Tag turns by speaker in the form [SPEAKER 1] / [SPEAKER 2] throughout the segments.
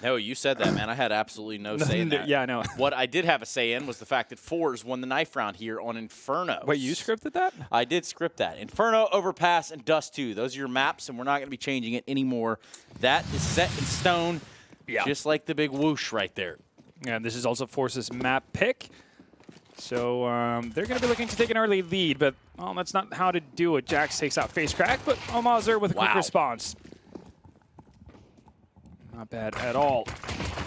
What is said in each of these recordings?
[SPEAKER 1] No, you said that, man. I had absolutely no say in that.
[SPEAKER 2] Yeah, I know.
[SPEAKER 1] What I did have a say in was the fact that Forze won the knife round here on Inferno.
[SPEAKER 2] Wait, you scripted that?
[SPEAKER 1] I did script that. Inferno, Overpass, and Dust 2. Those are your maps, and we're not going to be changing it anymore. That is set in stone, just like the big whoosh right there.
[SPEAKER 2] And this is also Force's map pick. So they're going to be looking to take an early lead, but that's not how to do it. Jax takes out Face Crack, but Almazer with a quick response. Not bad at all.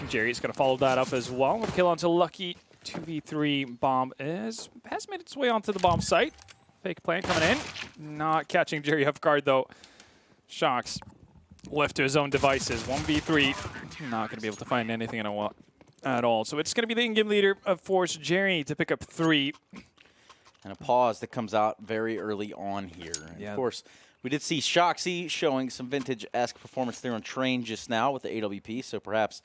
[SPEAKER 2] Jerry's going to follow that up as well. With a kill onto Lucky. 2v3 bomb has made its way onto the bomb site. Fake plant coming in. Not catching Jerry off guard, though. Shocks left to his own devices. 1v3. Not going to be able to find anything at all. So it's going to be the in-game leader of Force, Jerry, to pick up 3.
[SPEAKER 1] And a pause that comes out very early on here. And of course, we did see Shoxy showing some vintage-esque performance there on Train just now with the AWP, so perhaps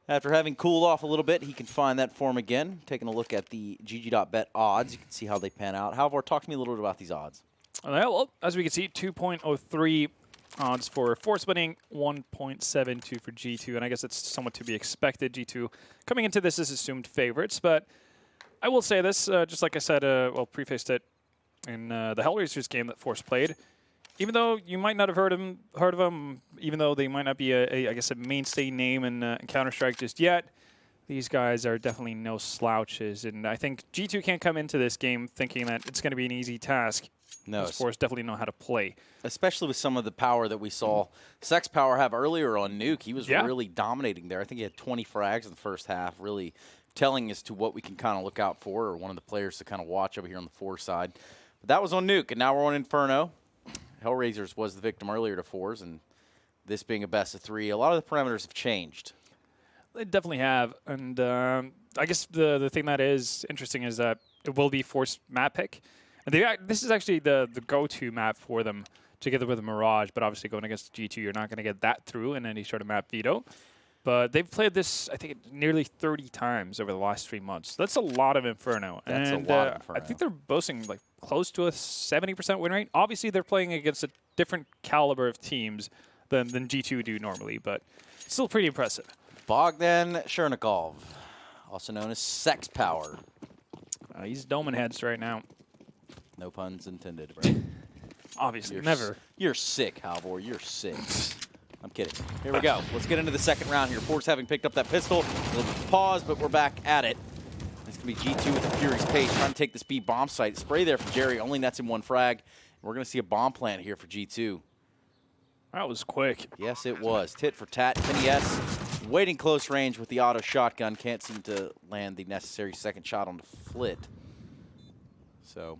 [SPEAKER 1] after having cooled off a little bit, he can find that form again. Taking a look at the GG.bet odds, you can see how they pan out. Halvor, talk to me a little bit about these odds.
[SPEAKER 2] Well, as we can see, 2.03 odds for Force winning, 1.72 for G2, and I guess that's somewhat to be expected. G2 coming into this as assumed favorites, but I will say this, just like I said, prefaced it in the Hellraisers game that Force played. Even though you might not have heard of them, even though they might not be I guess a mainstay name in Counter-Strike just yet, these guys are definitely no slouches. And I think G2 can't come into this game thinking that it's going to be an easy task. No, Force definitely know how to play.
[SPEAKER 1] Especially with some of the power that we saw Sex Power have earlier on Nuke. He was really dominating there. I think he had 20 frags in the first half, really telling as to what we can kind of look out for, or one of the players to kind of watch over here on the Force side. But that was on Nuke, and now we're on Inferno. Hellraisers was the victim earlier to Force, and this being a best of 3, a lot of the parameters have changed.
[SPEAKER 2] They definitely have, and I guess the thing that is interesting is that it will be Force map pick. And this is actually the go-to map for them, together with the Mirage, but obviously going against G2, you're not going to get that through in any sort of map veto. But they've played this, I think, nearly 30 times over the last 3 months. That's a lot of Inferno.
[SPEAKER 1] That's a lot of Inferno.
[SPEAKER 2] I think they're boasting like close to a 70% win rate. Obviously, they're playing against a different caliber of teams than G2 do normally, but still pretty impressive.
[SPEAKER 1] Bogdan Chernikov, also known as Sex Power.
[SPEAKER 2] He's doming heads right now.
[SPEAKER 1] No puns intended, right?
[SPEAKER 2] Obviously, never.
[SPEAKER 1] You're sick, Halvor. You're sick. I'm kidding. Here we go. Let's get into the second round here. Force having picked up that pistol. A little pause, but we're back at it. It's going to be G2 with the Fury's pace, trying to take this B bomb site. Spray there for Jerry. Only nets in 1 frag. We're going to see a bomb plant here for G2.
[SPEAKER 2] That was quick.
[SPEAKER 1] Yes, it was. Tit for tat. Kenny S waiting close range with the auto shotgun. Can't seem to land the necessary second shot on the flit. So,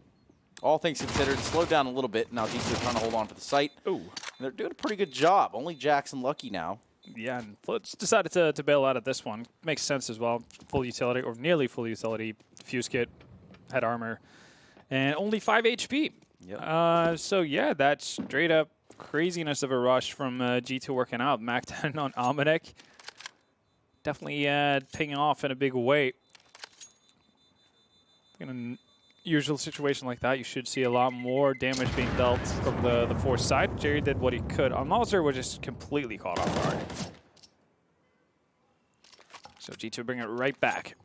[SPEAKER 1] all things considered, slowed down a little bit. Now G2 trying to hold on to the site.
[SPEAKER 2] Ooh.
[SPEAKER 1] And they're doing a pretty good job. Only Jackson Lucky now.
[SPEAKER 2] Yeah, and Flitz decided to bail out of this one. Makes sense as well. Full utility, or nearly full utility. Fuse kit, head armor, and only 5 HP.
[SPEAKER 1] Yep.
[SPEAKER 2] So yeah, that's straight up craziness of a rush from G2 working out. Mac 10 on Almanac. Definitely paying off in a big way. In a usual situation like that, you should see a lot more damage being dealt from the Force side. Jerry did what he could. Almazer was just completely caught off guard. So G2 bring it right back.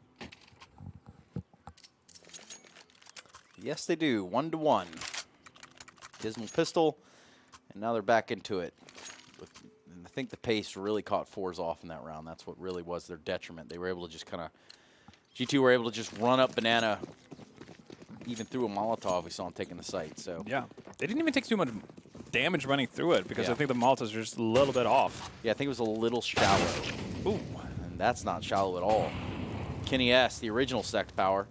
[SPEAKER 1] Yes, they do. 1-1. Dismal pistol, and now they're back into it. And I think the pace really caught Forze off in that round. That's what really was their detriment. They were able to just kind of, G2 were able to just run up Banana, even through a Molotov. We saw him taking the site. So
[SPEAKER 2] yeah, they didn't even take too much damage running through it because I think the Molotovs are just a little bit off.
[SPEAKER 1] Yeah, I think it was a little shallow.
[SPEAKER 2] Ooh,
[SPEAKER 1] and that's not shallow at all. Kenny S, the original Sect Power.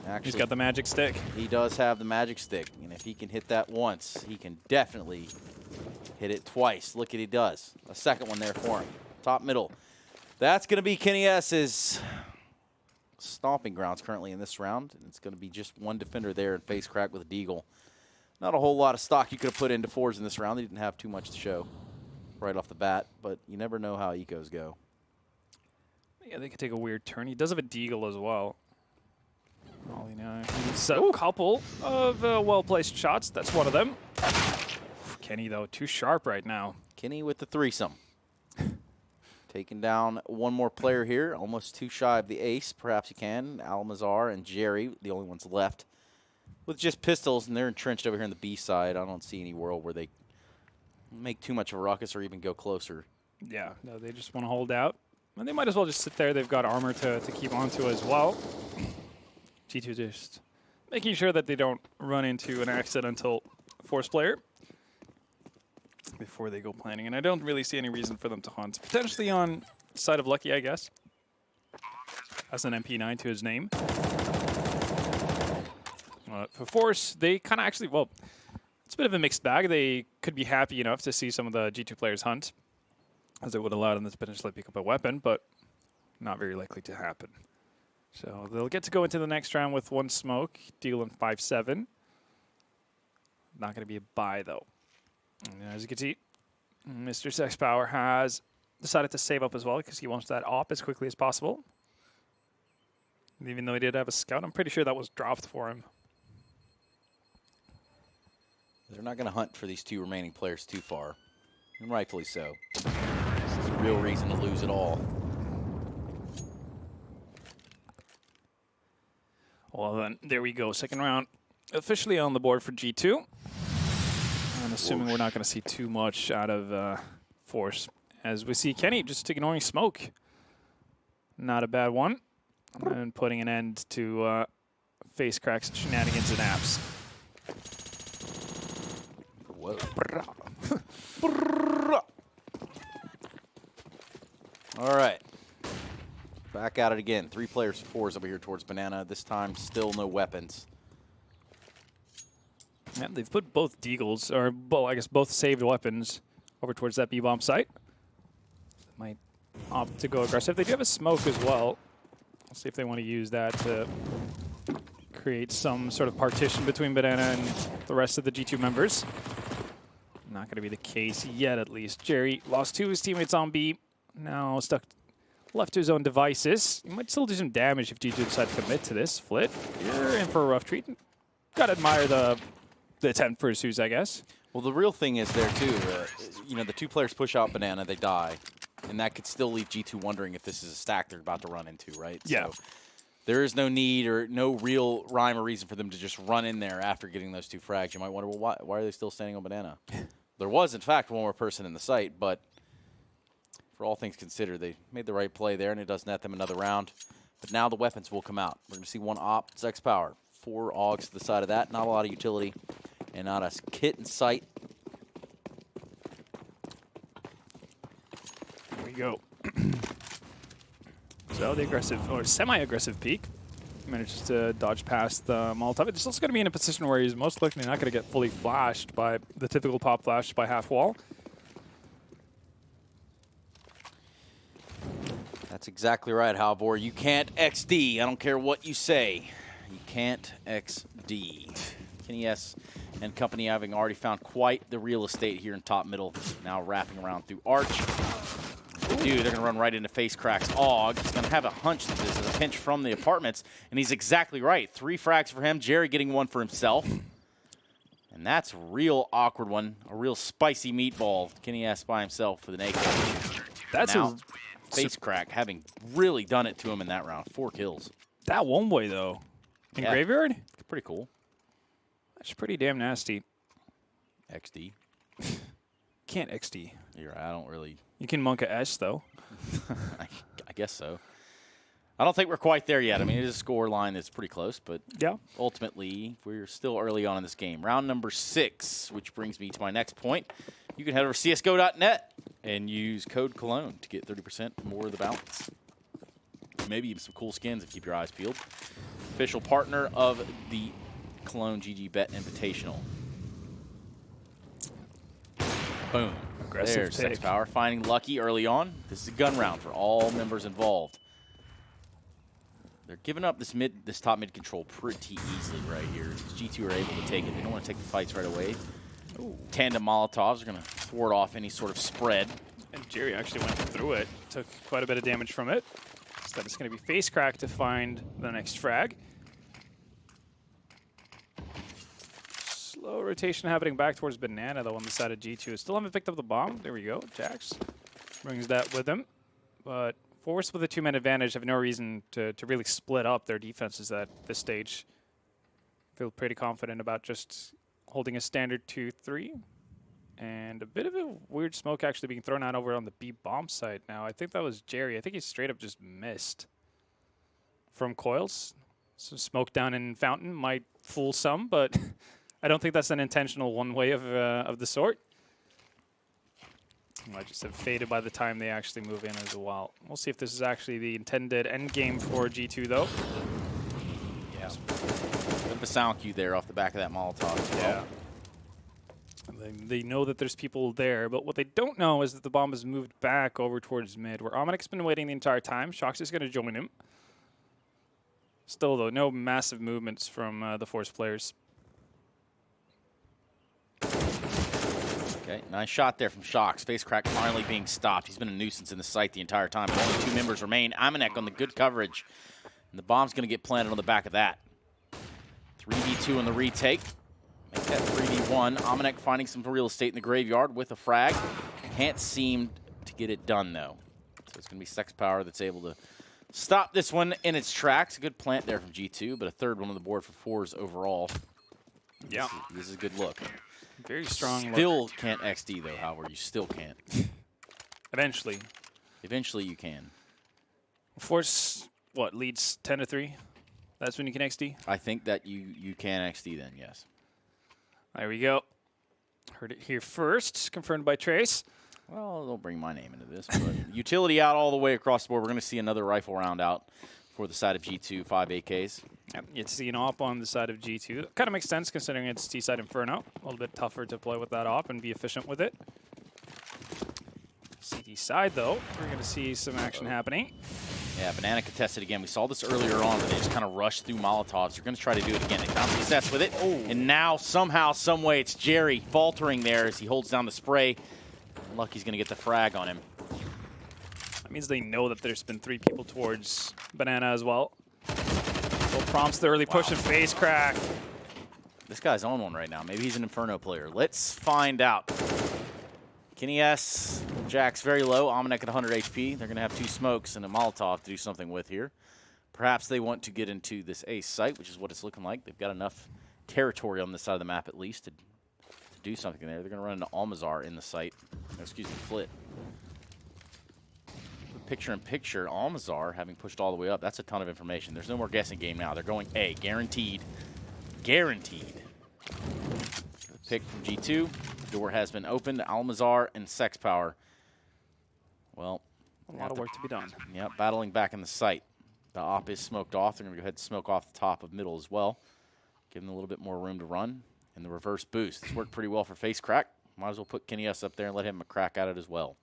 [SPEAKER 1] Actually,
[SPEAKER 2] he's got the magic stick.
[SPEAKER 1] He does have the magic stick, and if he can hit that once, he can definitely hit it twice. Look at he does. A second one there for him. Top middle. That's going to be Kenny S's stomping grounds currently in this round. And it's going to be just one defender there and face crack with a deagle. Not a whole lot of stock you could have put into Forze in this round. They didn't have too much to show right off the bat, but you never know how ecos go.
[SPEAKER 2] Yeah, they could take a weird turn. He does have a deagle as well. So a couple of well-placed shots. That's one of them. Kenny, though, too sharp right now.
[SPEAKER 1] Kenny with the threesome. Taking down one more player here, almost too shy of the ace. Perhaps you can. Almazar and Jerry, the only ones left with just pistols, and they're entrenched over here on the B side. I don't see any world where they make too much of a ruckus or even go closer.
[SPEAKER 2] Yeah, no, they just want to hold out. And they might as well just sit there. They've got armor to keep onto as well. G2 just making sure that they don't run into an accidental Force player before they go planning. And I don't really see any reason for them to hunt. Potentially on the side of Lucky, I guess. As an MP9 to his name. For Force, they kind of actually, well, it's a bit of a mixed bag. They could be happy enough to see some of the G2 players hunt, as it would allow them to potentially pick up a weapon, but not very likely to happen. So they'll get to go into the next round with one smoke, deal in 5-7. Not going to be a buy, though. And as you can see, Mr. Sex Power has decided to save up as well because he wants that op as quickly as possible. And even though he did have a scout, I'm pretty sure that was dropped for him.
[SPEAKER 1] They're not going to hunt for these two remaining players too far, and rightfully so. There's a real reason to lose it all.
[SPEAKER 2] Well, then, there we go. Second round officially on the board for G2. I'm assuming we're not going to see too much out of Force. As we see Kenny just ignoring smoke. Not a bad one. And putting an end to face cracks, shenanigans, and apps.
[SPEAKER 1] Whoa. All right. Back at it again. 3 players, 4s over here towards Banana. This time, still no weapons.
[SPEAKER 2] Yeah, they've put both deagles, or well, I guess both saved weapons, over towards that B-bomb site. Might opt to go aggressive. They do have a smoke as well. We'll see if they want to use that to create some sort of partition between Banana and the rest of the G2 members. Not going to be the case yet, at least. Jerry lost 2 of his teammates on B. Now stuck left to his own devices. He might still do some damage if G2 decide to commit to this. Flit, you're in for a rough treat. Got to admire the attempt for Zeus, I guess.
[SPEAKER 1] Well, the real thing is there, too. You know, the 2 players push out Banana, they die. And that could still leave G2 wondering if this is a stack they're about to run into, right?
[SPEAKER 2] Yeah.
[SPEAKER 1] So there is no need or no real rhyme or reason for them to just run in there after getting those 2 frags. You might wonder, well, why are they still standing on Banana? There was, in fact, one more person in the site, but for all things considered, they made the right play there, and it does net them another round. But now the weapons will come out. We're going to see 1 op, Sex Power, 4 augs to the side of that. Not a lot of utility, and not a kit in sight.
[SPEAKER 2] There we go. So the aggressive, or semi-aggressive peek, manages to dodge past the Molotov. It's also going to be in a position where he's most likely not going to get fully flashed by the typical pop flash by half wall.
[SPEAKER 1] That's exactly right, Halvor. You can't XD. I don't care what you say. You can't XD. Kenny S and company having already found quite the real estate here in top middle. Now wrapping around through Arch. Dude, they're going to run right into Face Crack's AUG. He's going to have a hunch that this is a pinch from the apartments, and he's exactly right. 3 frags for him, Jerry getting 1 for himself. And that's a real awkward one, a real spicy meatball. Kenny S by himself for the naked.
[SPEAKER 2] That's
[SPEAKER 1] now, Face Crack having really done it to him in that round. 4 kills.
[SPEAKER 2] That one way, though, in Graveyard?
[SPEAKER 1] Pretty cool.
[SPEAKER 2] That's pretty damn nasty.
[SPEAKER 1] XD.
[SPEAKER 2] Can't XD.
[SPEAKER 1] You're right, I don't really...
[SPEAKER 2] You can monk a S, though.
[SPEAKER 1] I guess so. I don't think we're quite there yet. I mean, it is a score line that's pretty close, but
[SPEAKER 2] yeah,
[SPEAKER 1] ultimately, we're still early on in this game. Round number 6, which brings me to my next point. You can head over to csgo.net and use code Cologne to get 30% more of the balance. Maybe even some cool skins if you keep your eyes peeled. Official partner of the Cologne GG Bet Invitational. Boom.
[SPEAKER 2] Aggressive
[SPEAKER 1] There's
[SPEAKER 2] take.
[SPEAKER 1] Sex Power finding Lucky early on. This is a gun round for all members involved. They're giving up this top mid control pretty easily right here. G2 are able to take it. They don't want to take the fights right away. Ooh. Tandem Molotovs are going to thwart off any sort of spread.
[SPEAKER 2] And Jerry actually went through it. Took quite a bit of damage from it. Instead, it's going to be Face Crack to find the next frag. Slow rotation happening back towards Banana, though, on the side of G2. Still haven't picked up the bomb. There we go. Jax brings that with him. but Force with a 2-man advantage have no reason to really split up their defenses at this stage. Feel pretty confident about just holding a standard 2-3. And a bit of a weird smoke actually being thrown out over on the B bomb site now. I think that was Jerry. I think he straight up just missed from coils. Some smoke down in Fountain might fool some, but I don't think that's an intentional one-way of the sort. Might just have faded by the time they actually move in as well. We'll see if this is actually the intended end game for G2, though.
[SPEAKER 1] Yeah. Bit of a sound cue there off the back of that Molotov as well.
[SPEAKER 2] Yeah. They know that there's people there, but what they don't know is that the bomb has moved back over towards mid, where Omenic's been waiting the entire time. Shox is going to join him. Still, though, no massive movements from the Force players.
[SPEAKER 1] Okay, nice shot there from Shox. Face crack finally being stopped. He's been a nuisance in the site the entire time. But only 2 members remain. Amanek on the good coverage. And the bomb's going to get planted on the back of that. 3v2 on the retake. Make that 3v1. Amanek finding some real estate in the graveyard with a frag. Can't seem to get it done, though. So it's going to be Sex Power that's able to stop this one in its tracks. A good plant there from G2, but a third one on the board for Forze overall.
[SPEAKER 2] Yeah.
[SPEAKER 1] This is a good look.
[SPEAKER 2] Very strong
[SPEAKER 1] Still
[SPEAKER 2] look.
[SPEAKER 1] can't XD, though, however. You still can't.
[SPEAKER 2] Eventually.
[SPEAKER 1] Eventually you can.
[SPEAKER 2] Force, what, leads 10-3? That's when you can XD?
[SPEAKER 1] I think that you can XD then, yes.
[SPEAKER 2] There we go. Heard it here first. Confirmed by Trace.
[SPEAKER 1] Well, don't bring my name into this. But utility out all the way across the board. We're going to see another rifle round out for the side of G2, 5 AKs.
[SPEAKER 2] Yep, you see an op on the side of G2. Kind of makes sense considering it's T-side Inferno. A little bit tougher to play with that op and be efficient with it. CD side, though, we're going to see some action happening.
[SPEAKER 1] Yeah, Banana contested again. We saw this earlier on, but they just kind of rushed through Molotovs. They're going to try to do it again. They found success with it. Oh. And now, somehow, some way, it's Jerry faltering there as he holds down the spray. Lucky's going to get the frag on him.
[SPEAKER 2] That means they know that there's been 3 people towards Banana as well. Well, prompts the early push and face crack.
[SPEAKER 1] This guy's on one right now. Maybe he's an Inferno player. Let's find out. Kenny S. Jack's very low. Amanek at 100 HP. They're going to have 2 smokes and a Molotov to do something with here. Perhaps they want to get into this ace site, which is what it's looking like. They've got enough territory on this side of the map at least to do something there. They're going to run into Almazar in the site. Oh, excuse me, Flit. Picture-in-picture, Almazar having pushed all the way up. That's a ton of information. There's no more guessing game now. They're going A. Guaranteed. Guaranteed. Pick from G2. Door has been opened. Almazar and Sex Power. Well,
[SPEAKER 2] A lot of work to be done.
[SPEAKER 1] Yep, battling back in the site. The op is smoked off. They're going to go ahead and smoke off the top of middle as well. Give them a little bit more room to run. And the reverse boost. This worked pretty well for Face Crack. Might as well put Kenny S up there and let him a crack at it as well.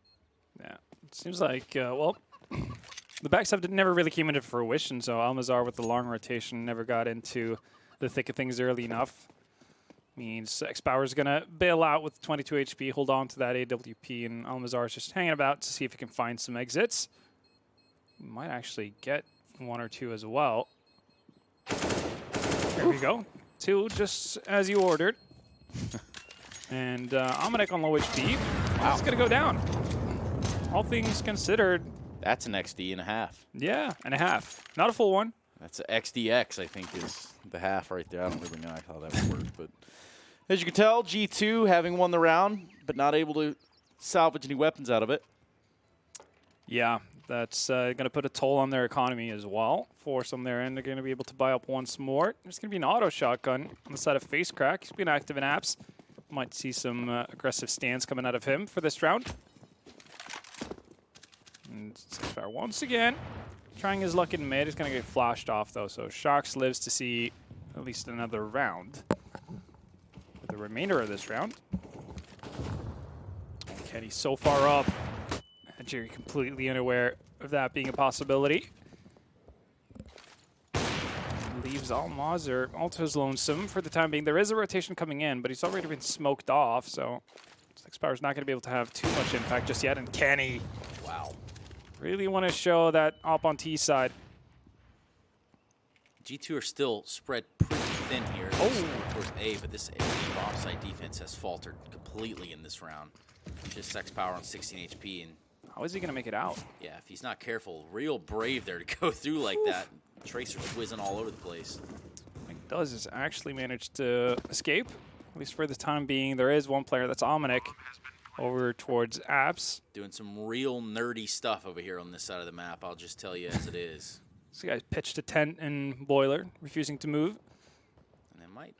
[SPEAKER 2] Yeah, it seems like, well, the backstab never really came into fruition, so Almazar with the long rotation never got into the thick of things early enough. Means Sex Power's going to bail out with 22 HP, hold on to that AWP, and Almazar's just hanging about to see if he can find some exits. He might actually get 1 or 2 as well. There we go. 2 just as you ordered. And Amanek on low HP. Wow. It's going to go down. All things considered.
[SPEAKER 1] That's an XD and a half.
[SPEAKER 2] Yeah, and a half. Not a full one.
[SPEAKER 1] That's a XDX, I think, is the half right there. I don't really know how that would work. But as you can tell, G2 having won the round, but not able to salvage any weapons out of it.
[SPEAKER 2] Yeah, that's going to put a toll on their economy as well. Force on their end, they're going to be able to buy up once more. There's going to be an auto shotgun on the side of Face Crack. He's been active in apps. Might see some aggressive stance coming out of him for this round. And Sex Power once again trying his luck in mid. He's going to get flashed off, though. So Shox lives to see at least another round. For the remainder of this round. Kenny's so far up. Jerry completely unaware of that being a possibility. Leaves Almazar Alto's lonesome for the time being. There is a rotation coming in, but he's already been smoked off, so Sex Power's not going to be able to have too much impact just yet. And Kenny, wow, really want to show that op on T side.
[SPEAKER 1] G2 are still spread pretty thin here. Towards A, but this A bomb site defense has faltered completely in this round. Just Sex Power on 16 HP and
[SPEAKER 2] How is he going to make it out?
[SPEAKER 1] Yeah, if he's not careful, real brave there to go through like that. Tracer's whizzing all over the place.
[SPEAKER 2] What he does is actually manage to escape, at least for the time being. There is one player, that's Ominic, over towards Apps.
[SPEAKER 1] Doing some real nerdy stuff over here on this side of the map, I'll just tell you as it is.
[SPEAKER 2] This guy's pitched a tent in Boiler, refusing to move.
[SPEAKER 1] And it might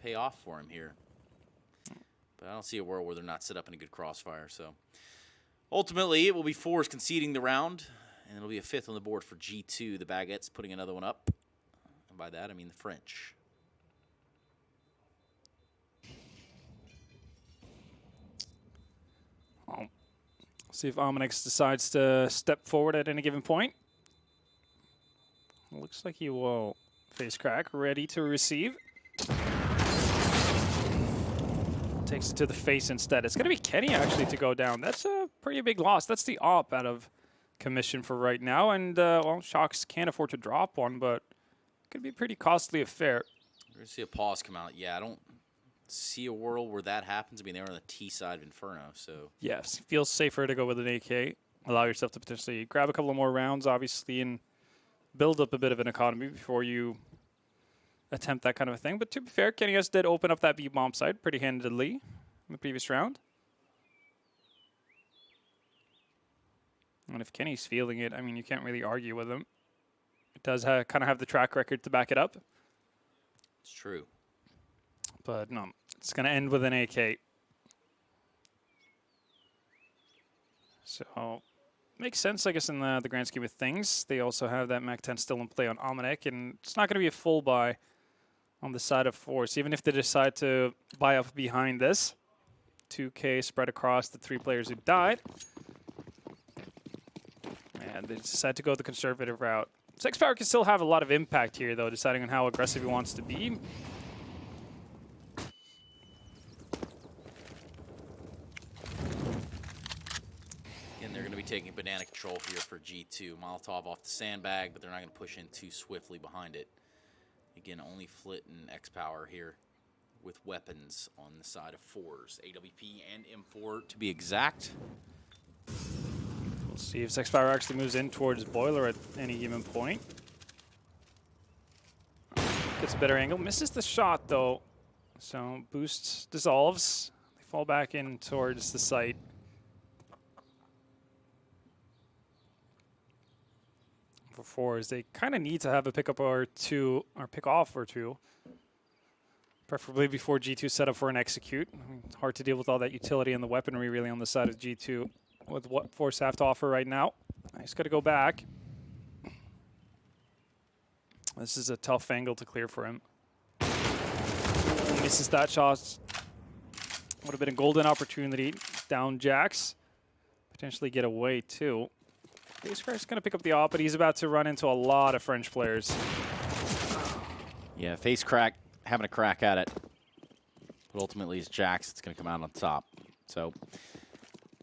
[SPEAKER 1] pay off for him here. But I don't see a world where they're not set up in a good crossfire. So ultimately, it will be Forze conceding the round, and it'll be a 5th on the board for G2. The Baguettes putting another one up. And by that, I mean the French.
[SPEAKER 2] Well, see if Ominix decides to step forward at any given point. Looks like he will face crack, ready to receive. Takes it to the face instead. It's going to be Kenny, actually, to go down. That's a pretty big loss. That's the op out of commission for right now. And, well, Shocks can't afford to drop one, but it could be a pretty costly affair.
[SPEAKER 1] We're going to see a pause come out. Yeah, I don't see a world where that happens. I mean, they were on the T side of Inferno, so.
[SPEAKER 2] Yes, it feels safer to go with an AK. Allow yourself to potentially grab a couple of more rounds, obviously, and build up a bit of an economy before you attempt that kind of a thing. But to be fair, Kenny S did open up that B-bomb side pretty handedly in the previous round. And if Kenny's feeling it, I mean, you can't really argue with him. It does kind of have the track record to back it up.
[SPEAKER 1] It's true.
[SPEAKER 2] But no, it's going to end with an AK. So, makes sense, I guess, in the grand scheme of things. They also have that MAC-10 still in play on Ominic, and it's not going to be a full buy on the side of Force, even if they decide to buy up behind this. 2K spread across the 3 players who died. And they decide to go the conservative route. Sexpower can still have a lot of impact here, though, deciding on how aggressive he wants to be.
[SPEAKER 1] And they're going to be taking banana control here for G2. Molotov off the sandbag, but they're not going to push in too swiftly behind it. Again, only Flit and X-Power here with weapons on the side of Forze. AWP and M4 to be exact.
[SPEAKER 2] We'll see if Sexpower actually moves in towards Boiler at any given point. Gets a better angle. Misses the shot, though. So boost dissolves. They fall back in towards the site. For Forze, they kind of need to have a pickup or two, or pick off or two. Preferably before G2 set up for an execute. I mean, it's hard to deal with all that utility and the weaponry really on the side of G2 with what Force have to offer right now. I just got to go back. This is a tough angle to clear for him. Misses that shot. Would have been a golden opportunity. Down Jax. Potentially get away too. FaceCrack's going to pick up the op, but he's about to run into a lot of French players.
[SPEAKER 1] Yeah, FaceCrack having a crack at it. But ultimately, it's Jax that's going to come out on top. So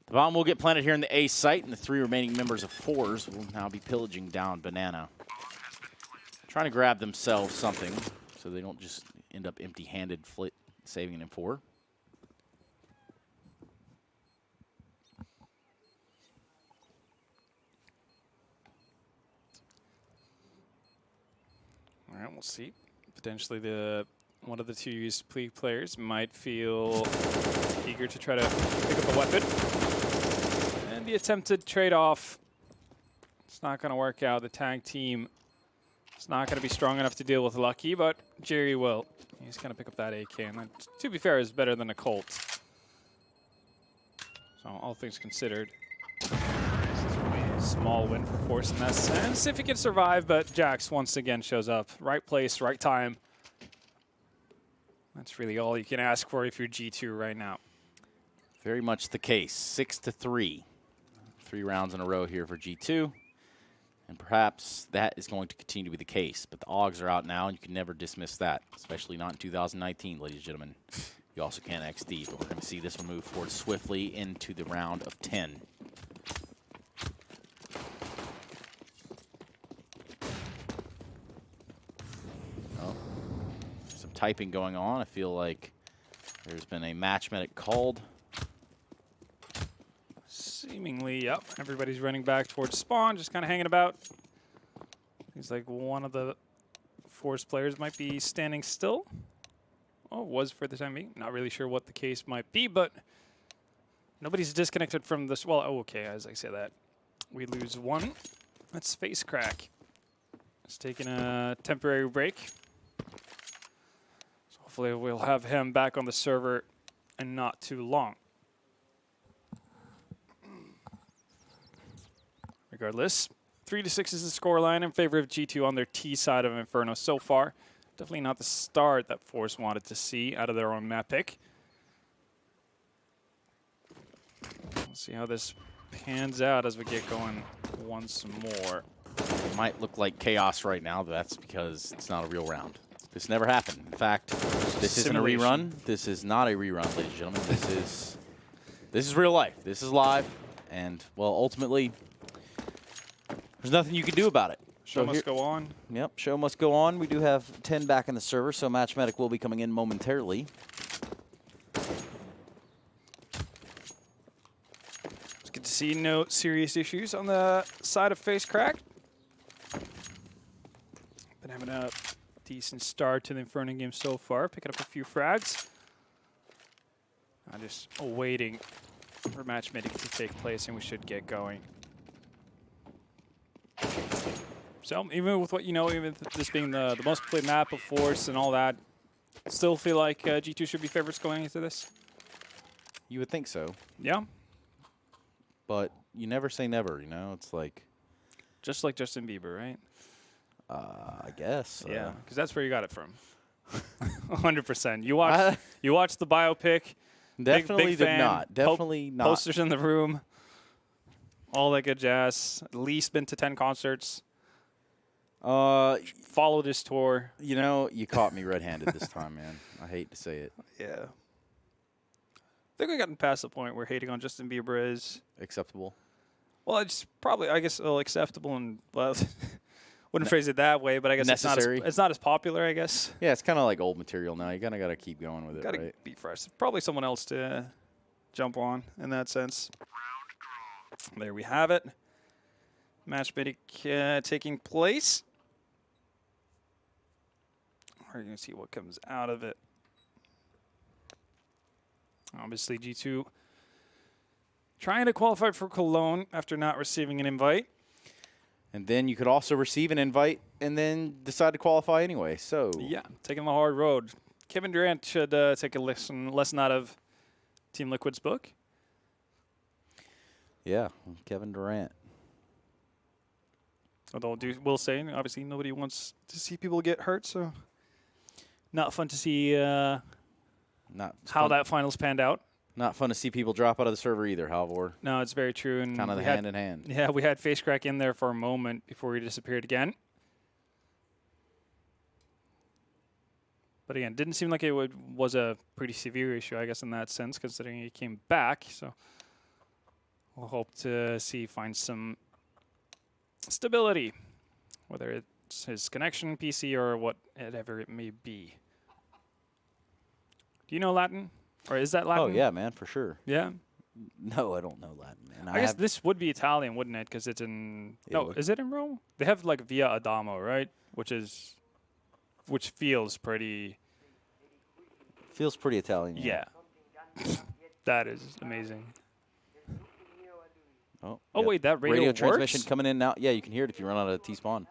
[SPEAKER 1] the bomb will get planted here in the A site, and the 3 remaining members of Forze will now be pillaging down Banana. Trying to grab themselves something so they don't just end up empty-handed, Flit saving them for.
[SPEAKER 2] All right, we'll see. Potentially one of the 2 used players might feel eager to try to pick up a weapon. And the attempted trade-off, it's not going to work out. The tag team is not going to be strong enough to deal with Lucky, but Jerry will. He's going to pick up that AK, and that, to be fair, is better than a Colt. So all things considered, small win for Force in that sense. If he can survive, but Jax once again shows up. Right place, right time. That's really all you can ask for if you're G2 right now.
[SPEAKER 1] Very much the case. 6-3. 3 rounds in a row here for G2. And perhaps that is going to continue to be the case. But the Augs are out now, and you can never dismiss that, especially not in 2019, ladies and gentlemen. You also can't XD, but we're going to see this one move forward swiftly into the round of 10. Oh, some typing going on. I feel like there's been a match medic called.
[SPEAKER 2] See Seemingly, yep. Everybody's running back towards spawn, just kind of hanging about. Seems like one of the Force players might be standing still. Oh, was for the time being. Not really sure what the case might be, but nobody's disconnected from this. Well, oh, okay, as I say that. We lose one. That's Face Crack. It's taking a temporary break. So hopefully we'll have him back on the server in not too long. Regardless, 3-6 is the scoreline in favor of G2 on their T side of Inferno so far. Definitely not the start that Force wanted to see out of their own map pick. Let's see how this pans out as we get going once more.
[SPEAKER 1] It might look like chaos right now, but that's because it's not a real round. This never happened. In fact, this isn't a rerun. This is not a rerun, ladies and gentlemen. This is real life. This is live, and well, ultimately, there's nothing you can do about it.
[SPEAKER 2] Show must go on.
[SPEAKER 1] Yep, show must go on. We do have 10 back in the server, so Match Medic will be coming in momentarily.
[SPEAKER 2] It's good to see no serious issues on the side of Face Crack. Been having a decent start to the Inferno game so far, picking up a few frags. I'm just waiting for Match Medic to take place, and we should get going. So even with what you know, even this being the most played map of Force and all that, still feel like G2 should be favorites going into this?
[SPEAKER 1] You would think so.
[SPEAKER 2] Yeah.
[SPEAKER 1] But you never say never, you know? It's like...
[SPEAKER 2] Just like Justin Bieber, right?
[SPEAKER 1] I guess.
[SPEAKER 2] Yeah, because that's where you got it from. 100%. You watched the biopic.
[SPEAKER 1] Definitely
[SPEAKER 2] big
[SPEAKER 1] did
[SPEAKER 2] fan,
[SPEAKER 1] not. Definitely not.
[SPEAKER 2] Posters in the room. All that good jazz. At least been to 10 concerts. Followed his tour.
[SPEAKER 1] You know, you caught me red-handed this time, man. I hate to say it.
[SPEAKER 2] Yeah. I think we've gotten past the point where hating on Justin Bieber is
[SPEAKER 1] acceptable.
[SPEAKER 2] Well, it's probably, I guess, acceptable and, well, wouldn't phrase it that way, but I guess it's not as popular, I guess.
[SPEAKER 1] Yeah, it's kind of like old material now. You kind of got to keep going with it, right?
[SPEAKER 2] Got to be fresh. Probably someone else to jump on in that sense. There we have it. Match Medic taking place. We're going to see what comes out of it. Obviously, G2 trying to qualify for Cologne after not receiving an invite.
[SPEAKER 1] And then you could also receive an invite and then decide to qualify anyway. So
[SPEAKER 2] yeah, taking the hard road. Kevin Durant should take a lesson out of Team Liquid's book.
[SPEAKER 1] Yeah, Kevin Durant.
[SPEAKER 2] Although we'll say, obviously, nobody wants to see people get hurt, so not fun to see how that finals panned out.
[SPEAKER 1] Not fun to see people drop out of the server either, Halvor.
[SPEAKER 2] No, it's very true. And
[SPEAKER 1] kind of hand in hand.
[SPEAKER 2] Yeah, we had Face Crack in there for a moment before he disappeared again. But again, didn't seem like it was a pretty severe issue, I guess, in that sense, considering he came back. So we'll hope to find some stability, whether it's his connection, PC, or whatever it may be. Do you know Latin? Or is that Latin?
[SPEAKER 1] Oh, yeah, man, for sure.
[SPEAKER 2] Yeah?
[SPEAKER 1] No, I don't know Latin, man.
[SPEAKER 2] I guess this would be Italian, wouldn't it? Because it's in... No, is it in Rome? They have, like, Via Adamo, right? Which feels pretty...
[SPEAKER 1] Feels pretty Italian,
[SPEAKER 2] yeah. That is amazing.
[SPEAKER 1] Oh,
[SPEAKER 2] wait, that radio works?
[SPEAKER 1] transmission coming in now. Yeah, you can hear it if you run out of T-spawn.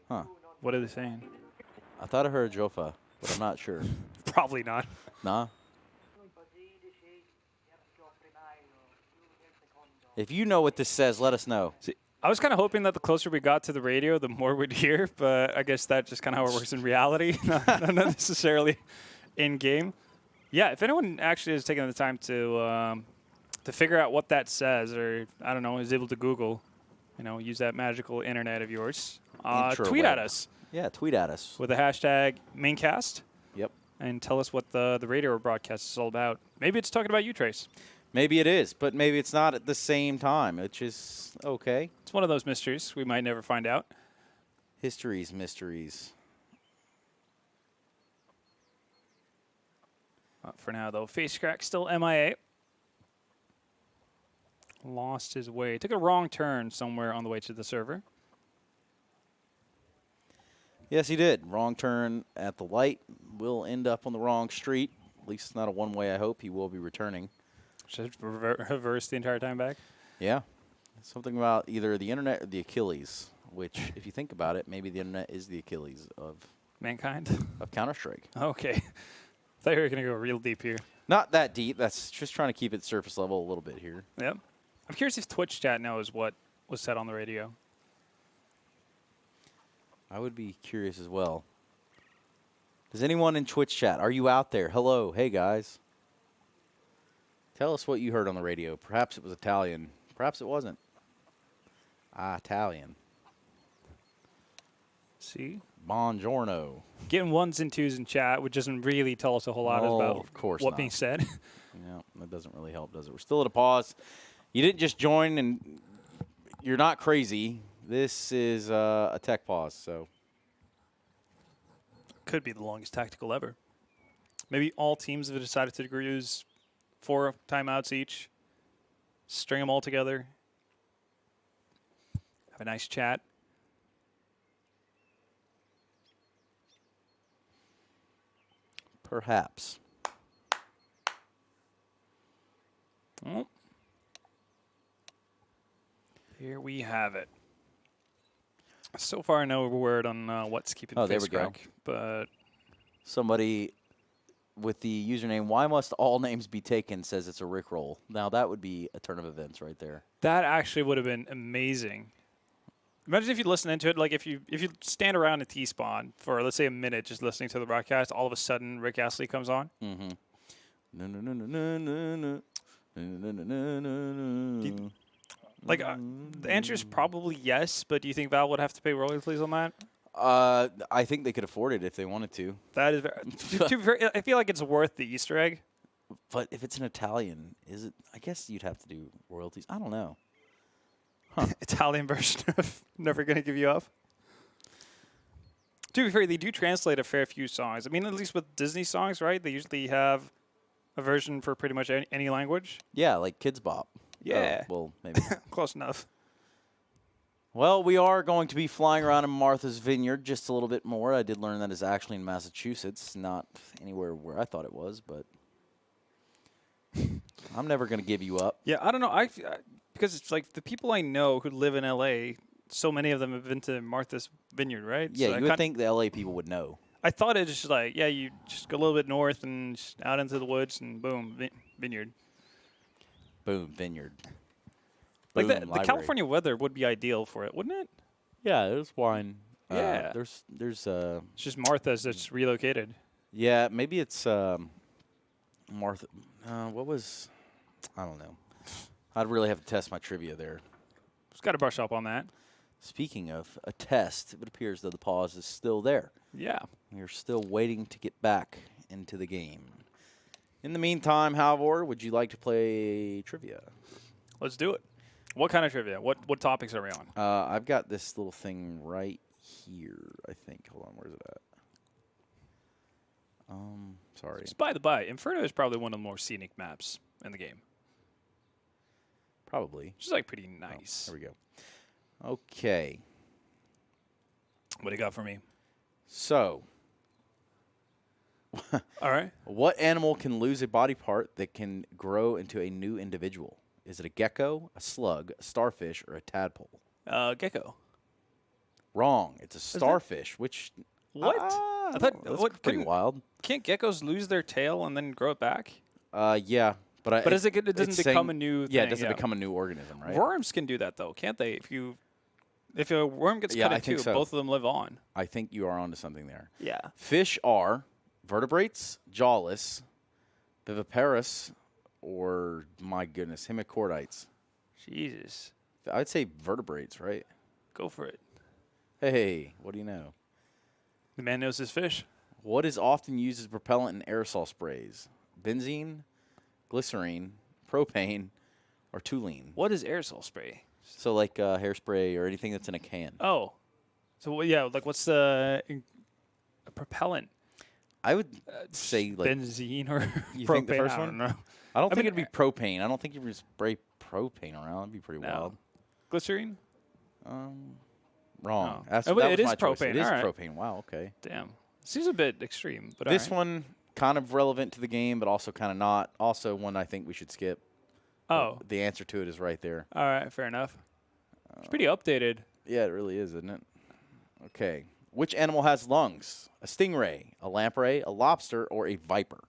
[SPEAKER 1] Huh.
[SPEAKER 2] What are they saying?
[SPEAKER 1] I thought I heard Jofa, but I'm not sure.
[SPEAKER 2] Probably not.
[SPEAKER 1] Nah? If you know what this says, let us know.
[SPEAKER 2] See, I was kind of hoping that the closer we got to the radio, the more we'd hear, but I guess that's just kind of how it works in reality, not necessarily in-game. Yeah, if anyone actually is taking the time to figure out what that says, or, I don't know, is able to Google, use that magical internet of yours, tweet at us.
[SPEAKER 1] Yeah, tweet at us.
[SPEAKER 2] With the hashtag maincast.
[SPEAKER 1] Yep.
[SPEAKER 2] And tell us what the radio broadcast is all about. Maybe it's talking about you, Trace.
[SPEAKER 1] Maybe it is, but maybe it's not at the same time, which is okay.
[SPEAKER 2] It's one of those mysteries we might never find out.
[SPEAKER 1] Mysteries.
[SPEAKER 2] Not for now, though. Face crack still MIA. Lost his way. Took a wrong turn somewhere on the way to the server.
[SPEAKER 1] Yes, he did. Wrong turn at the light. Will end up on the wrong street. At least it's not a one-way, I hope. He will be returning.
[SPEAKER 2] Should reverse the entire time back?
[SPEAKER 1] Yeah. Something about either the internet or the Achilles, which, if you think about it, maybe the internet is the Achilles of
[SPEAKER 2] Mankind?
[SPEAKER 1] of Counter-Strike.
[SPEAKER 2] Okay. Thought you were going to go real deep here.
[SPEAKER 1] Not that deep. That's just trying to keep it surface level a little bit here.
[SPEAKER 2] Yep. I'm curious if Twitch chat knows what was said on the radio.
[SPEAKER 1] I would be curious as well. Does anyone in Twitch chat, are you out there? Hello. Hey, guys. Tell us what you heard on the radio. Perhaps it was Italian. Perhaps it wasn't. Italian.
[SPEAKER 2] See?
[SPEAKER 1] Buongiorno.
[SPEAKER 2] Getting ones and twos in chat, which doesn't really tell us a whole lot about
[SPEAKER 1] Of course
[SPEAKER 2] what
[SPEAKER 1] not.
[SPEAKER 2] being said.
[SPEAKER 1] Yeah, that doesn't really help, does it? We're still at a pause. You didn't just join, and you're not crazy. This is a tech pause, so.
[SPEAKER 2] Could be the longest tactical ever. Maybe all teams have decided to use 4 timeouts each. String them all together. Have a nice chat.
[SPEAKER 1] Perhaps.
[SPEAKER 2] Well, here we have it. So far, no word on what's keeping
[SPEAKER 1] Oh, there
[SPEAKER 2] face
[SPEAKER 1] we go.
[SPEAKER 2] crack, but
[SPEAKER 1] Somebody with the username, why must all names be taken, says it's a Rickroll. Now, that would be a turn of events right there.
[SPEAKER 2] that actually would have been amazing. Imagine if you listen into it, like if you stand around a T-spawn for, let's say, a minute just listening to the broadcast, all of a sudden Rick Astley comes on.
[SPEAKER 1] Mm-hmm. No, no, no, no, no, no, no. No, no, no, no, no.
[SPEAKER 2] Like, the answer is probably yes, but do you think Valve would have to pay royalties on that?
[SPEAKER 1] I think they could afford it if they wanted to.
[SPEAKER 2] That is very, I feel like it's worth the Easter egg.
[SPEAKER 1] But if it's an Italian, is it? I guess you'd have to do royalties. I don't know. Huh.
[SPEAKER 2] Italian version of Never Gonna Give You Up. To be fair, they do translate a fair few songs. I mean, at least with Disney songs, right? They usually have a version for pretty much any language.
[SPEAKER 1] Yeah, like Kids Bop.
[SPEAKER 2] Yeah.
[SPEAKER 1] Well, maybe.
[SPEAKER 2] Close enough.
[SPEAKER 1] Well, we are going to be flying around in Martha's Vineyard just a little bit more. I did learn that it's actually in Massachusetts, not anywhere where I thought it was, but I'm never going to give you up.
[SPEAKER 2] Yeah, I don't know. Because it's like the people I know who live in LA, so many of them have been to Martha's Vineyard, right?
[SPEAKER 1] Yeah,
[SPEAKER 2] So
[SPEAKER 1] you would think the LA people would know.
[SPEAKER 2] I thought it was just like, yeah, you just go a little bit north and just out into the woods and boom, vineyard.
[SPEAKER 1] Boom, vineyard.
[SPEAKER 2] Like
[SPEAKER 1] Boom,
[SPEAKER 2] the
[SPEAKER 1] library.
[SPEAKER 2] California weather would be ideal for it, wouldn't it?
[SPEAKER 1] Yeah, there's wine.
[SPEAKER 2] Yeah.
[SPEAKER 1] There's
[SPEAKER 2] It's just Martha's that's relocated.
[SPEAKER 1] yeah, maybe it's Martha. What was? I don't know. I'd really have to test my trivia there.
[SPEAKER 2] Just got to brush up on that.
[SPEAKER 1] Speaking of a test, it appears that the pause is still there.
[SPEAKER 2] Yeah.
[SPEAKER 1] You're still waiting to get back into the game. In the meantime, Halvor, would you like to play trivia?
[SPEAKER 2] Let's do it. What kind of trivia? What topics are we on?
[SPEAKER 1] I've got this little thing right here, I think. Hold on, where's it at? Sorry.
[SPEAKER 2] Just by the by, Inferno is probably one of the more scenic maps in the game.
[SPEAKER 1] Probably.
[SPEAKER 2] Which is like pretty nice.
[SPEAKER 1] There we go. Okay.
[SPEAKER 2] What do you got for me?
[SPEAKER 1] So,
[SPEAKER 2] All right.
[SPEAKER 1] what animal can lose a body part that can grow into a new individual? Is it a gecko, a slug, a starfish, or a tadpole?
[SPEAKER 2] Gecko.
[SPEAKER 1] Wrong. It's a starfish, which...
[SPEAKER 2] What? I thought
[SPEAKER 1] that's
[SPEAKER 2] what
[SPEAKER 1] pretty wild.
[SPEAKER 2] Can't geckos lose their tail and then grow it back?
[SPEAKER 1] Yeah. But
[SPEAKER 2] But it doesn't become a new thing.
[SPEAKER 1] Yeah, it doesn't become a new organism, right?
[SPEAKER 2] Worms can do that though, can't they? If a worm gets cut
[SPEAKER 1] I
[SPEAKER 2] in
[SPEAKER 1] think
[SPEAKER 2] two,
[SPEAKER 1] so.
[SPEAKER 2] both of them live on.
[SPEAKER 1] I think you are onto something there.
[SPEAKER 2] Yeah.
[SPEAKER 1] Fish are vertebrates, jawless, viviparous, or, my goodness, hemichordites.
[SPEAKER 2] Jesus.
[SPEAKER 1] I'd say vertebrates, right?
[SPEAKER 2] Go for it.
[SPEAKER 1] Hey, what do you know?
[SPEAKER 2] The man knows his fish.
[SPEAKER 1] What is often used as propellant in aerosol sprays? Benzene, glycerine, propane, or toluene?
[SPEAKER 2] What is aerosol spray?
[SPEAKER 1] So like hairspray or anything that's in a can.
[SPEAKER 2] Oh. So, yeah, like what's the propellant?
[SPEAKER 1] I would say like
[SPEAKER 2] benzene or
[SPEAKER 1] you
[SPEAKER 2] propane.
[SPEAKER 1] think the first
[SPEAKER 2] I don't
[SPEAKER 1] one?
[SPEAKER 2] know.
[SPEAKER 1] I don't think
[SPEAKER 2] mean,
[SPEAKER 1] it'd be propane. I don't think you would spray propane around. That'd be pretty
[SPEAKER 2] No.
[SPEAKER 1] wild.
[SPEAKER 2] Glycerine?
[SPEAKER 1] Wrong.
[SPEAKER 2] Oh.
[SPEAKER 1] That
[SPEAKER 2] Oh,
[SPEAKER 1] was
[SPEAKER 2] it is
[SPEAKER 1] my choice.
[SPEAKER 2] propane.
[SPEAKER 1] It is
[SPEAKER 2] All right.
[SPEAKER 1] propane. Wow. Okay.
[SPEAKER 2] Damn. Seems a bit extreme, but
[SPEAKER 1] This
[SPEAKER 2] all right.
[SPEAKER 1] one kind of relevant to the game, but also kind of not. Also one I think we should skip.
[SPEAKER 2] Oh.
[SPEAKER 1] The answer to it is right there.
[SPEAKER 2] All right. Fair enough. It's pretty updated.
[SPEAKER 1] Yeah, it really is, isn't it? Okay. Which animal has lungs? A stingray, a lamprey, a lobster, or a viper?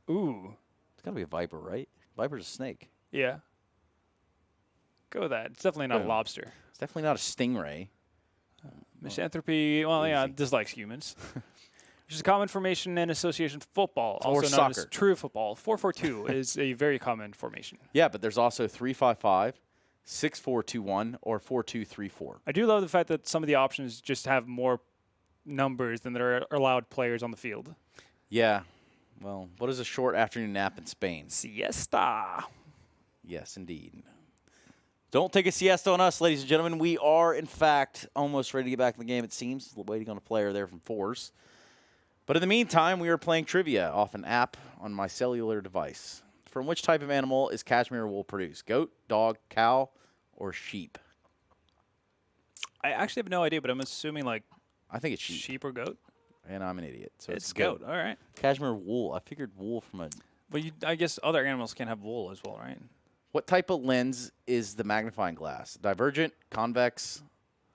[SPEAKER 2] Ooh.
[SPEAKER 1] It's got to be a viper, right? Viper's a snake.
[SPEAKER 2] Yeah. Go with that. It's definitely not a
[SPEAKER 1] Boom.
[SPEAKER 2] lobster.
[SPEAKER 1] It's definitely not a stingray.
[SPEAKER 2] Misanthropy, well, yeah,
[SPEAKER 1] Easy.
[SPEAKER 2] dislikes humans. Which is a common formation in association football,
[SPEAKER 1] Or
[SPEAKER 2] also known as
[SPEAKER 1] soccer.
[SPEAKER 2] true football. 4-4-2 is a very common formation.
[SPEAKER 1] Yeah, but there's also 3-5-5, 6-4-2-1, or 4-2-3-4.
[SPEAKER 2] I do love the fact that some of the options just have more numbers than there are allowed players on the field.
[SPEAKER 1] Yeah. Well, what is a short afternoon nap in Spain?
[SPEAKER 2] Siesta.
[SPEAKER 1] Yes, indeed. Don't take a siesta on us, ladies and gentlemen. We are, in fact, almost ready to get back in the game, it seems. Waiting on a player there from Forze. But in the meantime, we are playing trivia off an app on my cellular device. From which type of animal is cashmere wool produced? Goat, dog, cow, or sheep?
[SPEAKER 2] I actually have no idea, but I'm assuming like
[SPEAKER 1] I think it's sheep.
[SPEAKER 2] sheep or goat.
[SPEAKER 1] And I'm an idiot. So
[SPEAKER 2] It's goat. All right.
[SPEAKER 1] Cashmere wool. I figured wool from a...
[SPEAKER 2] But I guess other animals can have wool as well, right?
[SPEAKER 1] What type of lens is the magnifying glass? Divergent, convex,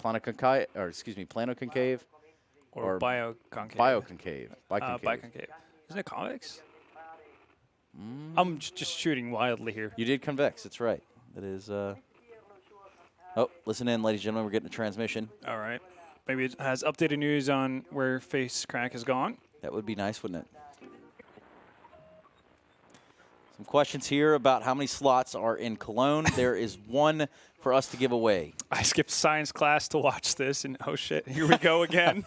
[SPEAKER 1] planoconcave,
[SPEAKER 2] Or
[SPEAKER 1] Or
[SPEAKER 2] bioconcave.
[SPEAKER 1] biconcave? Biconcave.
[SPEAKER 2] Biconcave. Isn't it convex? I'm just shooting wildly here.
[SPEAKER 1] You did convex. That's right. That is... Oh, listen in, ladies and gentlemen. We're getting a transmission.
[SPEAKER 2] All right. Maybe it has updated news on where Face Crack has gone.
[SPEAKER 1] That would be nice, wouldn't it? Some questions here about how many slots are in Cologne. There is one for us to give away.
[SPEAKER 2] I skipped science class to watch this, and oh shit, here we go again.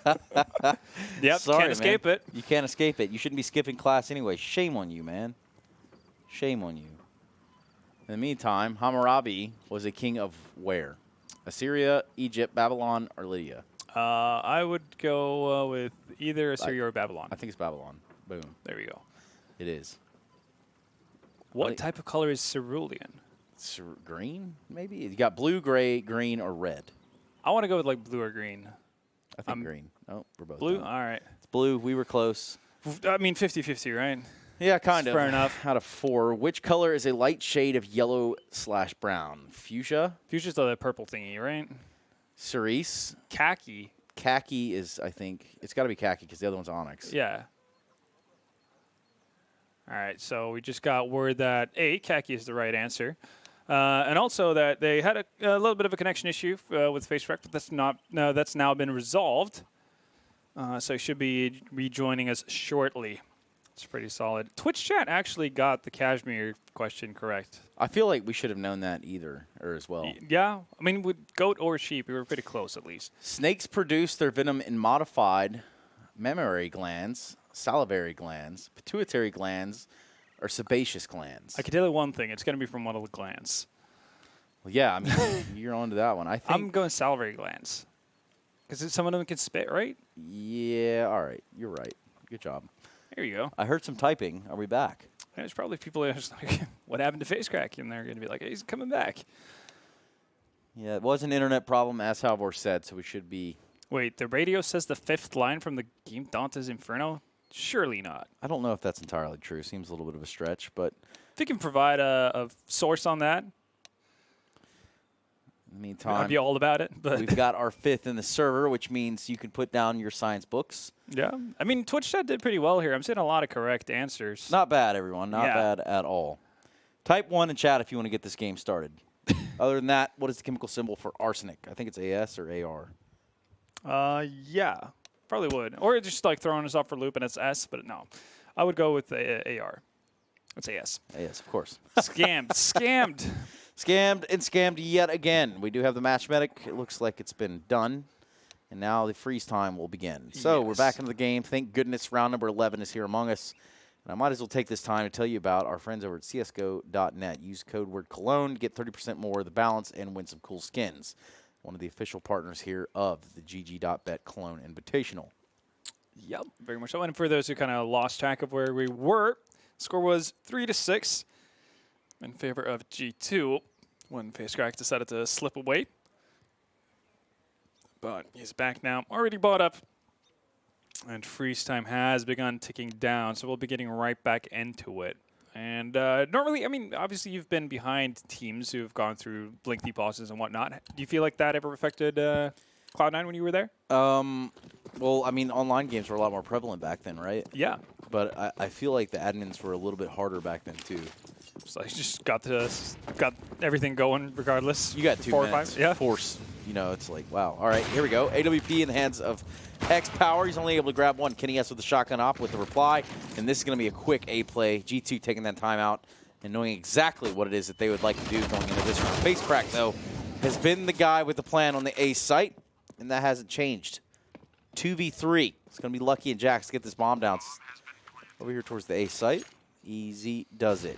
[SPEAKER 2] Yep,
[SPEAKER 1] Sorry,
[SPEAKER 2] can't escape
[SPEAKER 1] man.
[SPEAKER 2] it.
[SPEAKER 1] You can't escape it. You shouldn't be skipping class anyway. Shame on you, man. Shame on you. In the meantime, Hammurabi was a king of where? Assyria, Egypt, Babylon, or Lydia?
[SPEAKER 2] I would go with either Assyria or Babylon.
[SPEAKER 1] I think it's Babylon. Boom.
[SPEAKER 2] There we go.
[SPEAKER 1] It is.
[SPEAKER 2] What type of color is cerulean?
[SPEAKER 1] Green, maybe? You got blue, gray, green, or red.
[SPEAKER 2] I want to go with like blue or green.
[SPEAKER 1] I think green. Oh, we're both
[SPEAKER 2] Blue?
[SPEAKER 1] done.
[SPEAKER 2] All right.
[SPEAKER 1] It's blue. We were close.
[SPEAKER 2] I mean 50-50, right?
[SPEAKER 1] Yeah, kind of.
[SPEAKER 2] Fair enough.
[SPEAKER 1] Out of 4. Which color is a light shade of yellow/brown? Fuchsia?
[SPEAKER 2] Fuchsia's the purple thingy, right?
[SPEAKER 1] Cerise?
[SPEAKER 2] Khaki.
[SPEAKER 1] Khaki is, I think, it's got to be khaki because the other one's onyx.
[SPEAKER 2] Yeah. All right, so we just got word that A, khaki is the right answer. And also that they had a little bit of a connection issue with FaceRec, but that's now been resolved. So he should be rejoining us shortly. It's pretty solid. Twitch chat actually got the cashmere question correct.
[SPEAKER 1] I feel like we should have known that either, or as well.
[SPEAKER 2] Yeah, I mean, with goat or sheep, we were pretty close at least.
[SPEAKER 1] Snakes produce their venom in modified mammary glands, salivary glands, pituitary glands, or sebaceous glands.
[SPEAKER 2] I can tell you one thing. It's going to be from one of the glands.
[SPEAKER 1] Well, yeah, I mean, you're on to that one. I think.
[SPEAKER 2] I'm going salivary glands. Because some of them can spit, right?
[SPEAKER 1] Yeah, all right. You're right. Good job.
[SPEAKER 2] There you go.
[SPEAKER 1] I heard some typing. Are we back?
[SPEAKER 2] There's probably people that are just like, what happened to Face Crack? And they're going to be like, hey, he's coming back.
[SPEAKER 1] Yeah, it was an internet problem, as Halvor said, so we should be...
[SPEAKER 2] Wait, the radio says the 5th line from the game Dante's Inferno? Surely not.
[SPEAKER 1] I don't know if that's entirely true. Seems a little bit of a stretch, but...
[SPEAKER 2] If you can provide a source on that,
[SPEAKER 1] In the meantime,
[SPEAKER 2] I'd be all about it. But
[SPEAKER 1] we've got our 5th in the server, which means you can put down your science books.
[SPEAKER 2] yeah, I mean, Twitch chat did pretty well here. I'm seeing a lot of correct answers.
[SPEAKER 1] Not bad, everyone. Not
[SPEAKER 2] Yeah.
[SPEAKER 1] bad at all. Type 1 in chat if you want to get this game started. Other than that, what is the chemical symbol for arsenic? I think it's AS or AR.
[SPEAKER 2] Yeah, probably would. Or just like throwing us off for a loop and it's S, but no. I would go with AR. It's AS.
[SPEAKER 1] AS, of course.
[SPEAKER 2] Scammed. Scammed.
[SPEAKER 1] Scammed and scammed yet again. We do have the match medic. It looks like it's been done. And now the freeze time will begin. So we're
[SPEAKER 2] Yes.
[SPEAKER 1] back into the game. Thank goodness round number 11 is here among us. And I might as well take this time to tell you about our friends over at csgo.net. Use code word Cologne, get 30% more of the balance, and win some cool skins. One of the official partners here of the GG.bet Cologne Invitational.
[SPEAKER 2] Yep, very much so. And for those who kind of lost track of where we were, score was 3-6 in favor of G2 when FaceCrack decided to slip away. But he's back now, already bought up. And freeze time has begun ticking down, so we'll be getting right back into it. And normally, I mean, obviously you've been behind teams who've gone through lengthy pauses and whatnot. Do you feel like that ever affected Cloud9 when you were there?
[SPEAKER 1] Well, I mean, online games were a lot more prevalent back then, right?
[SPEAKER 2] Yeah.
[SPEAKER 1] But I feel like the admins were a little bit harder back then, too.
[SPEAKER 2] So you just got everything going regardless.
[SPEAKER 1] You got 2
[SPEAKER 2] 4
[SPEAKER 1] minutes.
[SPEAKER 2] or 5. Yeah.
[SPEAKER 1] Force. You know, it's like, wow. All right, here we go. AWP in the hands of X Power. He's only able to grab one. Kenny S with the shotgun op with the reply. And this is going to be a quick A play. G2 taking that timeout and knowing exactly what it is that they would like to do going into this round. FaceCrack, though, has been the guy with the plan on the A site, and that hasn't changed. 2v3. It's going to be Lucky and Jax to get this bomb down over here towards the A site. Easy does it.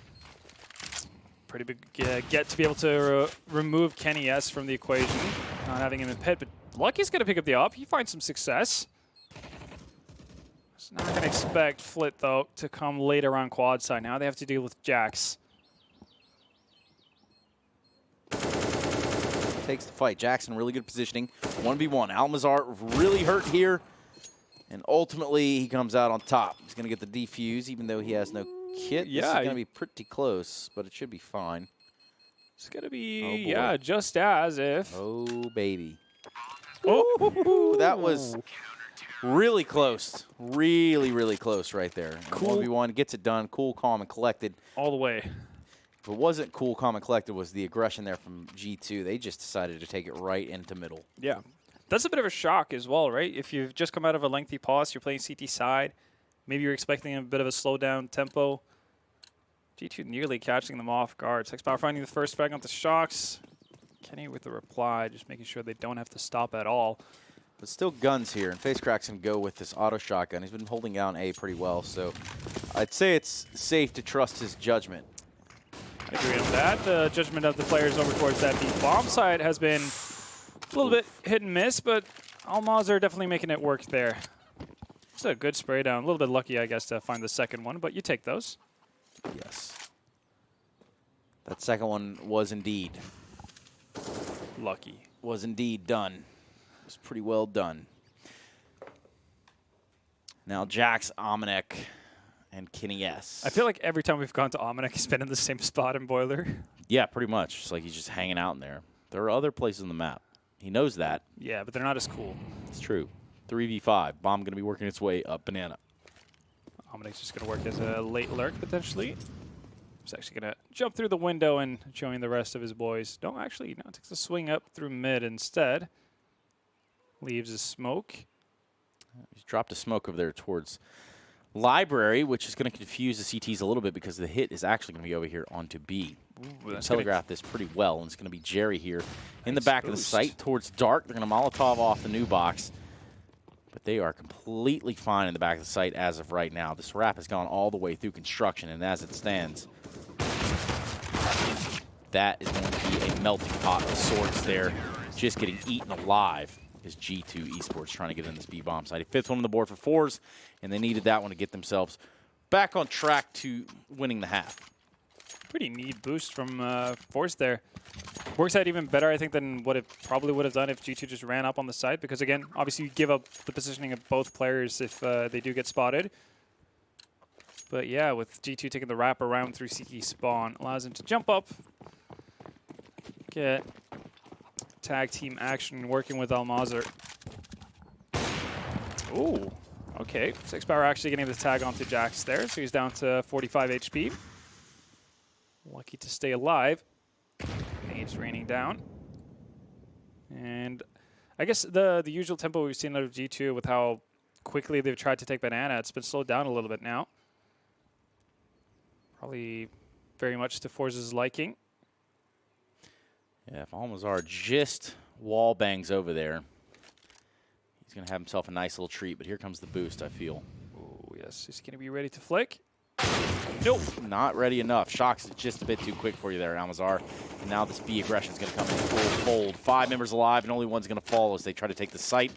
[SPEAKER 2] Pretty big get to be able to remove Kenny S from the equation, not having him in pit, but Lucky's going to pick up the op. He finds some success. Just not going to expect Flit, though, to come later on quad side. Now they have to deal with Jax.
[SPEAKER 1] Takes the fight. Jackson, really good positioning. 1v1. Almazar really hurt here. And ultimately, he comes out on top. He's going to get the defuse, even though he has no kit.
[SPEAKER 2] Yeah,
[SPEAKER 1] this is going to be pretty close, but it should be fine.
[SPEAKER 2] It's going to be, yeah, just as if.
[SPEAKER 1] Oh, baby.
[SPEAKER 2] Oh,
[SPEAKER 1] that was really close. Really, really close right there.
[SPEAKER 2] Cool.
[SPEAKER 1] 1v1 gets it done. Cool, calm, and collected.
[SPEAKER 2] All the way.
[SPEAKER 1] If it wasn't cool, calm, and collected was the aggression there from G2. They just decided to take it right into middle.
[SPEAKER 2] Yeah. That's a bit of a shock as well, right? If you've just come out of a lengthy pause, you're playing CT side, maybe you're expecting a bit of a slowdown tempo. G2 nearly catching them off guard. X Power finding the first frag onto Shocks. Kenny with the reply, just making sure they don't have to stop at all.
[SPEAKER 1] But still guns here, and FaceCrack's can go with this auto shotgun. He's been holding down A pretty well, so I'd say it's safe to trust his judgment.
[SPEAKER 2] I agree on that. The judgment of the players over towards that B bomb side has been a little bit hit and miss, but Almaz are definitely making it work there. It's a good spray down. A little bit lucky, I guess, to find the second one, but you take those.
[SPEAKER 1] Yes. That second one was indeed.
[SPEAKER 2] Lucky.
[SPEAKER 1] Was indeed done. It was pretty well done. Now Jax, Omenek, and Kenny S.
[SPEAKER 2] I feel like every time we've gone to Omenek, he's been in the same spot in Boiler.
[SPEAKER 1] Yeah, pretty much. It's like he's just hanging out in there. There are other places on the map. He knows that.
[SPEAKER 2] Yeah, but they're not as cool.
[SPEAKER 1] It's true. 3v5. Bomb going to be working its way up banana.
[SPEAKER 2] Omenek's just going to work as a late lurk, potentially. He's actually going to jump through the window and join the rest of his boys. No, actually, no, takes a swing up through mid instead. Leaves a smoke.
[SPEAKER 1] He's dropped a smoke over there towards Library, which is going to confuse the CTs a little bit because the hit is actually going to be over here onto B. Ooh, telegraphed this pretty well, and it's going to be Jerry here in the back of the site towards Dark. They're going to Molotov off the new box, but they are completely fine in the back of the site as of right now. This wrap has gone all the way through construction, and as it stands, that is going to be a melting pot of sorts there, just getting eaten alive. Is G2 Esports trying to get in this B-bomb side. Fifth one on the board for Forze, and they needed that one to get themselves back on track to winning the half.
[SPEAKER 2] Pretty neat boost from Force there. Works out even better, I think, than what it probably would have done if G2 just ran up on the side, because, again, obviously you give up the positioning of both players if they do get spotted. But, yeah, with G2 taking the wrap around through CT spawn, allows him to jump up, get tag team action working with Almazar. Ooh, okay. X Power actually getting the tag onto Jax there, so he's down to 45 HP. Lucky to stay alive. Nades raining down. And I guess the usual tempo we've seen out of G2 with how quickly they've tried to take Banana, it's been slowed down a little bit now. Probably very much to Forze's liking.
[SPEAKER 1] Yeah, if Almazar just wall bangs over there, he's going to have himself a nice little treat, but here comes the boost, I feel.
[SPEAKER 2] Oh, yes. He's going to be ready to flick. Nope.
[SPEAKER 1] Not ready enough. Shocks just a bit too quick for you there, Almazar. And now this B aggression is going to come in full fold. 5 members alive, and only one's going to fall as they try to take the site.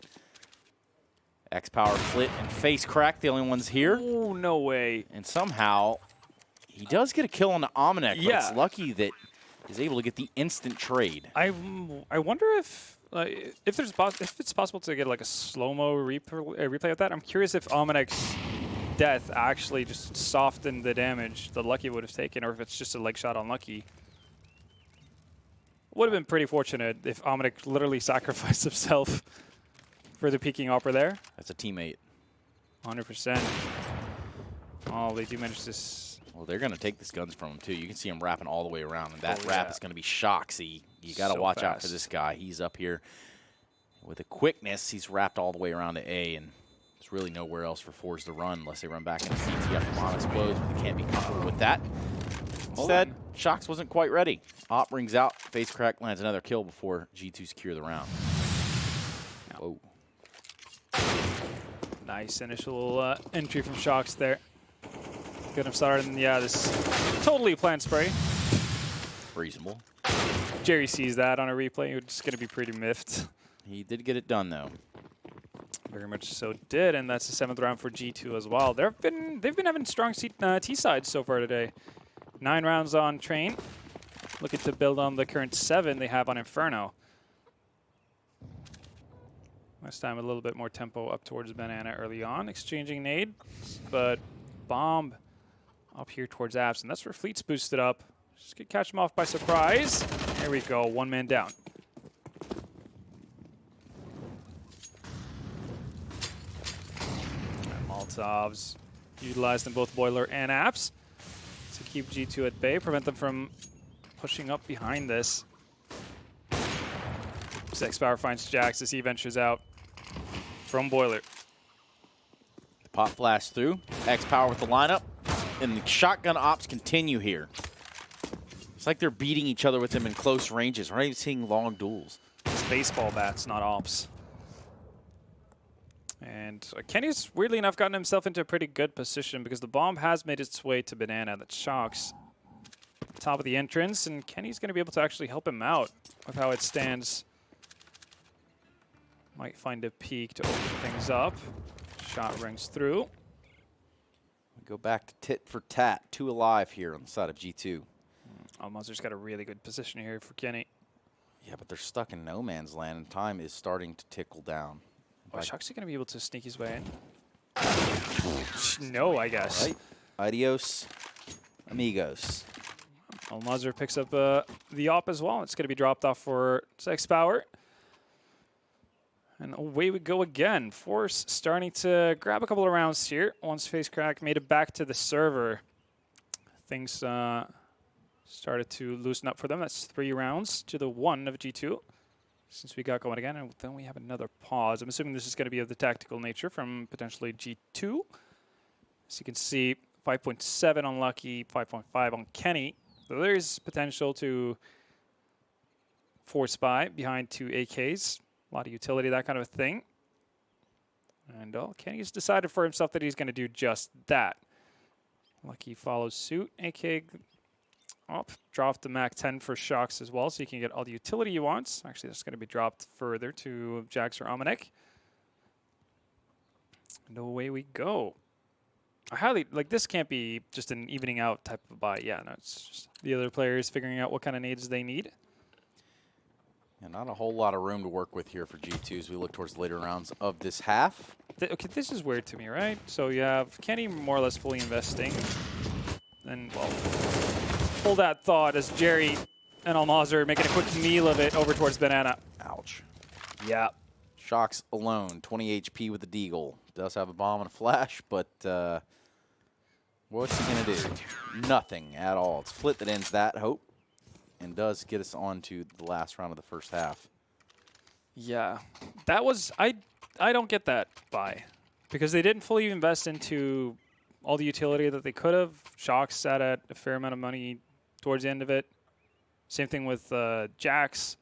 [SPEAKER 1] X-Power, Flit, and Face Crack, the only ones here.
[SPEAKER 2] Oh, no way.
[SPEAKER 1] And somehow, he does get a kill on the Ominek, but
[SPEAKER 2] Yeah.
[SPEAKER 1] it's lucky that he's able to get the instant trade.
[SPEAKER 2] I wonder if if it's possible to get like a slow-mo replay of that. I'm curious if Ominek's death actually just softened the damage that Lucky would have taken, or if it's just a leg shot on Lucky. Would have been pretty fortunate if Ominek literally sacrificed himself for the peeking opera there.
[SPEAKER 1] That's a teammate.
[SPEAKER 2] 100%. Oh, they do manage this.
[SPEAKER 1] Well, they're going to take these guns from him, too. You can see him wrapping all the way around, and that wrap is going to be Shoxy. You got to
[SPEAKER 2] So
[SPEAKER 1] watch out for
[SPEAKER 2] fast.
[SPEAKER 1] this guy. He's up here with a quickness. He's wrapped all the way around to A, and there's really nowhere else for Forze to run unless they run back into CT after Bomb explodes, but they can't be comfortable with that. Instead, Shox wasn't quite ready. Op rings out. Face Crack lands another kill before G2 secure the round. Whoa.
[SPEAKER 2] Nice initial entry from Shox there. Get him started, and yeah, this totally planned spray.
[SPEAKER 1] Reasonable.
[SPEAKER 2] Jerry sees that on a replay. It's just going to be pretty miffed.
[SPEAKER 1] He did get it done, though.
[SPEAKER 2] Very much so did, and that's the 7th round for G2 as well. They've been having strong T-sides so far today. 9 rounds on Train. Looking to build on the current 7 they have on Inferno. Last time a little bit more tempo up towards Banana early on, exchanging nades, but Bomb up here towards Apps, and that's where Fleet's boosted up. Just could catch him off by surprise. Here we go, 1 man down. And Molotovs utilized in both Boiler and Apps to keep G2 at bay, prevent them from pushing up behind this. X-Power finds Jax as he ventures out from Boiler.
[SPEAKER 1] Pop flash through. X-Power with the lineup. And the shotgun ops continue here. It's like they're beating each other with them in close ranges. We're not even seeing long duels.
[SPEAKER 2] It's baseball bats, not ops. And Kenny's, weirdly enough, gotten himself into a pretty good position because the bomb has made its way to Banana. That Shox top of the entrance, and Kenny's going to be able to actually help him out with how it stands. Might find a peek to open things up. Shot rings through.
[SPEAKER 1] We go back to tit for tat. 2 alive here on the side of G2.
[SPEAKER 2] Almazer's got a really good position here for Kenny.
[SPEAKER 1] Yeah, but they're stuck in no man's land, and time is starting to tickle down.
[SPEAKER 2] Oh, Shoxy going to be able to sneak his way in? No, I guess.
[SPEAKER 1] Right. Adios, amigos.
[SPEAKER 2] Almazer picks up the op as well. It's going to be dropped off for X-Power. And away we go again. Force starting to grab a couple of rounds here. Once Face Crack made it back to the server, things started to loosen up for them. That's 3 rounds to the 1 of G2 since we got going again. And then we have another pause. I'm assuming this is going to be of the tactical nature from potentially G2. As you can see, 5.7 on Lucky, 5.5 on Kenny. So there's potential to force buy behind 2 AKs. A lot of utility, that kind of thing. And Kenny's decided for himself that he's going to do just that. Lucky follows suit. AK up. Dropped the Mac 10 for Shox as well, so he can get all the utility he wants. Actually, that's going to be dropped further to Jax or Ominek. And away we go. I highly, like, this can't be just an evening out type of buy. Yeah, no, it's just the other players figuring out what kind of nades they need.
[SPEAKER 1] And not a whole lot of room to work with here for G2 as we look towards the later rounds of this half.
[SPEAKER 2] Okay, this is weird to me, right? So you have Kenny more or less fully investing. And, well, hold that thought as Jerry and Almazer making a quick meal of it over towards Banana.
[SPEAKER 1] Ouch.
[SPEAKER 2] Yeah.
[SPEAKER 1] Shox alone, 20 HP with the Deagle. Does have a bomb and a flash, but what's he going to do? Nothing at all. It's Flit that ends that hope and does get us on to the last round of the first half.
[SPEAKER 2] Yeah. That was, I don't get that buy because they didn't fully invest into all the utility that they could have. Shox sat at a fair amount of money towards the end of it. Same thing with Jax.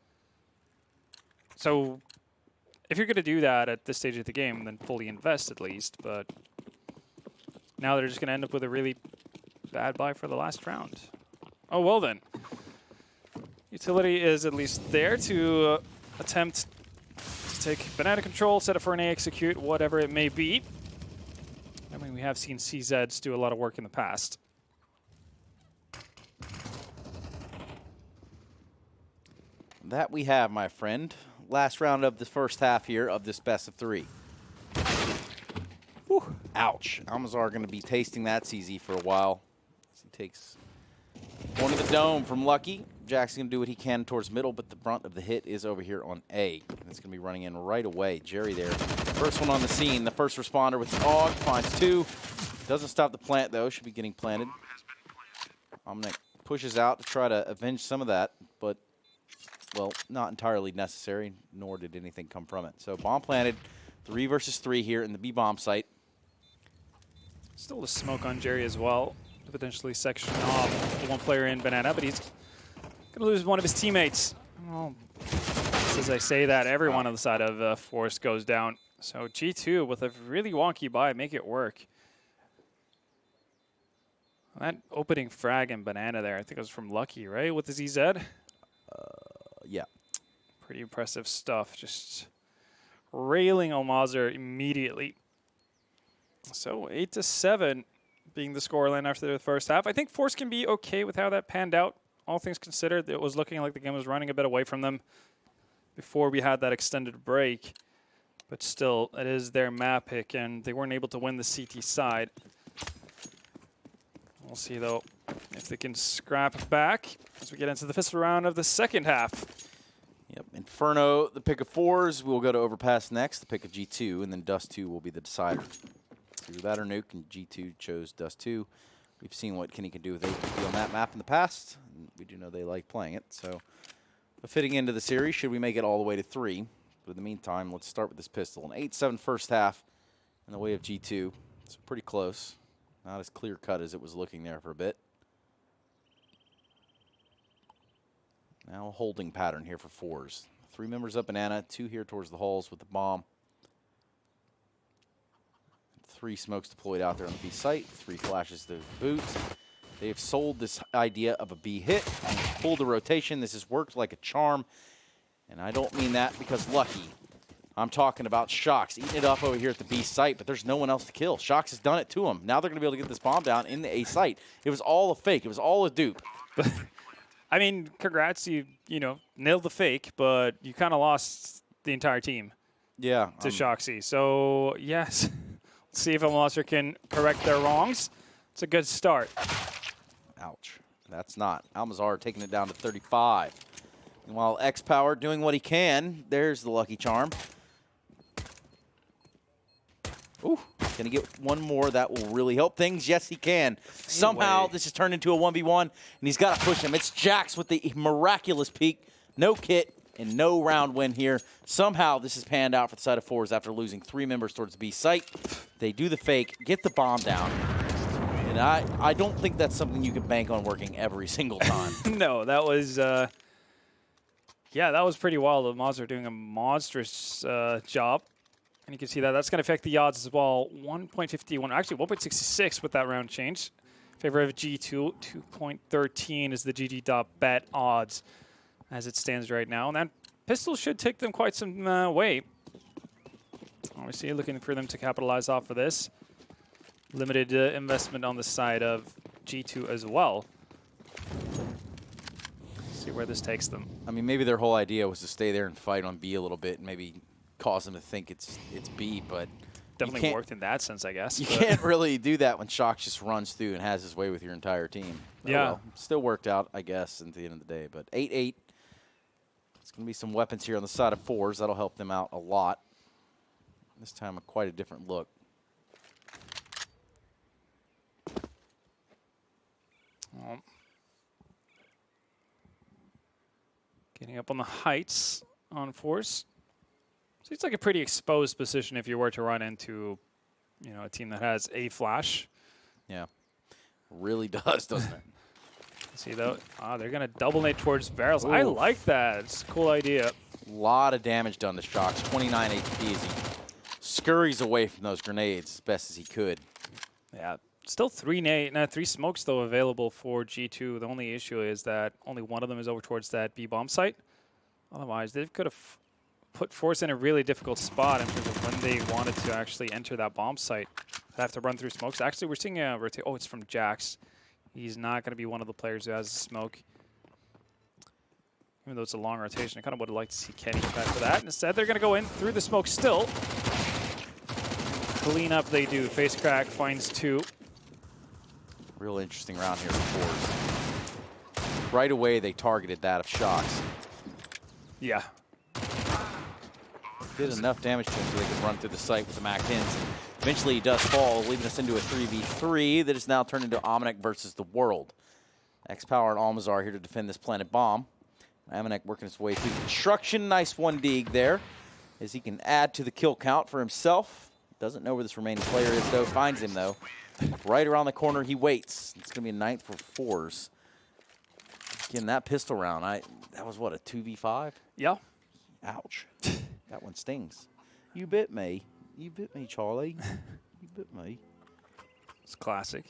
[SPEAKER 2] So if you're going to do that at this stage of the game, then fully invest at least. But now they're just going to end up with a really bad buy for the last round. Oh, well then. Utility is at least there to attempt to take banana control, set it for an A execute, whatever it may be. I mean, we have seen CZs do a lot of work in the past.
[SPEAKER 1] That we have, my friend. Last round of the first half here of this best of 3. Whew. Ouch. Almazar going to be tasting that CZ for a while. As he takes one to the dome from Lucky. Jack's going to do what he can towards middle, but the brunt of the hit is over here on A. And it's going to be running in right away. Jerry there. First one on the scene. The first responder with the AUG finds 2. Doesn't stop the plant, though. Should be getting planted. Omnic pushes out to try to avenge some of that, but, well, not entirely necessary, nor did anything come from it. So bomb planted. 3 versus 3 here in the B bomb site.
[SPEAKER 2] Still a smoke on Jerry as well. To potentially section off the one player in Banana, but he's going to lose one of his teammates. Oh, just as I say that, everyone on the side of Force goes down. So G2 with a really wonky buy, make it work. That opening frag in Banana there, I think it was from Lucky, right? With the ZZ?
[SPEAKER 1] Yeah.
[SPEAKER 2] Pretty impressive stuff. Just railing Almazar immediately. So 8-7 being the scoreline after the first half. I think Force can be okay with how that panned out. All things considered, it was looking like the game was running a bit away from them before we had that extended break. But still, it is their map pick, and they weren't able to win the CT side. We'll see, though, if they can scrap back as we get into the fifth round of the second half.
[SPEAKER 1] Yep. Inferno, the pick of 4s. We'll go to Overpass next, the pick of G2, and then Dust 2 will be the decider. Either that or Nuke, and G2 chose Dust 2. We've seen what Kenny can do with ATP on that map in the past, and we do know they like playing it. So, fitting into the series, should we make it all the way to 3? But in the meantime, let's start with this pistol. An 8-7 first half in the way of G2. It's pretty close. Not as clear-cut as it was looking there for a bit. Now a holding pattern here for 4s. 3 members up Banana, 2 here towards the halls with the bomb. 3 smokes deployed out there on the B site, 3 flashes to boot. They have sold this idea of a B hit and pulled the rotation. This has worked like a charm, and I don't mean that because Lucky. I'm talking about Shox eating it up over here at the B site, but there's no one else to kill. Shox has done it to him. Now they're going to be able to get this bomb down in the A site. It was all a fake. It was all a dupe.
[SPEAKER 2] I mean, congrats. You know, nailed the fake, but you kind of lost the entire team.
[SPEAKER 1] Yeah.
[SPEAKER 2] To Shoxy. So, yes. Let's see if Almazar can correct their wrongs. It's a good start.
[SPEAKER 1] Ouch. That's not. Almazar taking it down to 35. And while X-Power doing what he can, there's the lucky charm. Ooh, can he get one more? That will really help things. Yes, he can. Somehow, this has turned into a 1v1, and he's got to push him. It's Jax with the miraculous peek. No kit and no round win here. Somehow, this has panned out for the side of 4s after losing 3 members towards the B site. They do the fake, get the bomb down. And I don't think that's something you can bank on working every single time.
[SPEAKER 2] No, that was... yeah, that was pretty wild. Almazar doing a monstrous job. And you can see that that's going to affect the odds as well. 1.51, actually 1.66 with that round change. In favor of G2, 2.13 is the GG.bet odds as it stands right now. And that pistol should take them quite some way. Obviously looking for them to capitalize off of this. Limited investment on the side of G2 as well. See where this takes them.
[SPEAKER 1] I mean, maybe their whole idea was to stay there and fight on B a little bit and maybe cause them to think it's B, but
[SPEAKER 2] definitely worked in that sense, I guess.
[SPEAKER 1] You can't really do that when Shox just runs through and has his way with your entire team.
[SPEAKER 2] Yeah.
[SPEAKER 1] Well, still worked out, I guess, at the end of the day. But 8-8. It's going to be some weapons here on the side of 4s. That'll help them out a lot. This time, quite a different look.
[SPEAKER 2] Getting up on the heights on Force. So it's like a pretty exposed position if you were to run into, you know, a team that has a flash.
[SPEAKER 1] Yeah, really does, doesn't it?
[SPEAKER 2] See though, they're gonna double nade towards barrels.
[SPEAKER 1] Ooh.
[SPEAKER 2] I like that. It's a cool idea.
[SPEAKER 1] A lot of damage done to Shox. 29 HP as he scurries away from those grenades as best as he could.
[SPEAKER 2] Yeah, still three smokes though available for G2. The only issue is that only one of them is over towards that B bomb site. Otherwise, they could have put Forze in a really difficult spot in terms of when they wanted to actually enter that bomb site. They have to run through smokes. Actually, we're seeing a rotate. Oh, it's from Jax. He's not going to be one of the players who has the smoke. Even though it's a long rotation, I kind of would have liked to see Kenny back for that. Instead, they're going to go in through the smoke still. Clean up they do. Face crack finds 2.
[SPEAKER 1] Real interesting round here for Forze. Right away, they targeted that of Shocks.
[SPEAKER 2] Yeah.
[SPEAKER 1] Did enough damage to him so they could run through the site with the Mac 10s. And eventually, he does fall, leaving us into a 3v3 that is now turned into Amanek versus the world. X-Power and Almazar here to defend this planted bomb. Amanek working his way through construction. Nice 1 dig there as he can add to the kill count for himself. Doesn't know where this remaining player is, though. Finds him, though. Right around the corner, he waits. It's going to be a 9th for Forze. Again, that pistol round, that was, what, a 2v5?
[SPEAKER 2] Yeah.
[SPEAKER 1] Ouch. That one stings. You bit me. You bit me, Charlie. You bit me.
[SPEAKER 2] It's classic.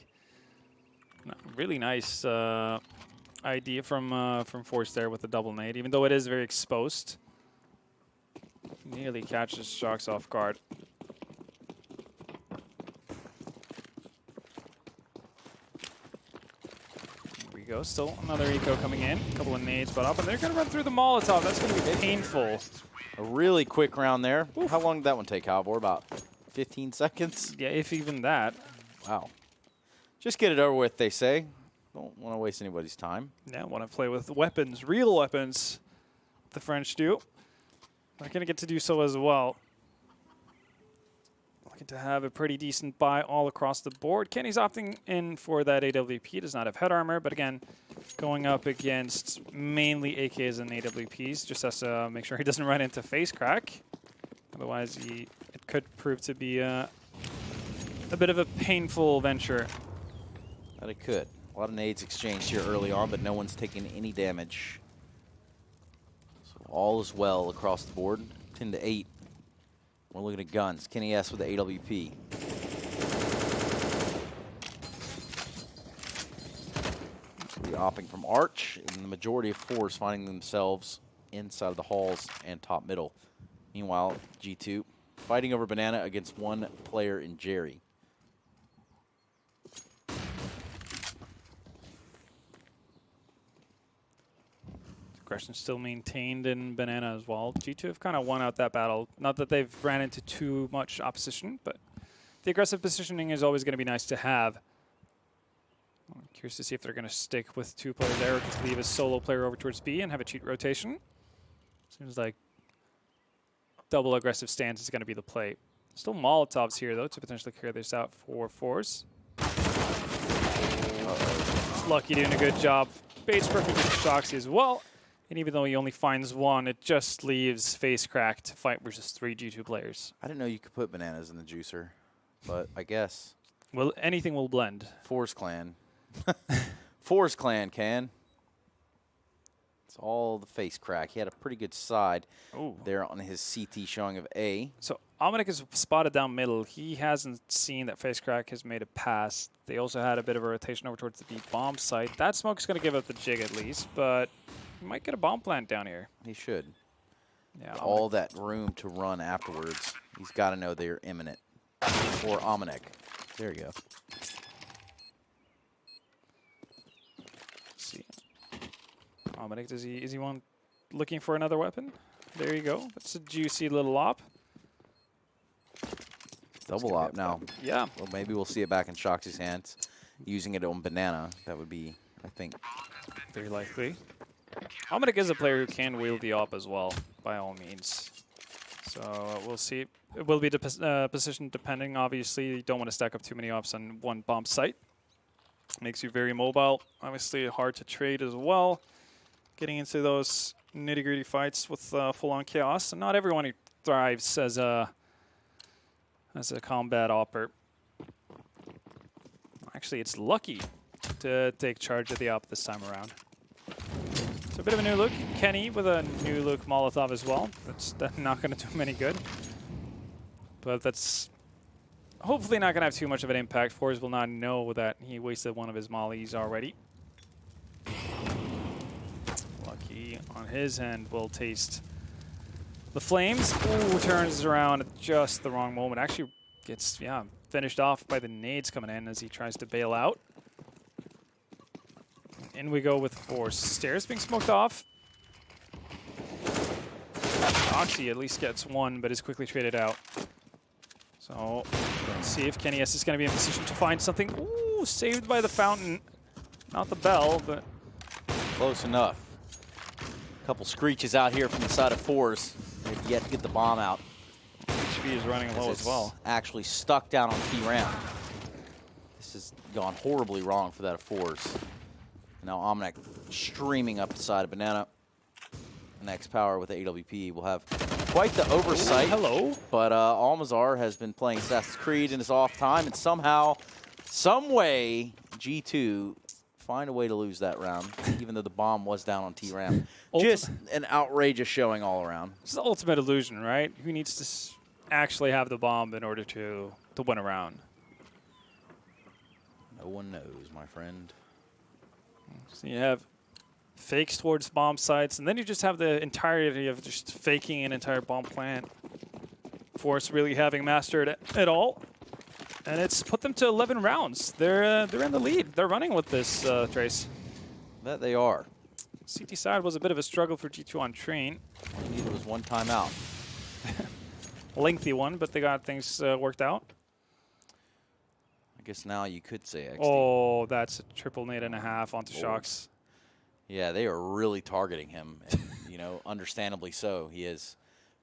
[SPEAKER 2] No, really nice idea from Forze there with the double nade, even though it is very exposed. Nearly catches Shocks off guard. Here we go. Still another eco coming in. A couple of nades, but up, and they're going to run through the Molotov. That's going to be painful.
[SPEAKER 1] A really quick round there. Oof. How long did that one take, Halvor? About 15 seconds?
[SPEAKER 2] Yeah, if even that.
[SPEAKER 1] Wow. Just get it over with, they say. Don't want to waste anybody's time.
[SPEAKER 2] Yeah, want to play with weapons, real weapons. The French do. Not going to get to do so as well. Looking to have a pretty decent buy all across the board. Kenny's opting in for that AWP. Does not have head armor, but again, going up against mainly AKs and AWPs. Just has to make sure he doesn't run into face crack. Otherwise, it could prove to be a bit of a painful venture.
[SPEAKER 1] But it could. A lot of nades exchanged here early on, but no one's taking any damage. So all is well across the board. 10-8. We're looking at guns. Kenny S with the AWP. So we're opping from Arch, and the majority of Forze finding themselves inside of the halls and top middle. Meanwhile, G2 fighting over Banana against 1 player in Jerry.
[SPEAKER 2] Aggression still maintained in Banana as well. G2 have kind of won out that battle. Not that they've ran into too much opposition, but the aggressive positioning is always going to be nice to have. I'm curious to see if they're going to stick with 2 players there or just leave a solo player over towards B and have a cheat rotation. Seems like double aggressive stance is going to be the play. Still Molotovs here, though, to potentially clear this out for Forze. Lucky doing a good job. Bait's perfect with Shoxy as well. And even though he only finds 1, it just leaves face crack to fight versus 3 G2 players.
[SPEAKER 1] I didn't know you could put bananas in the juicer, but I guess.
[SPEAKER 2] Well, anything will blend.
[SPEAKER 1] Forze Clan. Forze Clan can. It's all the face crack. He had a pretty good side there on his CT showing of A.
[SPEAKER 2] So Amanek is spotted down middle. He hasn't seen that face crack has made a pass. They also had a bit of a rotation over towards the B bomb site. That smoke's going to give up the jig at least, but he might get a bomb plant down here.
[SPEAKER 1] He should.
[SPEAKER 2] Yeah,
[SPEAKER 1] all that room to run afterwards. He's got to know they're imminent. Or Amanek. There you go.
[SPEAKER 2] Let's see. Amanek, is he looking for another weapon? There you go. That's a juicy little op.
[SPEAKER 1] Double op now.
[SPEAKER 2] Yeah.
[SPEAKER 1] Well, maybe we'll see it back in Shoxy's hands. Using it on Banana. That would be, I think,
[SPEAKER 2] very likely. Amanek is a player who can wield the op as well, by all means. So we'll see. It will be position depending, obviously. You don't want to stack up too many ops on 1 bomb site. Makes you very mobile. Obviously hard to trade as well. Getting into those nitty-gritty fights with full-on chaos. And not everyone thrives as a combat opper. Actually, it's lucky to take charge of the op this time around. So a bit of a new look. Kenny with a new look Molotov as well. That's not going to do him any good. But that's hopefully not going to have too much of an impact. Forze will not know that he wasted 1 of his mollies already. Lucky on his end will taste The Flames, ooh, turns around at just the wrong moment. Actually gets, finished off by the nades coming in as he tries to bail out. In we go with Force. Stairs being smoked off. Oxy at least gets one, but is quickly traded out. So, let's see if Kenny S is going to be in position to find something. Ooh, saved by the fountain. Not the bell, but...
[SPEAKER 1] Close enough. A couple screeches out here from the side of Forze. They've yet to get the bomb out.
[SPEAKER 2] HP is running low as well.
[SPEAKER 1] Actually stuck down on T-Ram. This has gone horribly wrong for that of Forze. Now Omnic streaming up the side of Banana. Next power with the AWP will have quite the oversight.
[SPEAKER 2] Ooh, hello.
[SPEAKER 1] But Almazar has been playing Assassin's Creed in his off time, and somehow, some way, G2 find a way to lose that round, even though the bomb was down on T-Ram. Just an outrageous showing all around.
[SPEAKER 2] It's the ultimate illusion, right? Who needs to actually have the bomb in order to win a round?
[SPEAKER 1] No one knows, my friend.
[SPEAKER 2] So you have fakes towards bomb sites, and then you just have the entirety of just faking an entire bomb plant. Force really having mastered it all. And it's put them to 11 rounds. They're in the lead. They're running with this, Trace.
[SPEAKER 1] That they are.
[SPEAKER 2] CT side was a bit of a struggle for G2 on train.
[SPEAKER 1] All you needed was one timeout.
[SPEAKER 2] Lengthy one, but they got things worked out.
[SPEAKER 1] I guess now you could say XD.
[SPEAKER 2] Oh, that's a triple nade and a half onto Shocks.
[SPEAKER 1] Yeah, they are really targeting him. And, you know, understandably so. He is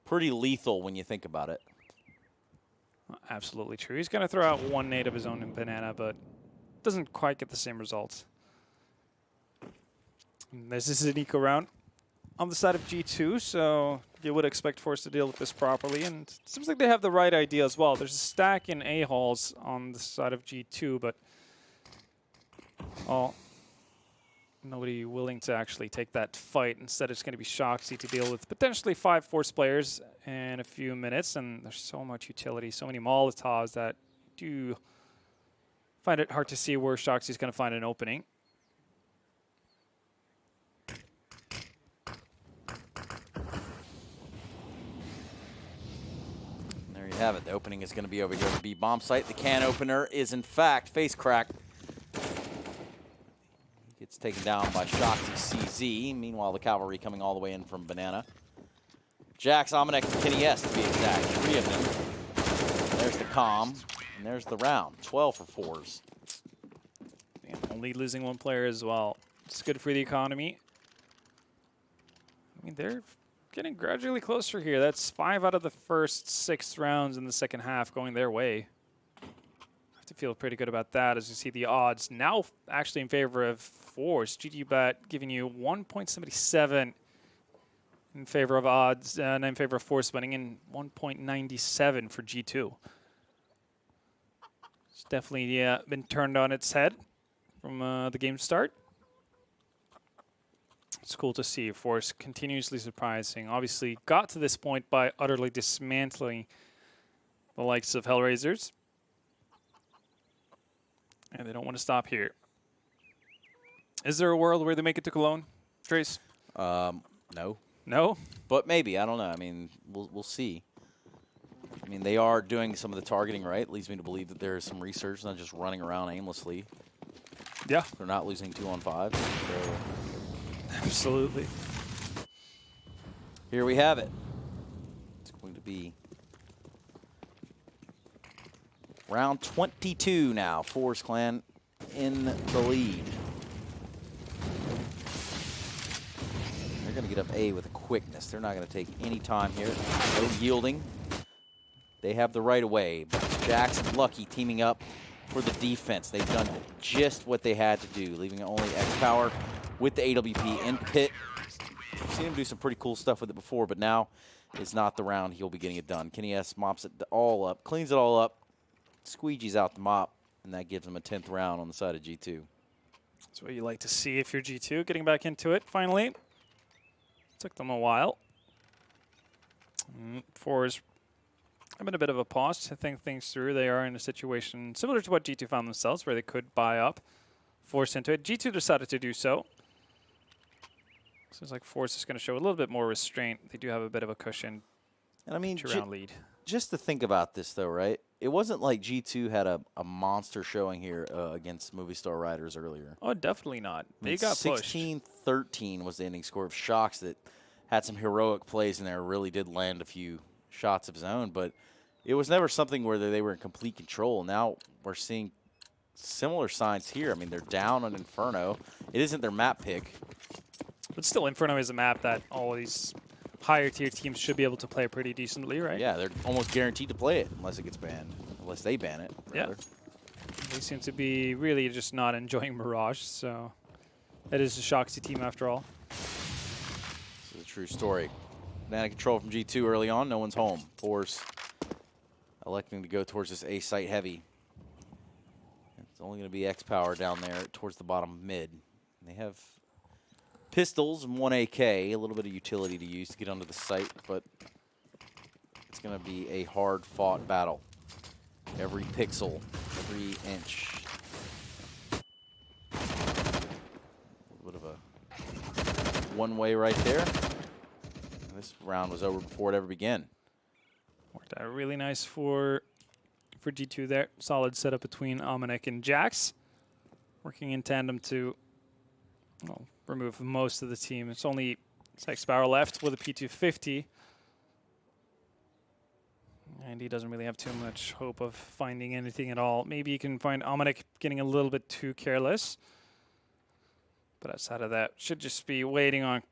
[SPEAKER 1] pretty lethal when you think about it.
[SPEAKER 2] Absolutely true. He's going to throw out one nade of his own in Banana, but doesn't quite get the same results. And this is an eco round on the side of G2, so you would expect Force to deal with this properly. And it seems like they have the right idea as well. There's a stack in A-halls on the side of G2, but nobody willing to actually take that fight. Instead, it's going to be Shoxy to deal with potentially 5 Force players in a few minutes. And there's so much utility, so many Molotovs that do find it hard to see where Shoxy's going to find an opening.
[SPEAKER 1] There you have it. The opening is going to be over here at the B bomb site. The can opener is, in fact, face cracked. Gets taken down by Shoxy CZ. Meanwhile, the cavalry coming all the way in from Banana. Jax, Omnic, and Kenny S, to be exact. 3 of them. There's the calm, and there's the round. 12 for Forze.
[SPEAKER 2] And only losing 1 player as well. It's good for the economy. I mean, they're getting gradually closer here. That's 5 out of the first 6 rounds in the second half going their way. Have to feel pretty good about that as you see the odds now actually in favor of Force. GGBet giving you 1.77 in favor of odds, and in favor of Force winning, and 1.97 for G2. It's definitely been turned on its head from the game start. It's cool to see Force continuously surprising. Obviously got to this point by utterly dismantling the likes of Hellraisers. And they don't want to stop here. Is there a world where they make it to Cologne, Trace?
[SPEAKER 1] No.
[SPEAKER 2] No?
[SPEAKER 1] But maybe. I don't know. I mean, we'll see. I mean, they are doing some of the targeting right. Leads me to believe that there is some research, not just running around aimlessly.
[SPEAKER 2] Yeah.
[SPEAKER 1] They're not losing 2-on-5. So
[SPEAKER 2] absolutely.
[SPEAKER 1] Here we have it. It's going to be round 22 now. Force Clan in the lead. They're going to get up A with a quickness. They're not going to take any time here. No yielding. They have the right of way. But Jax and Lucky teaming up for the defense. They've done just what they had to do, leaving only X-Power with the AWP in pit. I've seen him do some pretty cool stuff with it before, but now is not the round he'll be getting it done. Kenny S mops it all up, cleans it all up, squeegees out the mop, and that gives him a 10th round on the side of G2.
[SPEAKER 2] That's what you like to see if you're G2, getting back into it finally. Took them a while. Force having a bit of a pause to think things through. They are in a situation similar to what G2 found themselves, where they could buy up, force into it. G2 decided to do so. Seems like Force is going to show a little bit more restraint. They do have a bit of a cushion
[SPEAKER 1] And I mean,
[SPEAKER 2] two-round lead.
[SPEAKER 1] just to think about this, though, right? It wasn't like G2 had a monster showing here against Movie Star Riders earlier.
[SPEAKER 2] Oh, definitely not.
[SPEAKER 1] I mean,
[SPEAKER 2] They got pushed.
[SPEAKER 1] 16-13 was the ending score of Shocks that had some heroic plays in there, really did land a few shots of his own, but it was never something where they were in complete control. Now we're seeing similar signs here. I mean, they're down on Inferno. It isn't their map pick.
[SPEAKER 2] But still, Inferno is a map that all these higher tier teams should be able to play pretty decently, right?
[SPEAKER 1] Yeah, they're almost guaranteed to play it unless it gets banned. Unless they ban it. Rather.
[SPEAKER 2] Yeah. They seem to be really just not enjoying Mirage, so that is a Shoxy team after all.
[SPEAKER 1] This is a true story. Banana control from G2 early on. No one's home. Forze electing to go towards this A site heavy. It's only going to be X Power down there towards the bottom mid. And they have pistols and 1 AK, a little bit of utility to use to get onto the site, but it's going to be a hard-fought battle. Every pixel, every inch. A little bit of a one-way right there. This round was over before it ever began.
[SPEAKER 2] Worked out really nice for G2 there. Solid setup between Almanac and Jax. Working in tandem to remove most of the team. It's only X-Power left with a P250. And he doesn't really have too much hope of finding anything at all. Maybe you can find Almanac getting a little bit too careless. But outside of that, should just be waiting on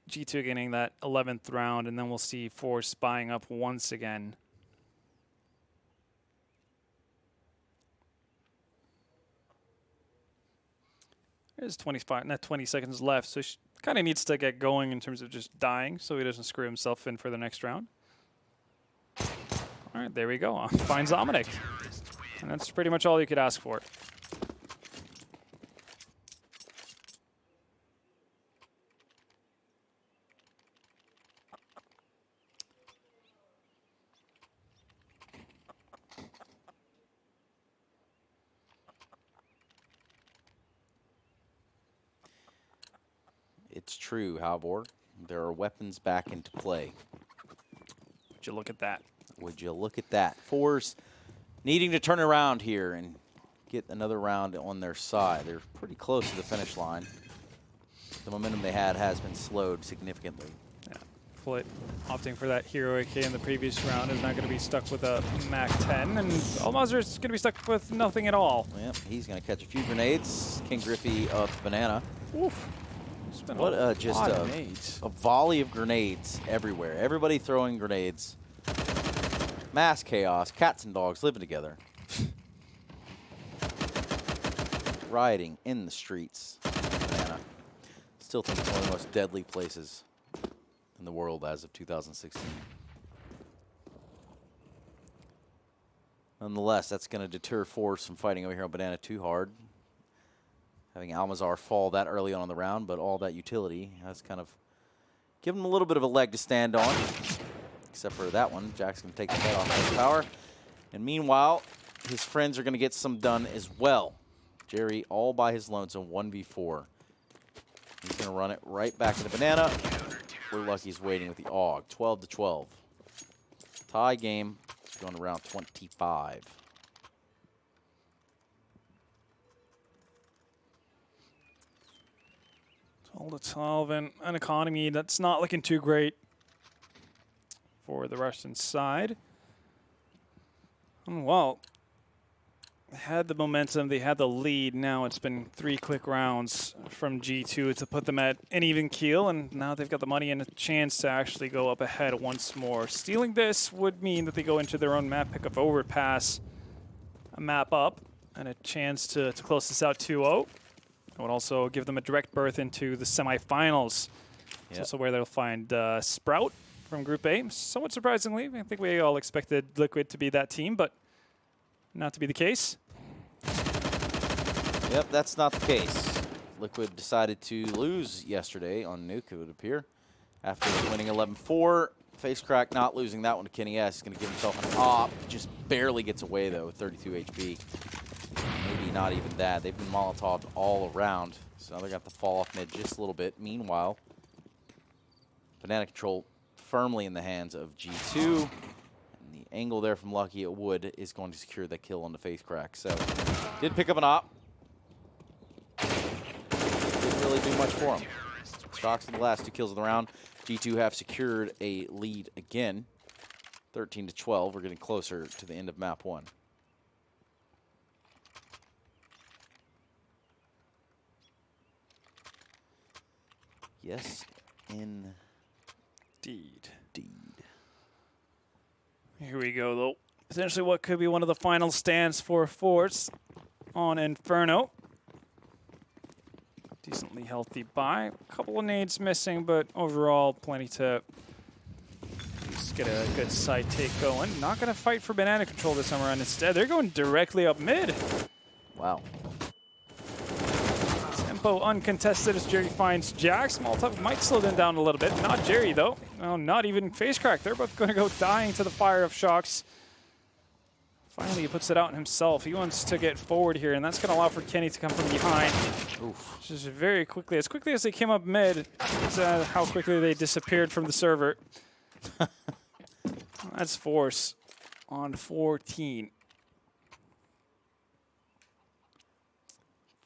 [SPEAKER 2] G2 getting that 11th round, and then we'll see Forze spying up once again. There's 20 seconds left, so he kind of needs to get going in terms of just dying so he doesn't screw himself in for the next round. All right, there we go. Finds Almanac. And that's pretty much all you could ask for.
[SPEAKER 1] It's true, Halvor. There are weapons back into play.
[SPEAKER 2] Would you look at that?
[SPEAKER 1] Would you look at that? Forze needing to turn around here and get another round on their side. They're pretty close to the finish line. The momentum they had has been slowed significantly.
[SPEAKER 2] Yeah, Flit opting for that hero AK in the previous round is not going to be stuck with a Mac 10, and Almazr is going to be stuck with nothing at all.
[SPEAKER 1] Yep, he's going to catch a few grenades. King Griffey of Banana.
[SPEAKER 2] Oof.
[SPEAKER 1] What just a volley of grenades everywhere. Everybody throwing grenades. Mass chaos. Cats and dogs living together. Rioting in the streets. Banana. Still think it's one of the most deadly places in the world as of 2016. Nonetheless, that's going to deter Forze from fighting over here on Banana too hard. Having Almazr fall that early on in the round, but all that utility has kind of given him a little bit of a leg to stand on. Except for that one. Jack's going to take the head off his power. And meanwhile, his friends are going to get some done as well. Jerry all by his lonesome, 1v4. He's going to run it right back to the Banana. We're lucky he's waiting with the AUG. 12-12. Tie game. It's going to round 25.
[SPEAKER 2] 12-12, and an economy that's not looking too great for the Russian side. And well, they had the momentum, they had the lead. Now it's been 3 quick rounds from G2 to put them at an even keel, and now they've got the money and a chance to actually go up ahead once more. Stealing this would mean that they go into their own map pick of Overpass, a map up, and a chance to close this out 2-0. It would also give them a direct berth into the semifinals. It's also where they'll find Sprout from Group A. Somewhat surprisingly, I think we all expected Liquid to be that team, but not to be the case.
[SPEAKER 1] Yep, that's not the case. Liquid decided to lose yesterday on Nuke, it would appear. After winning 11-4, Face Crack not losing that one to Kenny S. He's going to give himself an op. Just barely gets away, though, with 32 HP. Maybe not even that. They've been Molotov'd all around, so they're going to have to fall off mid just a little bit. Meanwhile, Banana Control firmly in the hands of G2. And the angle there from Lucky at Wood is going to secure the kill on the face crack. So, did pick up an op. Didn't really do much for him. Shocks in the last 2 kills of the round. G2 have secured a lead again. 13-12. We're getting closer to the end of map 1. Yes, indeed.
[SPEAKER 2] Here we go, though. Essentially what could be one of the final stands for Forze on Inferno. Decently healthy buy. A couple of nades missing, but overall plenty to just get a good side take going. Not going to fight for banana control this time around. Instead, they're going directly up mid.
[SPEAKER 1] Wow.
[SPEAKER 2] Tempo uncontested as Jerry finds Jack. Small Tuck might slow them down a little bit. Not Jerry, though. No, not even Face Crack. They're both going to go dying to the fire of Shocks. Finally, he puts it out himself. He wants to get forward here, and that's going to allow for Kenny to come from behind.
[SPEAKER 1] Oof.
[SPEAKER 2] Just very quickly. As quickly as they came up mid, is how quickly they disappeared from the server. That's Force on 14.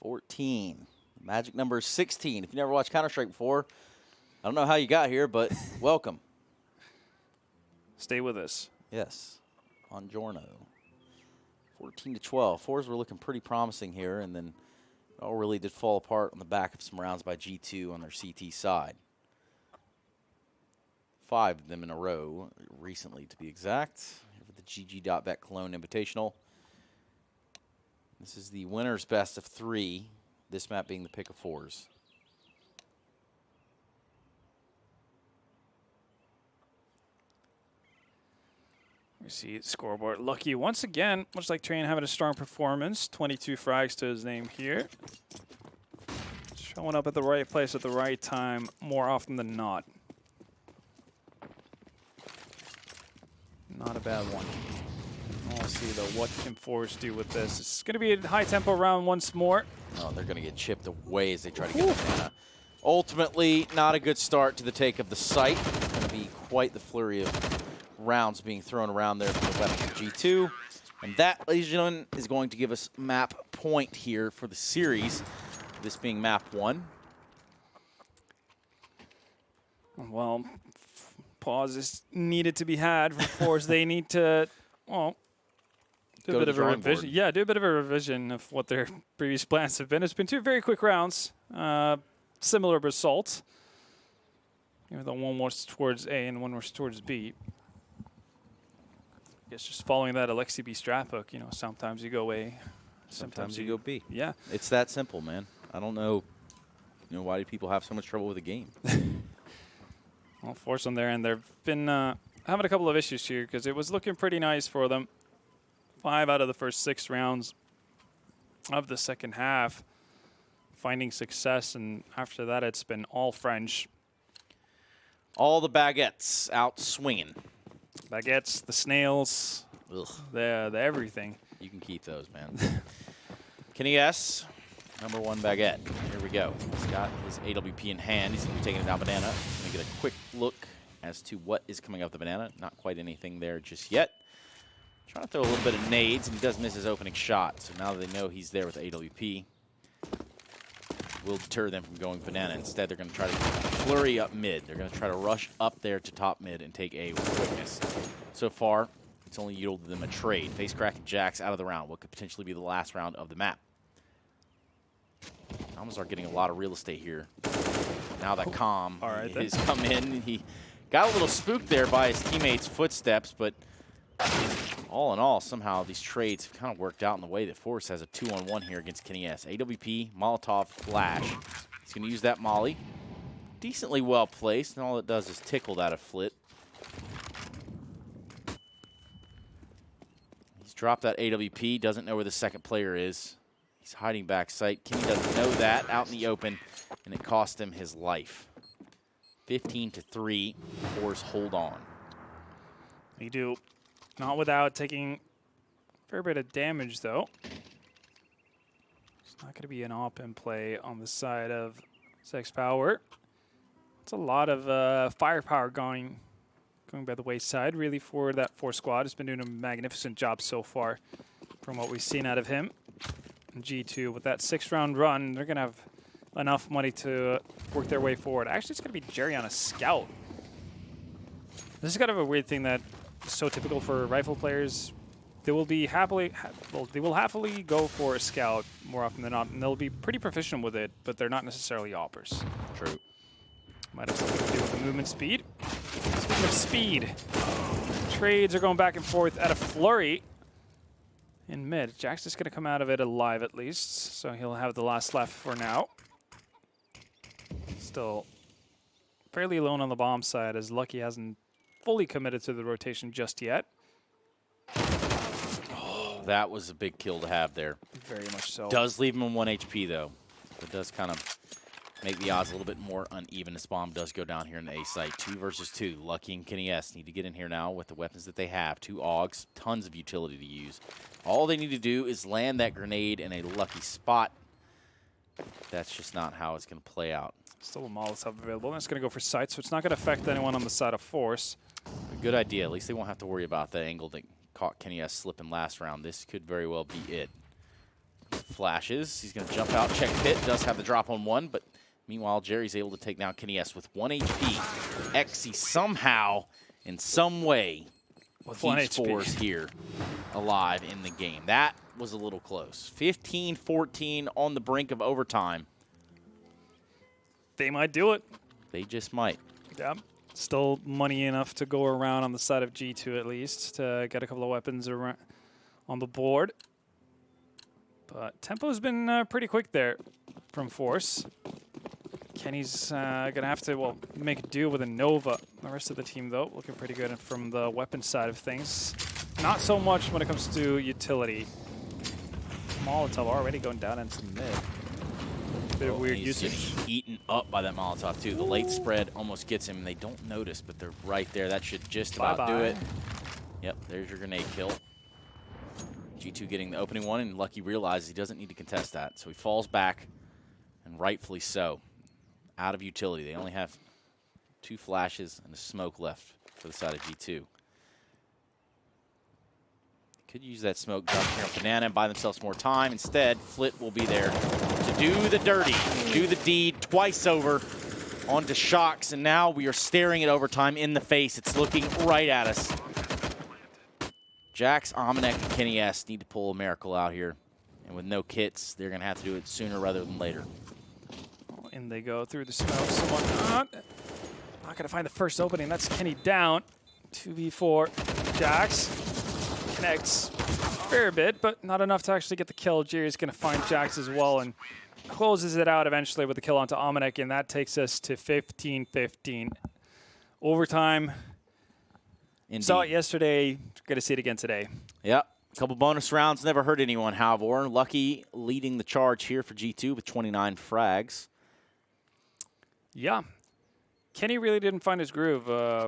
[SPEAKER 1] 14. Magic number 16. If you never watched Counter-Strike before, I don't know how you got here, but welcome.
[SPEAKER 2] Stay with us.
[SPEAKER 1] Yes. On Giorno. 14-12. Fours were looking pretty promising here, and then it all really did fall apart on the back of some rounds by G2 on their CT side. 5 of them in a row, recently to be exact, for the GG.bet Cologne Invitational. This is the winner's best of 3, this map being the pick of 4s.
[SPEAKER 2] We see scoreboard. Lucky once again, much like Train having a strong performance. 22 frags to his name here. Showing up at the right place at the right time more often than not. Not a bad one. We'll see though what can Force do with this. It's going to be a high tempo round once more.
[SPEAKER 1] Oh, they're going to get chipped away as they try to get the banana. Ultimately, not a good start to the take of the site. It's going to be quite the flurry of rounds being thrown around there from the weapons of G2. And that, ladies and gentlemen, is going to give us map point here for the series. This being map 1.
[SPEAKER 2] Well, pauses needed to be had for Force. They need to, well, do a bit of a revision. Yeah, do a bit of a revision of what their previous plans have been. It's been 2 very quick rounds. Similar result. Even though one was towards A and one was towards B. I guess just following that Alexi B strap hook, you know, sometimes you go A,
[SPEAKER 1] Sometimes you go B.
[SPEAKER 2] Yeah.
[SPEAKER 1] It's that simple, man. I don't know, why do people have so much trouble with the game?
[SPEAKER 2] Well, Force on their end, they've been having a couple of issues here because it was looking pretty nice for them. 5 out of the first 6 rounds of the second half, finding success, and after that it's been all French.
[SPEAKER 1] All the baguettes out swinging.
[SPEAKER 2] Baguettes, the snails, the everything.
[SPEAKER 1] You can keep those, man. Kenny S, number 1 baguette. Here we go. He's got his AWP in hand. He's going to be taking it down banana. Going to get a quick look as to what is coming up the banana. Not quite anything there just yet. Trying to throw a little bit of nades, and he does miss his opening shot. So now that they know he's there with AWP, will deter them from going banana. Instead, they're going to try to flurry up mid. They're going to try to rush up there to top mid and take A with quickness. So far, it's only yielded them a trade. Face Crack and Jax out of the round. What could potentially be the last round of the map. Almost are getting a lot of real estate here. Now that Calm has come in. He got a little spooked there by his teammates' footsteps, but all in all, somehow these trades have kind of worked out in the way that Force has a 2-on-1 here against Kenny S. AWP, Molotov, Flash. He's going to use that molly. Decently well placed, and all it does is tickle that a flit. He's dropped that AWP, doesn't know where the second player is. He's hiding back sight. Kenny doesn't know that, out in the open, and it cost him his life. 15-3, Force hold on.
[SPEAKER 2] They do. Not without taking a fair bit of damage, though. It's not going to be an op in play on the side of Sex Power. It's a lot of firepower going going by the wayside, really, for that Force squad. Has been doing a magnificent job so far from what we've seen out of him. And G2, with that 6-round run, they're going to have enough money to work their way forward. Actually, it's going to be Jerry on a scout. This is kind of a weird thing that is so typical for rifle players. They will be happily go for a scout more often than not, and they'll be pretty proficient with it, but they're not necessarily oppers.
[SPEAKER 1] True.
[SPEAKER 2] Might have something to do with the movement speed. Speaking of speed, trades are going back and forth at a flurry in mid. Jack's just going to come out of it alive at least, so he'll have the last left for now. Still fairly alone on the bomb side, as Lucky hasn't fully committed to the rotation just yet.
[SPEAKER 1] That was a big kill to have there.
[SPEAKER 2] Very much so.
[SPEAKER 1] Does leave him on 1 HP, though. It does kind of make the odds a little bit more uneven. This bomb does go down here in the A site. 2 versus 2. Lucky and Kenny S need to get in here now with the weapons that they have. 2 AUGs, tons of utility to use. All they need to do is land that grenade in a lucky spot. That's just not how it's going to play out.
[SPEAKER 2] Still a Molotov available. That's going to go for sight, so it's not going to affect anyone on the side of Force.
[SPEAKER 1] A good idea. At least they won't have to worry about the angle that caught Kenny S slipping last round. This could very well be it. Flashes. He's going to jump out, check pit. Does have the drop on 1, but meanwhile, Jerry's able to take down Kenny S with 1 HP. Exy somehow, in some way,
[SPEAKER 2] with 1
[SPEAKER 1] keeps
[SPEAKER 2] HP.
[SPEAKER 1] Forze here alive in the game. That was a little close. 15-14 on the brink of overtime.
[SPEAKER 2] They might do it.
[SPEAKER 1] They just might.
[SPEAKER 2] Yeah. Still money enough to go around on the side of G2 at least to get a couple of weapons around on the board. But tempo's been pretty quick there from Force. Kenny's going to have to, well, make do with a Nova. The rest of the team, though, looking pretty good from the weapon side of things. Not so much when it comes to utility. Molotov already going down into mid. Bit of weird
[SPEAKER 1] he's
[SPEAKER 2] usage.
[SPEAKER 1] getting eaten up by that Molotov, too. The late spread almost gets him, and they don't notice, but they're right there. That should just about do it. Yep, there's your grenade kill. G2 getting the opening one, and Lucky realizes he doesn't need to contest that, so he falls back, and rightfully so. Out of utility. They only have 2 flashes and a smoke left for the side of G2. Could use that smoke, jump here on Banana, and buy themselves more time. Instead, Flit will be there to do the dirty, do the deed twice over onto Shocks, and now we are staring at overtime in the face. It's looking right at us. Jax, Omenek, and Kenny S need to pull a miracle out here. And with no kits, they're going to have to do it sooner rather than later.
[SPEAKER 2] In they go through the smoke. Someone not going to find the first opening. That's Kenny down. 2v4. Jax connects a fair bit, but not enough to actually get the kill. Jerry's going to find Jax as well and closes it out eventually with the kill onto Omenek, and that takes us to 15-15. Overtime.
[SPEAKER 1] Indeed.
[SPEAKER 2] Saw it yesterday. Going to see it again today.
[SPEAKER 1] Yep. A couple bonus rounds never hurt anyone, however. Lucky leading the charge here for G2 with 29 frags.
[SPEAKER 2] Yeah. Kenny really didn't find his groove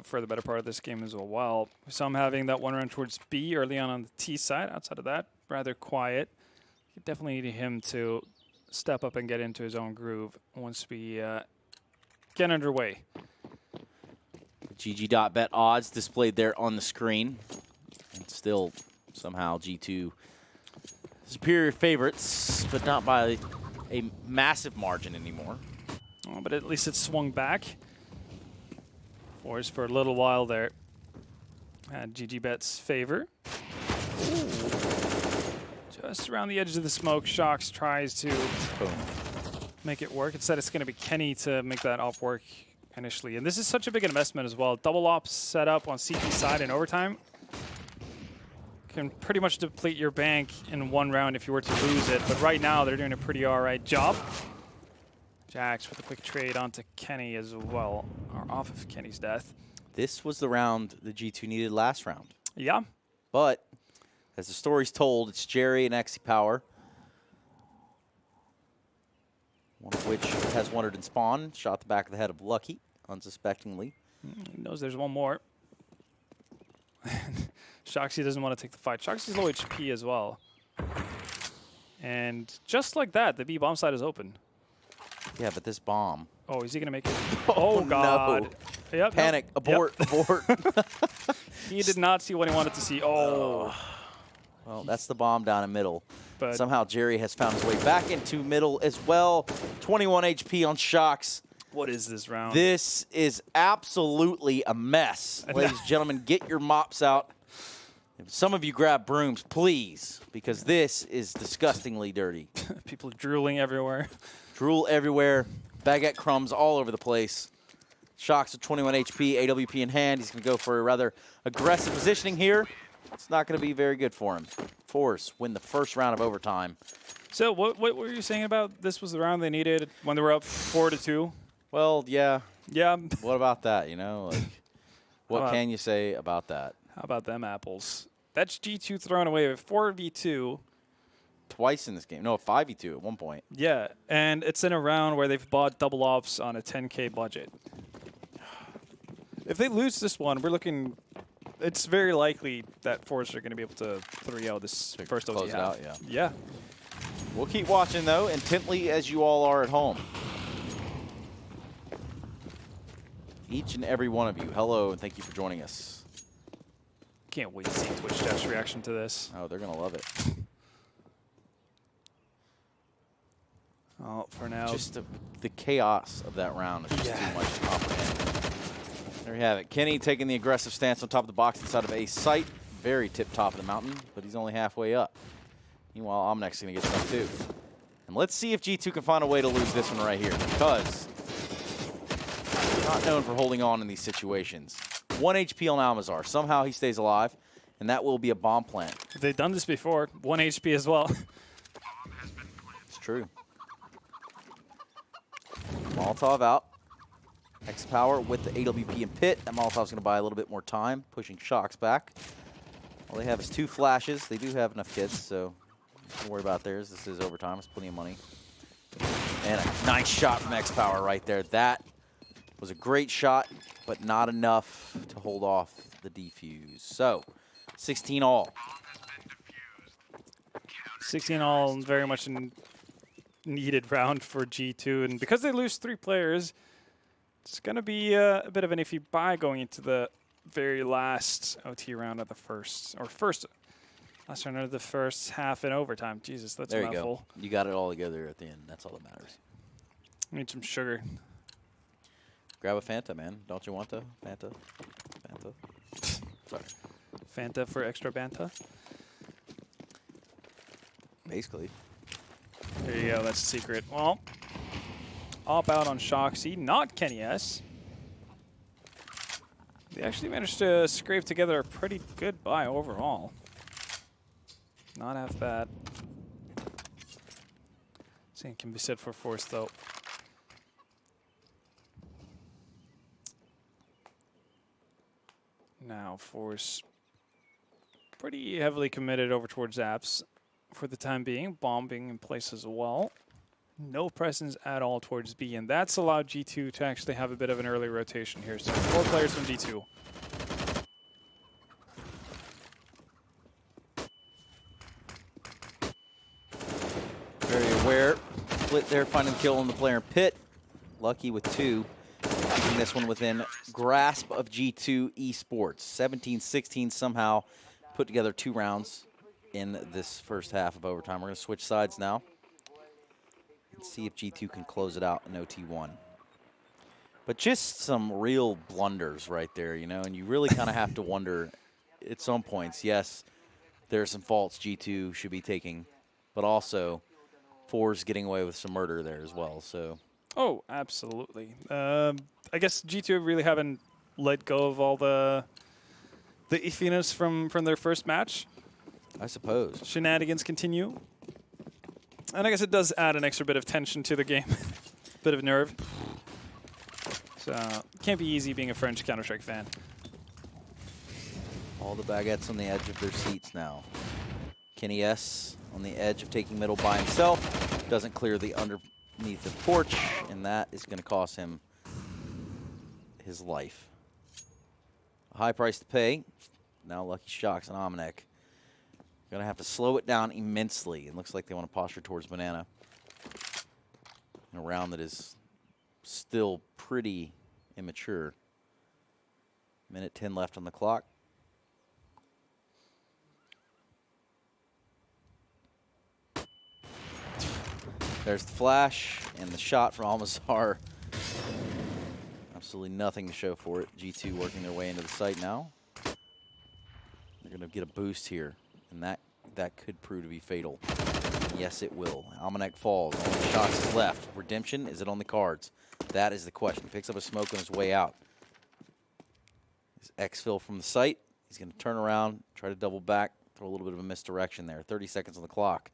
[SPEAKER 2] for the better part of this game as well. We saw him having that one run towards B early on the T side. Outside of that, rather quiet. You definitely need him to step up and get into his own groove once we get underway.
[SPEAKER 1] GG.bet odds displayed there on the screen. And still, somehow, G2 superior favorites, but not by a massive margin anymore.
[SPEAKER 2] Oh, but at least it swung back. Force for a little while there. Had GG.bet's favor. Ooh. Just around the edge of the smoke, Shocks tries to make it work. Instead, it's going to be Kenny to make that op work initially. And this is such a big investment as well. Double ops set up on CP side in overtime can pretty much deplete your bank in one round if you were to lose it. But right now, they're doing a pretty all right job. Jax with a quick trade onto Kenny as well, or off of Kenny's death.
[SPEAKER 1] This was the round the G2 needed last round.
[SPEAKER 2] Yeah.
[SPEAKER 1] But, as the story's told, it's Jerry and Exy Power. One of which has wandered in spawn, shot the back of the head of Lucky, unsuspectingly.
[SPEAKER 2] He knows there's one more. Shoxy doesn't want to take the fight. Shoxy's low HP as well. And just like that, the B bomb side is open.
[SPEAKER 1] Yeah, but this bomb.
[SPEAKER 2] Oh, is he going to make it? Oh, God.
[SPEAKER 1] No.
[SPEAKER 2] Yep,
[SPEAKER 1] Panic.
[SPEAKER 2] nope.
[SPEAKER 1] Abort.
[SPEAKER 2] Yep.
[SPEAKER 1] Abort.
[SPEAKER 2] He did not see what he wanted to see. Oh.
[SPEAKER 1] Well, that's the bomb down in middle.
[SPEAKER 2] But
[SPEAKER 1] Somehow Jerry has found his way back into middle as well. 21 HP on Shocks.
[SPEAKER 2] what is this round?
[SPEAKER 1] This is absolutely a mess. Ladies and gentlemen, get your mops out. If some of you grab brooms, please, because this is disgustingly dirty.
[SPEAKER 2] People drooling everywhere.
[SPEAKER 1] Drool everywhere, baguette crumbs all over the place. Shocks with 21 HP, AWP in hand. He's going to go for a rather aggressive positioning here. It's not going to be very good for him. Forze win the first round of overtime.
[SPEAKER 2] So what were you saying about this was the round they needed when they were up 4-2?
[SPEAKER 1] Well, yeah.
[SPEAKER 2] Yeah.
[SPEAKER 1] What about that, you know? Like, what can you say about that?
[SPEAKER 2] How about them apples? That's G2 thrown away with 4v2.
[SPEAKER 1] Twice in this game. No, 5v2 at one point.
[SPEAKER 2] Yeah, and it's in a round where they've bought double ops on a 10K budget. If they lose this one, we're looking. It's very likely that Forze are going to be able to 3-0 this first OT
[SPEAKER 1] close it
[SPEAKER 2] half.
[SPEAKER 1] out, yeah.
[SPEAKER 2] Yeah.
[SPEAKER 1] We'll keep watching, though, intently as you all are at home. Each and every one of you, hello, and thank you for joining us.
[SPEAKER 2] Can't wait to see Twitch chat's reaction to this.
[SPEAKER 1] Oh, they're going to love it.
[SPEAKER 2] Oh, for now.
[SPEAKER 1] Just the chaos of that round is just too much to comprehend. There you have it. Kenny taking the aggressive stance on top of the box inside of a site. Very tip top of the mountain, but he's only halfway up. Meanwhile, Omnek's going to get stuck too. And let's see if G2 can find a way to lose this one right here, because they're not known for holding on in these situations. 1 HP on Almazar. Somehow he stays alive, and that will be a bomb plant.
[SPEAKER 2] They've done this before. 1 HP as well.
[SPEAKER 1] It's true. Molotov out. X-Power with the AWP and Pit. That Molotov's going to buy a little bit more time, pushing Shocks back. All they have is 2 flashes. They do have enough kits, so don't worry about theirs. This is overtime. It's plenty of money. And a nice shot from X-Power right there. That was a great shot, but not enough to hold off the defuse. So, 16 all.
[SPEAKER 2] 16 all, very much a needed round for G2. And because they lose 3 players, it's going to be a bit of an iffy buy going into the very last OT round of the last round of the first half in overtime. Jesus, that's a mouthful.
[SPEAKER 1] Go. You got it all together at the end. That's all that matters.
[SPEAKER 2] I need some sugar.
[SPEAKER 1] Grab a Fanta, man. Don't you want to? Fanta? Fanta? Sorry.
[SPEAKER 2] Fanta for extra banta.
[SPEAKER 1] Basically.
[SPEAKER 2] There you go. That's the secret. Well, op out on Shoxy, not Kenny S. They actually managed to scrape together a pretty good buy overall. Not half bad. Same can be said for Force, though. Now, Force pretty heavily committed over towards Apps for the time being. Bomb being in place as well. No presence at all towards B, and that's allowed G2 to actually have a bit of an early rotation here. So 4 players from G2.
[SPEAKER 1] Very aware. Split there, finding the kill on the player in Pit. Lucky with 2. Keeping this one within grasp of G2 Esports. 17-16 somehow put together 2 rounds in this first half of overtime. We're going to switch sides now and see if G2 can close it out in OT1. But just some real blunders right there, you know, and you really kind of have to wonder at some points, yes, there are some faults G2 should be taking, but also Forze getting away with some murder there as well. So.
[SPEAKER 2] Oh, absolutely. I guess G2 really haven't let go of all the iffiness from their first match.
[SPEAKER 1] I suppose.
[SPEAKER 2] Shenanigans continue. And I guess it does add an extra bit of tension to the game. Bit of nerve. So, it can't be easy being a French Counter-Strike fan.
[SPEAKER 1] All the baguettes on the edge of their seats now. Kenny S on the edge of taking middle by himself. Doesn't clear the underneath the porch, and that is going to cost him his life. A high price to pay. Now Lucky Shocks and Omnek. Going to have to slow it down immensely. It looks like they want to posture towards Banana. In a round that is still pretty immature. Minute 10 left on the clock. There's the flash and the shot from Almazar. Absolutely nothing to show for it. G2 working their way into the site now. They're going to get a boost here, and that could prove to be fatal. Yes, it will. Almanac falls. Only shots left. Redemption, is it on the cards? That is the question. He picks up a smoke on his way out. His exfil from the site. He's going to turn around, try to double back, throw a little bit of a misdirection there. 30 seconds on the clock.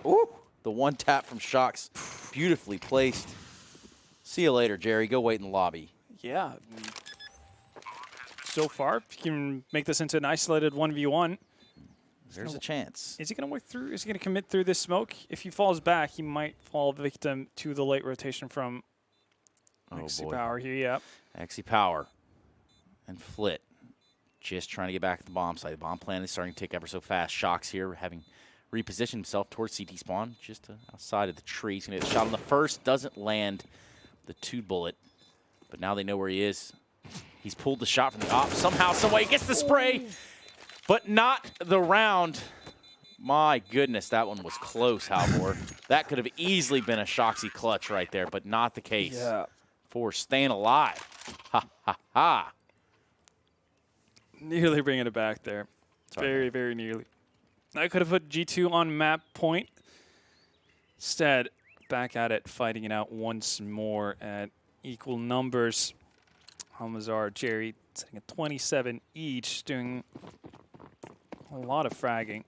[SPEAKER 1] Ooh, the one tap from Shocks, beautifully placed. See you later, Jerry. Go wait in the lobby.
[SPEAKER 2] Yeah. So far, if you can make this into an isolated 1v1.
[SPEAKER 1] There's a chance.
[SPEAKER 2] Is he going to work through? Is he going to commit through this smoke? If he falls back, he might fall victim to the late rotation from Exy Power here. Yeah.
[SPEAKER 1] Exy Power and Flit just trying to get back at the bomb site. The bomb plan is starting to tick ever so fast. Shocks here having repositioned himself towards CT spawn, just outside of the tree. He's going to get a shot on the first. Doesn't land the 2 bullet, but now they know where he is. He's pulled the shot from the op. Somehow, someway, he gets the spray, but not the round. My goodness, that one was close, Halvor. That could have easily been a Shoxy clutch right there, but not the case.
[SPEAKER 2] Yeah.
[SPEAKER 1] For staying alive. Ha, ha, ha.
[SPEAKER 2] Nearly bringing it back there. Very, very nearly. I could have put G2 on map point. Instead, back at it, fighting it out once more at equal numbers. Almazar, Jerry sitting at 27 each, doing a lot of fragging.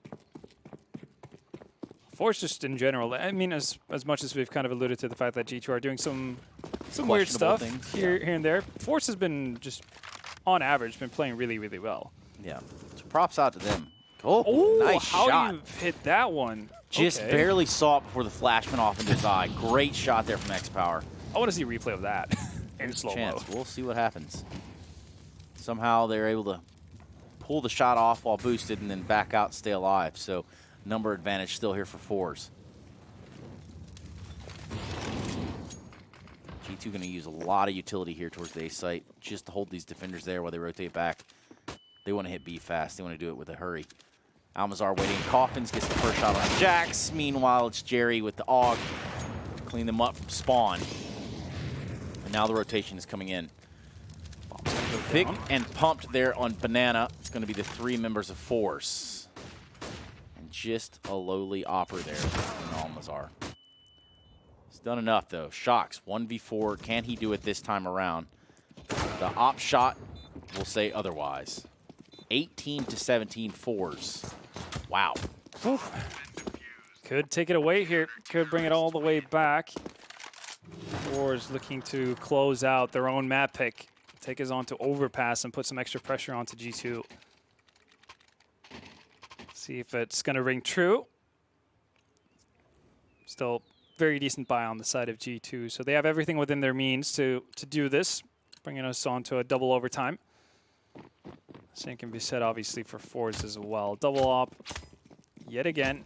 [SPEAKER 2] Force just in general, I mean, as much as we've kind of alluded to the fact that G2 are doing some weird stuff here and there, Force has been just, on average, been playing really, really well.
[SPEAKER 1] Yeah. So props out to them. Oh, nice
[SPEAKER 2] how
[SPEAKER 1] shot.
[SPEAKER 2] you hit that one.
[SPEAKER 1] Just barely saw it before the flash went off into his eye. Great shot there from X Power.
[SPEAKER 2] I want to see a replay of that in slow-mo.
[SPEAKER 1] We'll see what happens. Somehow they're able to pull the shot off while boosted and then back out and stay alive. So number advantage still here for Forze. G2 going to use a lot of utility here towards the A site just to hold these defenders there while they rotate back. They want to hit B fast. They want to do it with a hurry. Almazar waiting in coffins, gets the first shot on Jax. Meanwhile, it's Jerry with the AUG. Clean them up from spawn. And now the rotation is coming in. Thick and pumped there on Banana. It's going to be the 3 members of Force. And just a lowly offer there from Almazar. He's done enough, though. Shocks, 1v4. Can he do it this time around? The op shot will say otherwise. 18-17 Forze. Wow.
[SPEAKER 2] Oof. Could take it away here. Could bring it all the way back. Forze looking to close out their own map pick. Take us on to overpass and put some extra pressure onto G2. See if it's going to ring true. Still very decent buy on the side of G2. So they have everything within their means to do this, bringing us on to a double overtime. Same can be said, obviously, for Forze as well. Double op, yet again.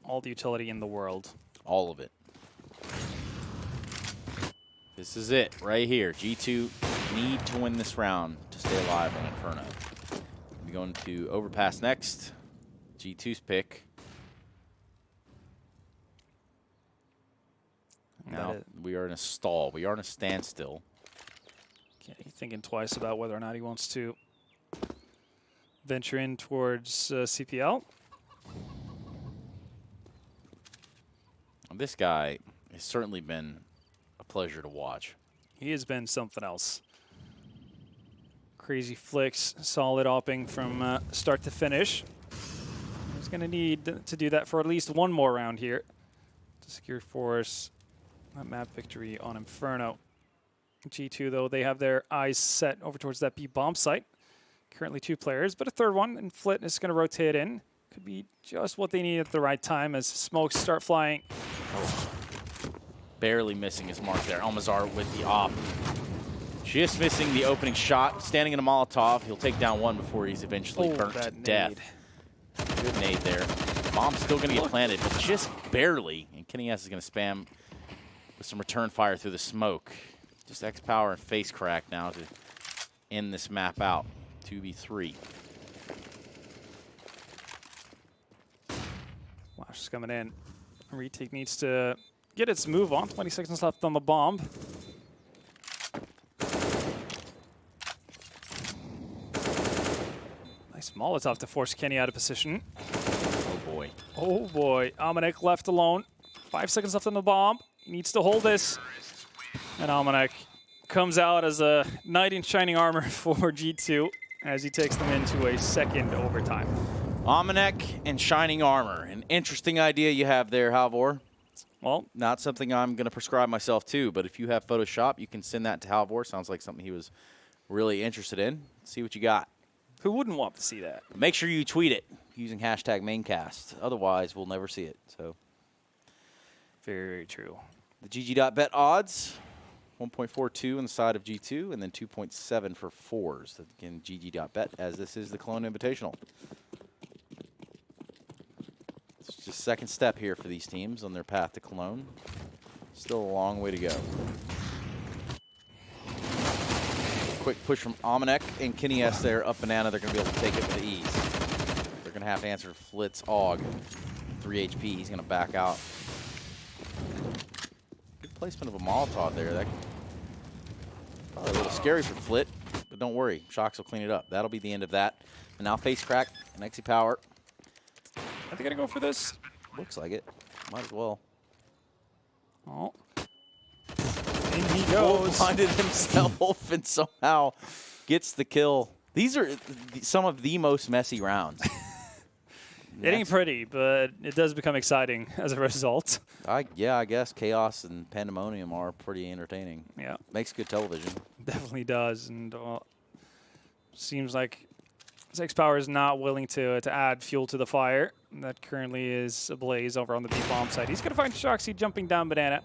[SPEAKER 2] All the utility in the world.
[SPEAKER 1] All of it. This is it right here. G2 need to win this round to stay alive on Inferno. We're going to overpass next. G2's pick. Now we are in a stall. We are in a standstill.
[SPEAKER 2] Okay, thinking twice about whether or not he wants to venture in towards CPL.
[SPEAKER 1] This guy has certainly been a pleasure to watch.
[SPEAKER 2] He has been something else. Crazy flicks, solid opping from start to finish. He's going to need to do that for at least one more round here to secure Force that map victory on Inferno. G2, though, they have their eyes set over towards that B bomb site. Currently 2 players, but a third one, and Flit is going to rotate in. Could be just what they need at the right time as smokes start flying.
[SPEAKER 1] Oh. Barely missing his mark there. Almazar with the op. Just missing the opening shot. Standing in a Molotov. He'll take down one before he's eventually burnt to death. Good nade there. Bomb's still going to get planted, but just barely. And Kenny S is going to spam with some return fire through the smoke. Just X Power and Face Crack now to end this map out. 2v3.
[SPEAKER 2] Flash is coming in. Retake needs to get its move on. 20 seconds left on the bomb. Nice Molotov to force Kenny out of position.
[SPEAKER 1] Oh boy.
[SPEAKER 2] Oh boy. Almanac left alone. 5 seconds left on the bomb. He needs to hold this. And Almanac comes out as a knight in shining armor for G2 as he takes them into a second overtime.
[SPEAKER 1] Almanac and Shining Armor. An interesting idea you have there, Halvor.
[SPEAKER 2] Well,
[SPEAKER 1] Not something I'm going to prescribe myself to, but if you have Photoshop, you can send that to Halvor. Sounds like something he was really interested in. See what you got.
[SPEAKER 2] who wouldn't want to see that?
[SPEAKER 1] Make sure you tweet it using hashtag maincast. Otherwise, we'll never see it. So,
[SPEAKER 2] Very true.
[SPEAKER 1] the GG.bet odds, 1.42 on the side of G2, and then 2.7 for Forze. Again, GG.bet, as this is the Cologne Invitational. It's just second step here for these teams on their path to Cologne. Still a long way to go. Quick push from Almanac and Kenny S there, up banana. They're going to be able to take it with ease. They're going to have to answer Flitz Og. 3 HP, he's going to back out. Good placement of a Molotov there. That probably a little scary for Flit, but don't worry. Shox will clean it up. That'll be the end of that. And now Face Crack and Exy Power.
[SPEAKER 2] Are they going to go for this?
[SPEAKER 1] Looks like it. Might as well.
[SPEAKER 2] Oh. In he goes.
[SPEAKER 1] Blinded himself and somehow gets the kill. These are some of the most messy rounds.
[SPEAKER 2] It ain't pretty, but it does become exciting as a result.
[SPEAKER 1] Yeah, I guess chaos and pandemonium are pretty entertaining.
[SPEAKER 2] Yeah,
[SPEAKER 1] Makes good television.
[SPEAKER 2] definitely does. And seems like X Power is not willing to add fuel to the fire that currently is ablaze over on the B-bomb side. He's going to find Shoxy jumping down banana.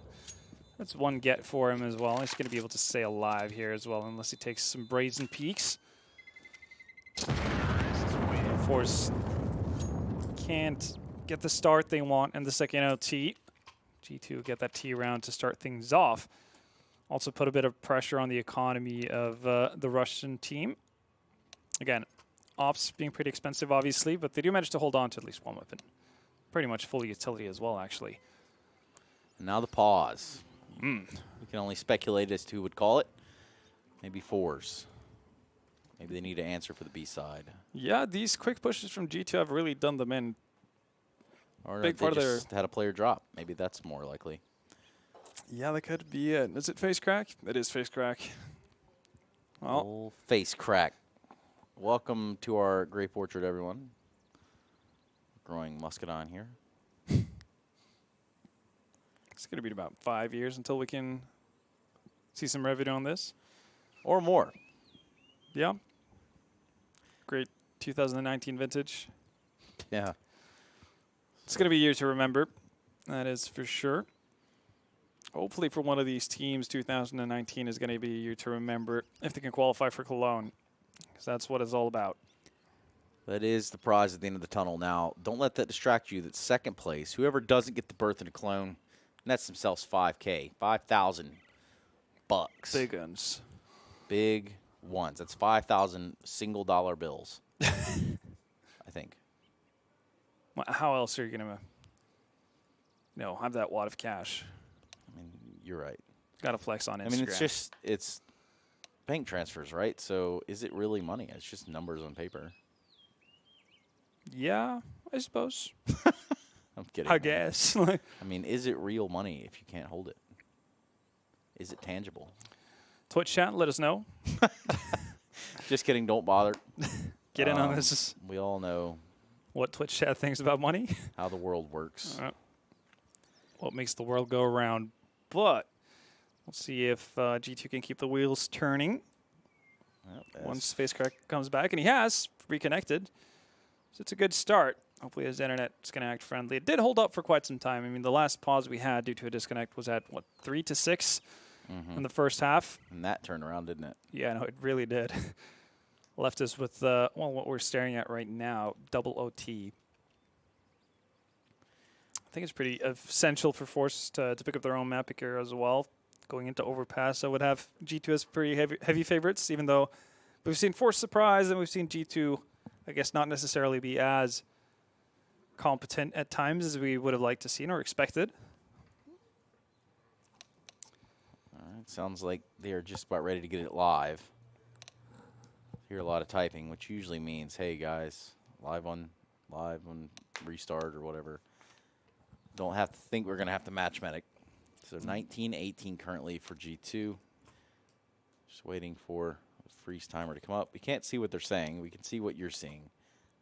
[SPEAKER 2] That's one get for him as well. He's going to be able to stay alive here as well, unless he takes some brazen peeks. Force can't get the start they want in the second LT. G2 get that T round to start things off. Also put a bit of pressure on the economy of the Russian team. Again, ops being pretty expensive, obviously, but they do manage to hold on to at least one weapon. Pretty much full utility as well, actually.
[SPEAKER 1] And now the pause. We can only speculate as to who would call it. Maybe Forze. Maybe they need to answer for the B side.
[SPEAKER 2] Yeah, these quick pushes from G2 have really done them in.
[SPEAKER 1] Or
[SPEAKER 2] Big
[SPEAKER 1] they
[SPEAKER 2] part of
[SPEAKER 1] just had a player drop. Maybe that's more likely.
[SPEAKER 2] Yeah, that could be it. Is it Face Crack? It is Face Crack. Well,
[SPEAKER 1] Old Face Crack. Welcome to our grape orchard, everyone. Growing muscadine here.
[SPEAKER 2] it's going to be about 5 years until we can see some revenue on this.
[SPEAKER 1] Or more.
[SPEAKER 2] Yeah. Great 2019 vintage.
[SPEAKER 1] Yeah.
[SPEAKER 2] It's going to be a year to remember. That is for sure. Hopefully for one of these teams, 2019 is going to be a year to remember if they can qualify for Cologne. Because that's what it's all about.
[SPEAKER 1] That is the prize at the end of the tunnel. Now, don't let that distract you. That's second place. Whoever doesn't get the berth into Cologne nets themselves $5K, $5,000 bucks.
[SPEAKER 2] Big guns.
[SPEAKER 1] Big ones. That's 5,000 single dollar bills. I think.
[SPEAKER 2] Well, how else are you going to, have that wad of cash?
[SPEAKER 1] I mean, you're right.
[SPEAKER 2] Got to flex on Instagram.
[SPEAKER 1] I mean, it's bank transfers, right? So is it really money? It's just numbers on paper.
[SPEAKER 2] Yeah, I suppose.
[SPEAKER 1] I'm kidding.
[SPEAKER 2] I guess.
[SPEAKER 1] I mean, is it real money if you can't hold it? Is it tangible?
[SPEAKER 2] Twitch chat, let us know.
[SPEAKER 1] Just kidding. Don't bother.
[SPEAKER 2] Get in on this.
[SPEAKER 1] We all know
[SPEAKER 2] What Twitch chat thinks about money.
[SPEAKER 1] how the world works.
[SPEAKER 2] What makes the world go around. But we'll see if G2 can keep the wheels turning
[SPEAKER 1] Yep,
[SPEAKER 2] once Face Crack comes back. And he has reconnected. So it's a good start. Hopefully his internet is going to act friendly. It did hold up for quite some time. I mean, the last pause we had due to a disconnect was at, 3 to 6 in the first half.
[SPEAKER 1] And that turned around, didn't it?
[SPEAKER 2] Yeah, no, it really did. Left us with, what we're staring at right now, double OT. I think it's pretty essential for Force to pick up their own map picker as well. going into overpass, I would have G2 as pretty heavy favorites, even though we've seen Force surprise and we've seen G2, I guess, not necessarily be as competent at times as we would have liked to see or expected.
[SPEAKER 1] All right, sounds like they are just about ready to get it live. Hear a lot of typing, which usually means, hey guys, live on restart or whatever. Don't have to think we're going to have to match medic. So 19-18 currently for G2. Just waiting for the freeze timer to come up. We can't see what they're saying. We can see what you're seeing.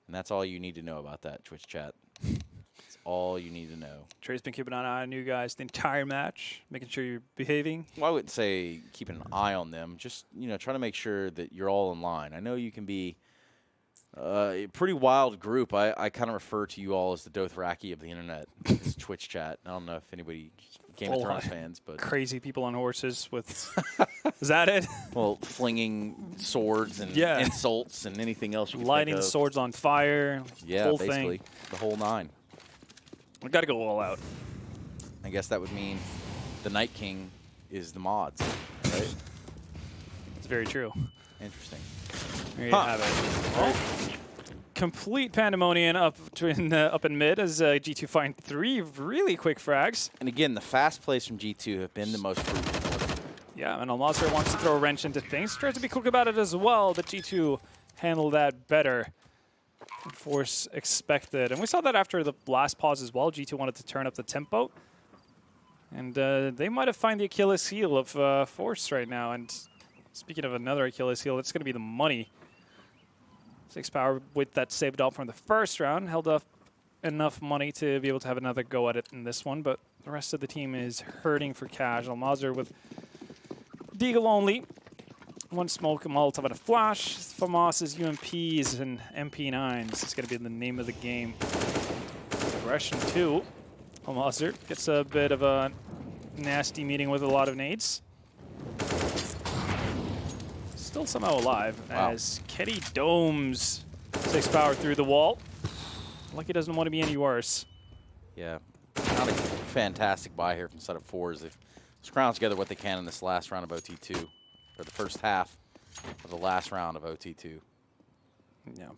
[SPEAKER 1] And that's all you need to know about that, Twitch chat. That's all you need to know.
[SPEAKER 2] Trey's been keeping an eye on you guys the entire match, making sure you're behaving.
[SPEAKER 1] Well, I wouldn't say keeping an eye on them. Just, trying to make sure that you're all in line. I know you can be a pretty wild group. I kind of refer to you all as the Dothraki of the internet. This Twitch chat. I don't know if anybody Game of Thrones fans, but
[SPEAKER 2] crazy people on horses with is that it?
[SPEAKER 1] Well, flinging swords and insults and anything else you can
[SPEAKER 2] lighting
[SPEAKER 1] think of.
[SPEAKER 2] swords on fire.
[SPEAKER 1] Yeah,
[SPEAKER 2] whole
[SPEAKER 1] basically
[SPEAKER 2] thing.
[SPEAKER 1] The whole nine.
[SPEAKER 2] We got to go all out.
[SPEAKER 1] I guess that would mean the Night King is the mods, right?
[SPEAKER 2] It's very true.
[SPEAKER 1] Interesting.
[SPEAKER 2] There you have it. Oh. Complete pandemonium up in mid as G2 find 3 really quick frags.
[SPEAKER 1] And again, the fast plays from G2 have been the most fruitful.
[SPEAKER 2] Yeah, and Almazer wants to throw a wrench into things. Tries to be quick about it as well, but G2 handled that better than Force expected. And we saw that after the last pause as well. G2 wanted to turn up the tempo. And they might have found the Achilles heel of Force right now. And speaking of another Achilles heel, it's going to be the money. 6 power with that saved up from the first round. Held up enough money to be able to have another go at it in this one, but the rest of the team is hurting for cash. Almazer with Deagle only. 1 smoke, a Molotov, and a flash. FAMAS's UMPs and MP9s. It's going to be the name of the game. Aggression 2. Almazer gets a bit of a nasty meeting with a lot of nades. Still somehow alive as Ketty domes 6 power through the wall. Lucky doesn't want to be any worse.
[SPEAKER 1] Yeah, not a fantastic buy here from the side of Forze. They've scrounged together what they can in this last round of OT2, or the first half of the last round of OT2.
[SPEAKER 2] Yeah,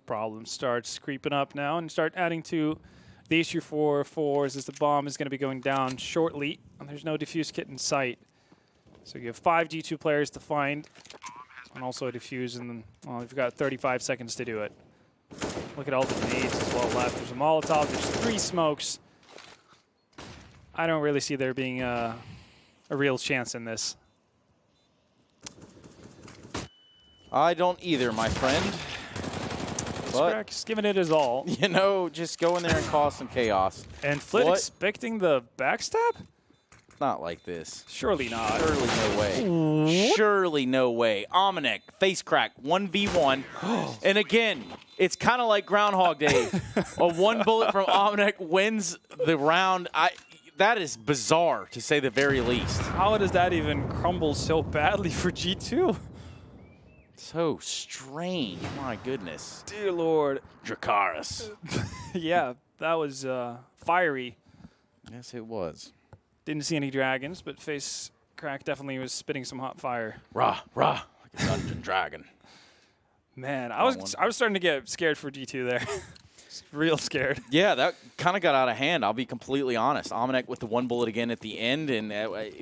[SPEAKER 2] problem starts creeping up now and start adding to the issue for Forze as the bomb is going to be going down shortly, and there's no defuse kit in sight. So you have 5 G2 players to find, and also a defuse, and then, well, you've got 35 seconds to do it. Look at all the nades as well left. There's a Molotov, there's 3 smokes. I don't really see there being a real chance in this.
[SPEAKER 1] I don't either, my friend. But
[SPEAKER 2] Just giving it his all.
[SPEAKER 1] Just go in there and cause some chaos.
[SPEAKER 2] And Flit expecting the backstab?
[SPEAKER 1] Not like this.
[SPEAKER 2] Surely not.
[SPEAKER 1] Surely no way. Surely no way. Ominek, face crack, 1v1. And again, it's kind of like Groundhog Day. A 1 bullet from Ominek wins the round. That is bizarre, to say the very least.
[SPEAKER 2] How does that even crumble so badly for G2?
[SPEAKER 1] So strange. My goodness.
[SPEAKER 2] Dear Lord.
[SPEAKER 1] Dracarys.
[SPEAKER 2] Yeah, that was fiery.
[SPEAKER 1] Yes, it was.
[SPEAKER 2] Didn't see any dragons, but face crack definitely was spitting some hot fire.
[SPEAKER 1] Rah, rah, like a dungeon dragon.
[SPEAKER 2] Man, I was starting to get scared for G2 there. Real scared.
[SPEAKER 1] Yeah, that kind of got out of hand, I'll be completely honest. Ominek with the 1 bullet again at the end, and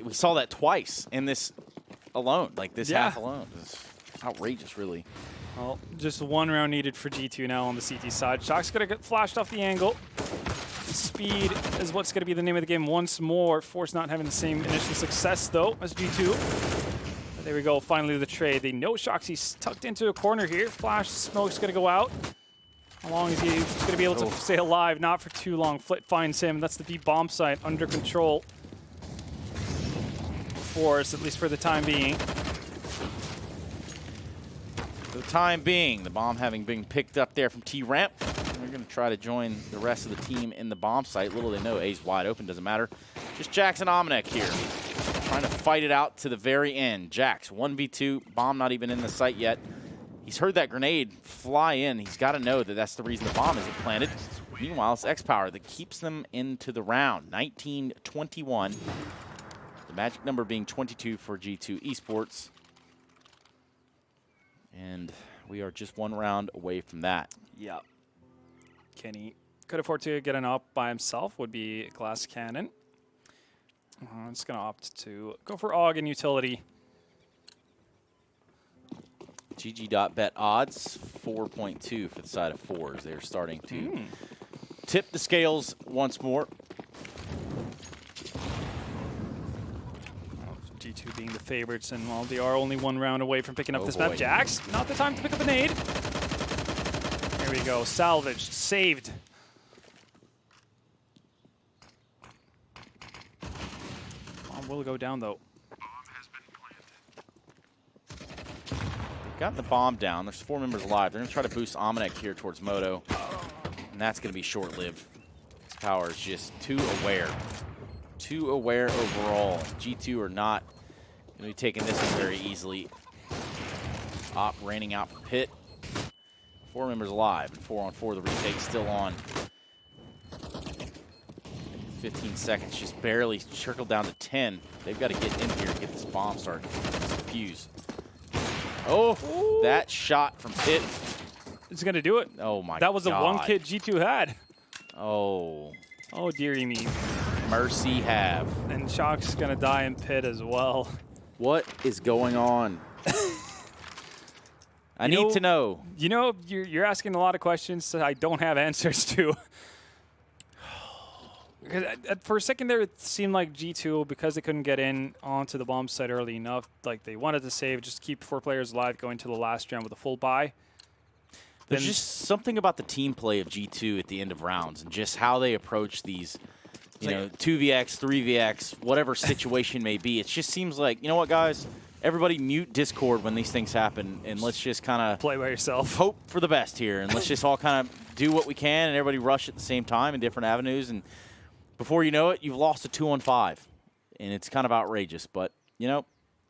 [SPEAKER 1] we saw that twice in this alone, like this half alone. It's outrageous, really.
[SPEAKER 2] Well, just 1 round needed for G2 now on the CT side. Shock's going to get flashed off the angle. Speed is what's going to be the name of the game once more. Force not having the same initial success, though, as G2. But there we go, finally the trade. They know Shoxy's tucked into a corner here. Flash smoke's going to go out. How long is he going to be able to stay alive? Not for too long. Flit finds him. That's the B bomb site under control. Force, at least for the time being.
[SPEAKER 1] For the time being, the bomb having been picked up there from T-Ramp. We're going to try to join the rest of the team in the bomb site. Little they know, A's wide open, doesn't matter. Just Jax and Ominek here. Trying to fight it out to the very end. Jax, 1v2, bomb not even in the site yet. He's heard that grenade fly in. He's got to know that that's the reason the bomb isn't planted. Meanwhile, it's X-Power that keeps them into the round. 19-21. The The magic number being 22 for G2 Esports. And we are just one round away from that.
[SPEAKER 2] Yeah. Kenny could afford to get an up by himself, would be Glass Cannon. I'm just going to opt to go for AUG and utility.
[SPEAKER 1] GG.bet odds, 4.2 for the side of Forze. They're starting to tip the scales once more.
[SPEAKER 2] G2 being the favorites, and while they are only one round away from picking up this
[SPEAKER 1] boy.
[SPEAKER 2] map, Jax, not the time to pick up a nade. Here we go, salvaged, saved. Bomb will go down, though.
[SPEAKER 1] They've gotten the bomb down. There's 4 members alive. They're going to try to boost Amanek here towards Moto, and that's going to be short-lived. His power is just too aware. Too aware overall. G2 are not going to be taking this one very easily. Op raining out for pit. 4 members alive, and 4-on-4. The retake still on. 15 seconds, just barely trickled down to 10. They've got to get in here and get this bomb started. Fuse. Oh, ooh. That shot from pit.
[SPEAKER 2] It's going to do it.
[SPEAKER 1] Oh, my God.
[SPEAKER 2] That was the one kid G2 had.
[SPEAKER 1] Oh.
[SPEAKER 2] Oh, dearie me.
[SPEAKER 1] Mercy have.
[SPEAKER 2] And Shock's going to die in pit as well.
[SPEAKER 1] What is going on? I need to know.
[SPEAKER 2] You know, you're asking a lot of questions that I don't have answers to. For a second there, it seemed like G2, because they couldn't get in onto the bomb site early enough, like they wanted to save, just keep 4 players alive going to the last round with a full buy.
[SPEAKER 1] There's just something about the team play of G2 at the end of rounds and just how they approach these, you know, 2vx, 3vx, whatever situation may be. It just seems like, you know what, guys? Everybody mute Discord when these things happen, and let's just kind of
[SPEAKER 2] play by yourself.
[SPEAKER 1] Hope for the best here, and let's just all kind of do what we can, and everybody rush at the same time in different avenues. And before you know it, you've lost a 2-on-5, and it's kind of outrageous. But, you know,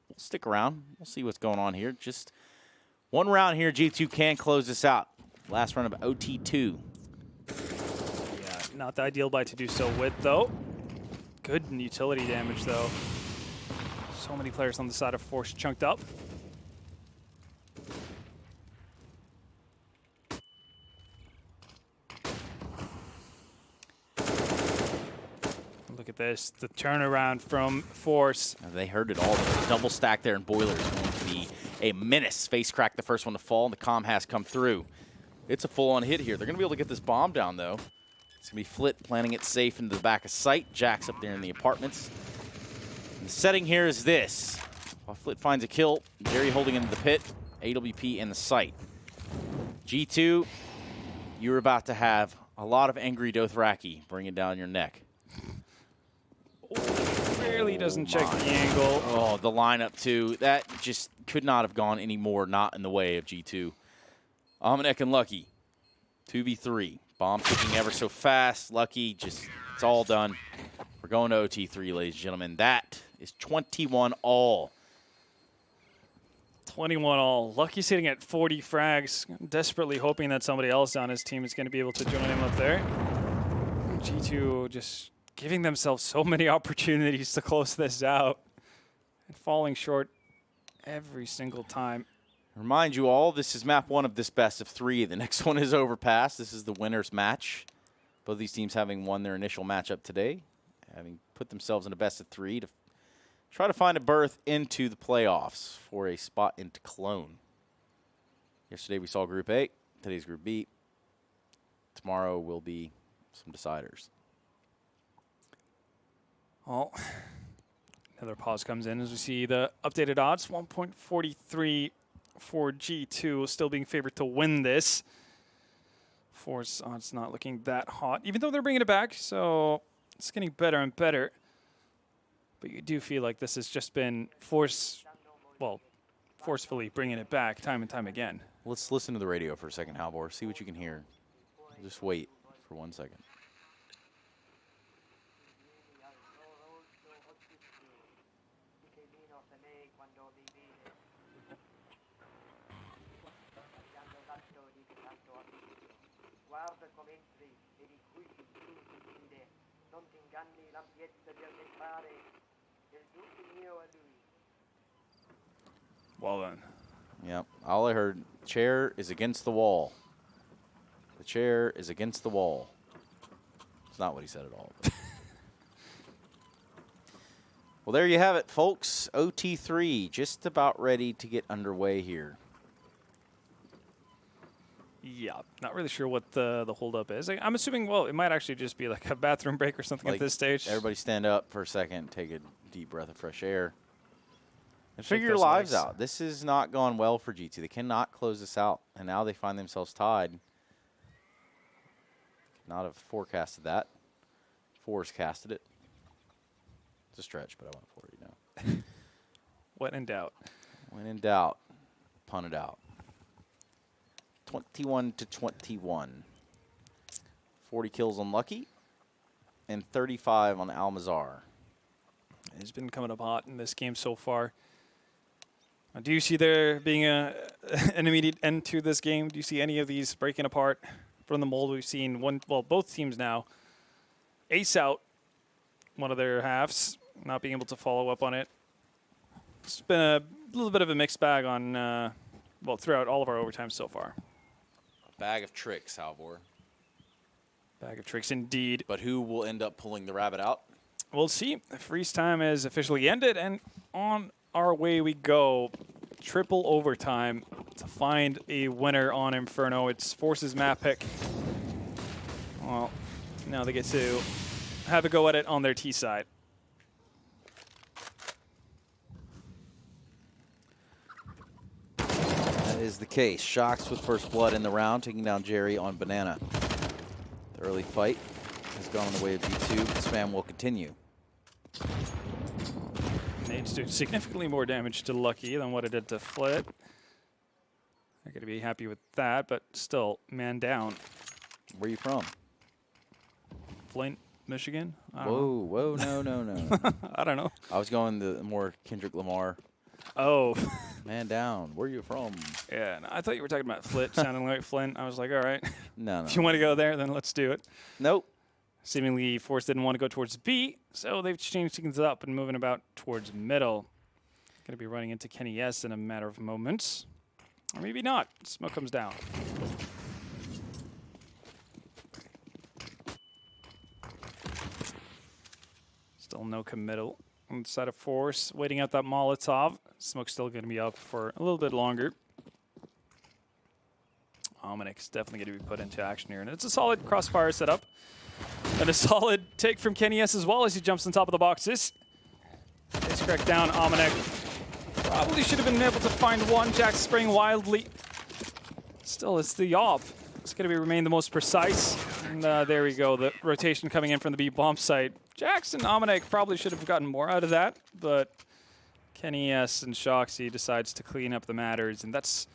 [SPEAKER 1] we'll stick around. We'll see what's going on here. Just one round here, G2 can close this out. Last round of OT2.
[SPEAKER 2] Yeah, not the ideal buy to do so with, though. Good utility damage, though. So many players on the side of Force chunked up. Look at this, the turnaround from Force.
[SPEAKER 1] They heard it all. The double stack there, and Boiler is going to be a menace. Face crack, the first one to fall, and the comm has come through. It's a full-on hit here. They're going to be able to get this bomb down, though. It's going to be Flit planning it safe into the back of sight. Jack's up there in the apartments. And the setting here is this. While Flit finds a kill, Jerry holding into the pit, AWP in the site. G2, you're about to have a lot of angry Dothraki bringing down your neck.
[SPEAKER 2] Barely doesn't check the angle.
[SPEAKER 1] Oh, the lineup, too. That just could not have gone any more not in the way of G2. Amanek and Lucky, 2v3. Bomb ticking ever so fast. Lucky, just, it's all done. We're going to OT3, ladies and gentlemen. That is 21 all.
[SPEAKER 2] 21 all. Lucky's sitting at 40 frags. Desperately hoping that somebody else on his team is going to be able to join him up there. G2 just giving themselves so many opportunities to close this out and falling short every single time.
[SPEAKER 1] Remind you all, this is map 1 of this best of 3. The next one is Overpass. This is the winner's match. Both these teams having won their initial matchup today, having put themselves in a best of 3 to try to find a berth into the playoffs for a spot into Cologne. Yesterday we saw Group A. Today's Group B. Tomorrow will be some deciders.
[SPEAKER 2] Well, another pause comes in as we see the updated odds. 1.43 for G2, still being favored to win this. Force odds not looking that hot, even though they're bringing it back, so it's getting better and better. But you do feel like this has just been forcefully bringing it back time and time again.
[SPEAKER 1] Let's listen to the radio for a second, Halvor. See what you can hear. Just wait for 1 second.
[SPEAKER 3] Guarda come entri e di cui il punto divide, non ti inganni l'ampiezza di altempare del
[SPEAKER 2] Well then.
[SPEAKER 1] Yep. All I heard, chair is against the wall. The chair is against the wall. It's not what he said at all. Well, there you have it, folks. OT3 just about ready to get underway here.
[SPEAKER 2] Yeah, not really sure what the holdup is. I'm assuming, well, it might actually just be like a bathroom break or something
[SPEAKER 1] Like,
[SPEAKER 2] at this stage.
[SPEAKER 1] Everybody stand up for a second, take a deep breath of fresh air, and
[SPEAKER 2] Shake
[SPEAKER 1] figure your
[SPEAKER 2] those
[SPEAKER 1] lives
[SPEAKER 2] legs.
[SPEAKER 1] out. This has not gone well for G2. They cannot close this out, and now they find themselves tied. Not have forecasted that. Forze casted it. It's a stretch, but I went for it, you know.
[SPEAKER 2] When in doubt.
[SPEAKER 1] When in doubt, punt it out. 21-21. 40 kills on Lucky and 35 on Almazar.
[SPEAKER 2] He's been coming up hot in this game so far. Do you see there being an immediate end to this game? Do you see any of these breaking apart from the mold? We've seen both teams now ace out one of their halves, not being able to follow up on it. It's been a little bit of a mixed bag on, throughout all of our overtime so far.
[SPEAKER 1] Bag of tricks, Halvor.
[SPEAKER 2] Bag of tricks indeed.
[SPEAKER 1] But who will end up pulling the rabbit out?
[SPEAKER 2] We'll see. Freeze time is officially ended, and on our way we go. Triple overtime to find a winner on Inferno. It's Force's map pick. Well, now they get to have a go at it on their T side.
[SPEAKER 1] That is the case. Shocks with first blood in the round, taking down Jerry on Banana. The early fight has gone on the way of G2. The spam will continue.
[SPEAKER 2] Nades do significantly more damage to Lucky than what it did to Flit. They're going to be happy with that, but still, man down.
[SPEAKER 1] Where are you from?
[SPEAKER 2] Flint, Michigan? I don't
[SPEAKER 1] Whoa, no, no, no.
[SPEAKER 2] I don't know.
[SPEAKER 1] I was going the more Kendrick Lamar.
[SPEAKER 2] Oh.
[SPEAKER 1] Man down. Where are you from?
[SPEAKER 2] Yeah, no, I thought you were talking about Flit, sounding like Flint. I was like, all right.
[SPEAKER 1] No.
[SPEAKER 2] If you want to go there, then let's do it.
[SPEAKER 1] Nope.
[SPEAKER 2] Seemingly, Force didn't want to go towards B, so they've changed things up and moving about towards middle. Going to be running into Kenny S in a matter of moments. Or maybe not. Smoke comes down. Still no committal on the side of Force. Waiting out that Molotov. Smoke's still going to be up for a little bit longer. Omenik's definitely going to be put into action here. And it's a solid crossfire setup. And a solid take from Kenny S as well as he jumps on top of the boxes. It's cracked down. Omenik probably should have been able to find one. Jack spraying wildly. Still, it's the op. It's going to remain the most precise. And there we go. The rotation coming in from the B bomb site. Jackson Omenik probably should have gotten more out of that. But Kenny S and Shoxy decides to clean up the matters. And that's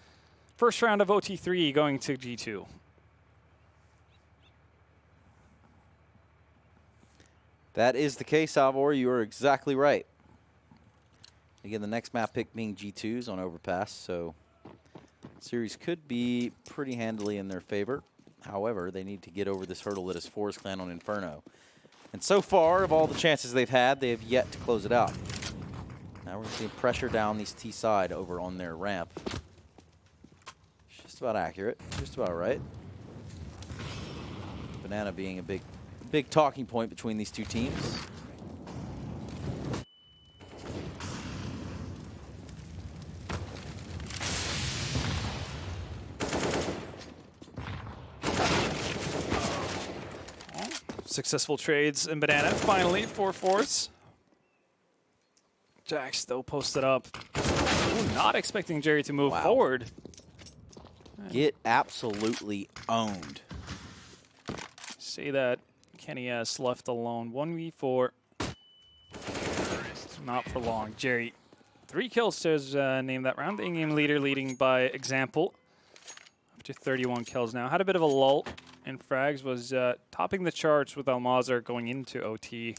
[SPEAKER 2] first round of OT3 going to G2.
[SPEAKER 1] That is the case, Alvor. You are exactly right. Again, the next map pick being G2's on Overpass, so series could be pretty handily in their favor. However, they need to get over this hurdle that is Forze Clan on Inferno. And so far, of all the chances they've had, they have yet to close it out. Now we're going to see pressure down these T side over on their ramp. Just about accurate, just about right. Banana being a big talking point between these two teams.
[SPEAKER 2] Successful trades in Banana finally for Force. Jax though posted up. Ooh, not expecting Jerry to move forward.
[SPEAKER 1] Get absolutely owned.
[SPEAKER 2] See that Kenny S left alone. 1v4. Not for long. Jerry, 3 kills to his name that round. The in-game leader leading by example. Up to 31 kills now. Had a bit of a lull in frags. Was topping the charts with Almazar going into OT.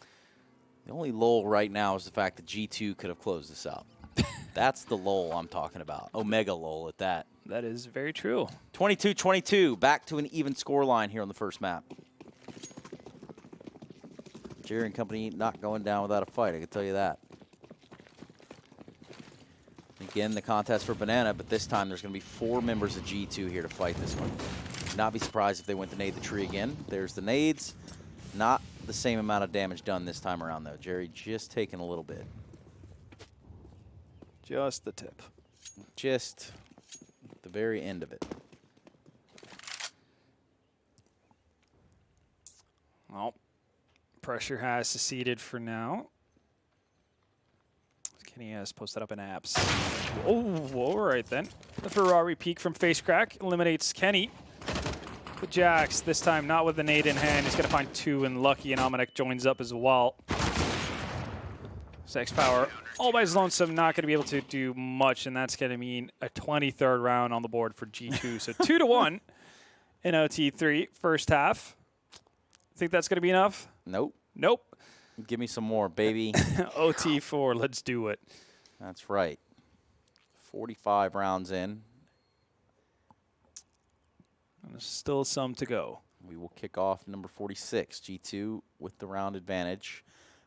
[SPEAKER 1] The only lull right now is the fact that G2 could have closed this out. That's the lull I'm talking about. Omega lull at that.
[SPEAKER 2] That is very true.
[SPEAKER 1] 22-22. Back to an even score line here on the first map. Jerry and company not going down without a fight, I can tell you that. Again, the contest for Banana, but this time there's going to be 4 members of G2 here to fight this one. Not be surprised if they went to nade the tree again. There's the nades. Not the same amount of damage done this time around, though. Jerry just taking a little bit.
[SPEAKER 2] Just the tip.
[SPEAKER 1] Just the very end of it.
[SPEAKER 2] Well, pressure has seceded for now. Kenny has posted up an abs. Oh, all right then. The Ferrari peek from face crack eliminates Kenny. The Jax, this time not with the nade in hand. He's going to find 2, and Lucky and Almanac joins up as well. Sex Power all by his lonesome, not going to be able to do much, and that's going to mean a 23rd round on the board for G2. So 2-1 in OT3, first half. Think that's going to be enough?
[SPEAKER 1] Nope.
[SPEAKER 2] Nope.
[SPEAKER 1] Give me some more, baby.
[SPEAKER 2] OT4, let's do it.
[SPEAKER 1] That's right. 45 rounds in.
[SPEAKER 2] And there's still some to go.
[SPEAKER 1] We will kick off number 46, G2 with the round advantage.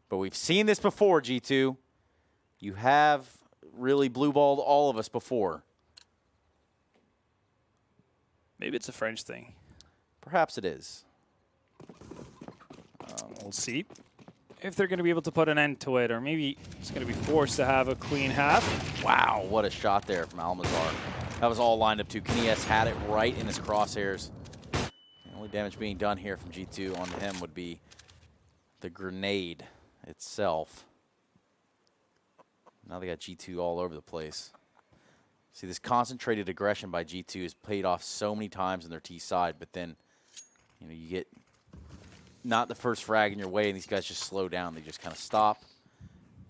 [SPEAKER 1] But we've seen this before, G2. You have really blue-balled all of us before.
[SPEAKER 2] Maybe it's a French thing.
[SPEAKER 1] Perhaps it is.
[SPEAKER 2] We'll see if they're going to be able to put an end to it, or maybe it's going to be forced to have a clean half.
[SPEAKER 1] Wow, what a shot there from Almazar. That was all lined up too. Knies had it right in his crosshairs. The only damage being done here from G2 onto him would be the grenade itself. Now they got G2 all over the place. See, this concentrated aggression by G2 has paid off so many times on their T side, but then, you know, you get not the first frag in your way, and these guys just slow down. They just kind of stop.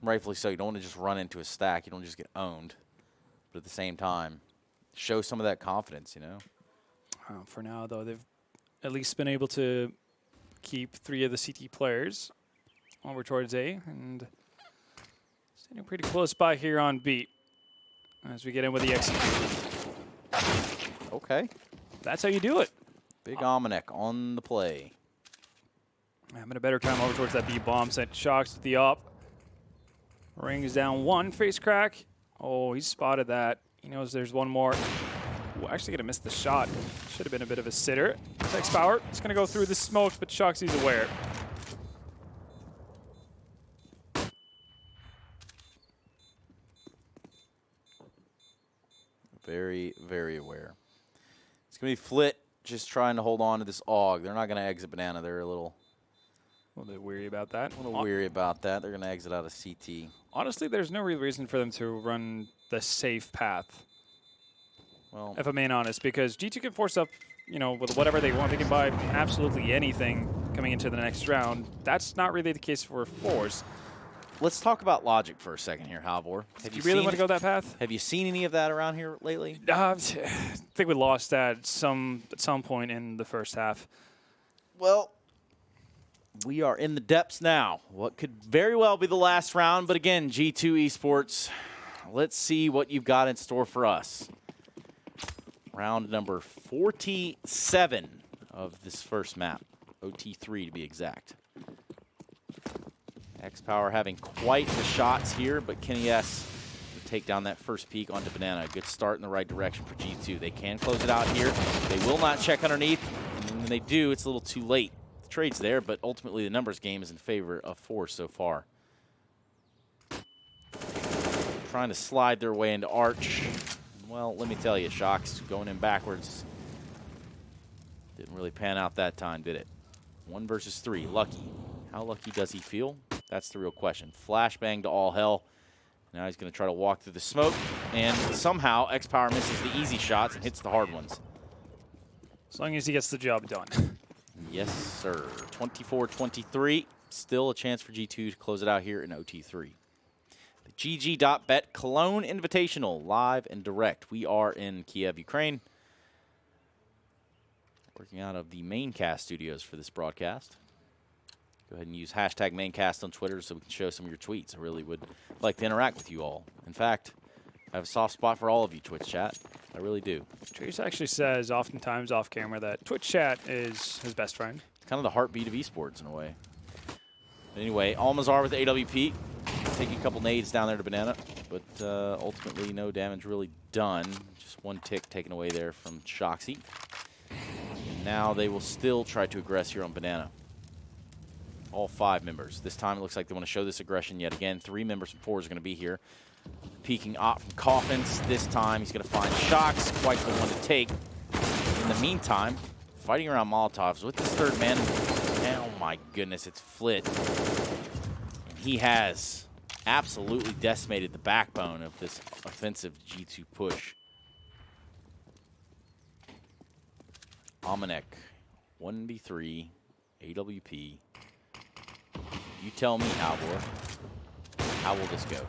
[SPEAKER 1] Rightfully so. You don't want to just run into a stack. You don't just get owned. But at the same time, show some of that confidence, you know?
[SPEAKER 2] For now, though, they've at least been able to keep 3 of the CT players over towards A, and standing pretty close by here on B as we get in with the execution.
[SPEAKER 1] Okay.
[SPEAKER 2] That's how you do it.
[SPEAKER 1] Big Almanac on the play.
[SPEAKER 2] Having a better time over towards that B bomb. Sent shocks to the up. Rings down 1. Face crack. Oh, he spotted that. He knows there's one more. Ooh, actually going to miss the shot. Should have been a bit of a sitter. Sex Power. It's going to go through the smoke, but Shoxy's aware.
[SPEAKER 1] Very, very aware. It's going to be Flit just trying to hold on to this AUG. They're not going to exit Banana. They're a little
[SPEAKER 2] bit weary about that.
[SPEAKER 1] A little weary about that. They're going to exit out of CT.
[SPEAKER 2] Honestly, there's no real reason for them to run the safe path.
[SPEAKER 1] Well,
[SPEAKER 2] if I'm being honest, because G2 can force up, you know, with whatever they want. They can buy absolutely anything coming into the next round. That's not really the case for Forze.
[SPEAKER 1] Let's talk about logic for a second here, Halvor.
[SPEAKER 2] Do you really want to go that path?
[SPEAKER 1] Have you seen any of that around here lately?
[SPEAKER 2] I think we lost that at some point in the first half.
[SPEAKER 1] Well, we are in the depths now. What could very well be the last round, but again, G2 Esports, let's see what you've got in store for us. Round number 47 of this first map, OT3 to be exact. X-Power having quite the shots here, but Kenny S will take down that first peak onto Banana. Good start in the right direction for G2. They can close it out here. They will not check underneath, and when they do, it's a little too late. The trade's there, but ultimately the numbers game is in favor of Forze so far. Trying to slide their way into Arch. Well, let me tell you, Shocks going in backwards. Didn't really pan out that time, did it? 1 versus 3, Lucky. How lucky does he feel? That's the real question. Flashbang to all hell. Now he's going to try to walk through the smoke, and somehow X-Power misses the easy shots and hits the hard ones.
[SPEAKER 2] As long as he gets the job done.
[SPEAKER 1] Yes, sir. 24-23. Still a chance for G2 to close it out here in OT3. The GG.bet Cologne Invitational, live and direct. We are in Kiev, Ukraine. Working out of the Maincast studios for this broadcast. Go ahead and use hashtag Maincast on Twitter so we can show some of your tweets. I really would like to interact with you all. In fact, I have a soft spot for all of you, Twitch chat. I really do.
[SPEAKER 2] Trace actually says oftentimes off camera that Twitch chat is his best friend.
[SPEAKER 1] It's kind of the heartbeat of esports in a way. But anyway, Almazar with the AWP. Taking a couple nades down there to Banana. but ultimately no damage really done. Just one tick taken away there from Shoxy. And now they will still try to aggress here on Banana. All 5 members. This time it looks like they want to show this aggression yet again. 3 members from Forze are going to be here. Peeking op from Coffins. This time he's going to find Shox. Quite the one to take. In the meantime, fighting around Molotovs with this 3rd man. Oh my goodness, it's Flit. And he has absolutely decimated the backbone of this offensive G2 push. Almanac, 1v3, AWP. You tell me, Halvor, how will this go?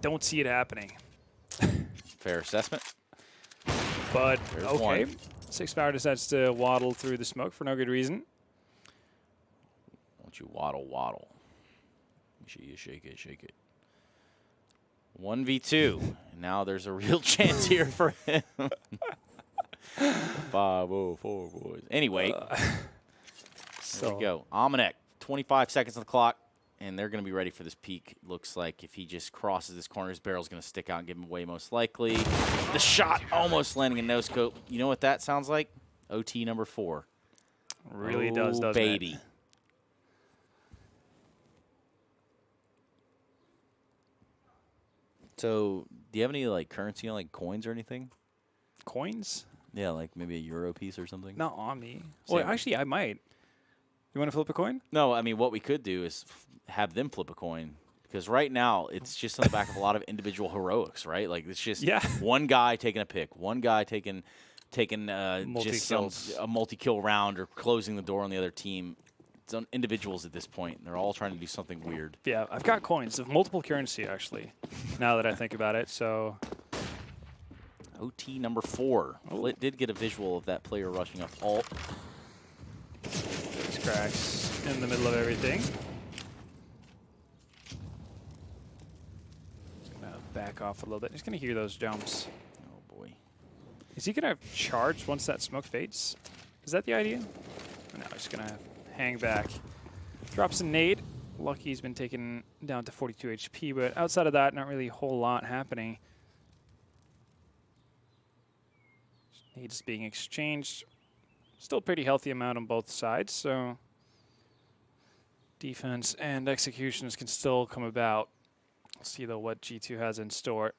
[SPEAKER 2] Don't see it happening.
[SPEAKER 1] Fair assessment.
[SPEAKER 2] But,
[SPEAKER 1] There's
[SPEAKER 2] okay.
[SPEAKER 1] one.
[SPEAKER 2] 6 Power decides to waddle through the smoke for no good reason.
[SPEAKER 1] Don't you waddle, waddle. You shake it, shake it. 1v2. And now there's a real chance here for him. 5-0-4 boys. Anyway, there we go. Almanac, 25 seconds on the clock, and they're going to be ready for this peak. Looks like if he just crosses this corner, his barrel's going to stick out and give him away most likely. The shot almost landing a no-scope. You know what that sounds like? OT number 4.
[SPEAKER 2] Really does, doesn't
[SPEAKER 1] baby.
[SPEAKER 2] it?
[SPEAKER 1] So, do you have any like currency on like coins or anything?
[SPEAKER 2] Coins?
[SPEAKER 1] Yeah, like maybe a euro piece or something.
[SPEAKER 2] Not on me. Well,
[SPEAKER 1] Same.
[SPEAKER 2] actually, I might. You want to flip a coin?
[SPEAKER 1] No, I mean what we could do is have them flip a coin because right now it's just on the back of a lot of individual heroics, right? Like it's just one guy taking a pick, one guy taking just a multi-kill round or closing the door on the other team. It's on individuals at this point. And they're all trying to do something weird.
[SPEAKER 2] Yeah, I've got coins of multiple currency, actually, now that I think about it. So
[SPEAKER 1] OT number 4. Well, it did get a visual of that player rushing up alt.
[SPEAKER 2] there's cracks in the middle of everything. Just going to back off a little bit. Just going to hear those jumps.
[SPEAKER 1] Oh, boy.
[SPEAKER 2] Is he going to charge once that smoke fades? Is that the idea? No, he's just going to hang back. Drops a nade. Lucky's been taken down to 42 HP, but outside of that, not really a whole lot happening. Nades being exchanged. Still pretty healthy amount on both sides, so defense and executions can still come about. We'll see, though, what G2 has in store.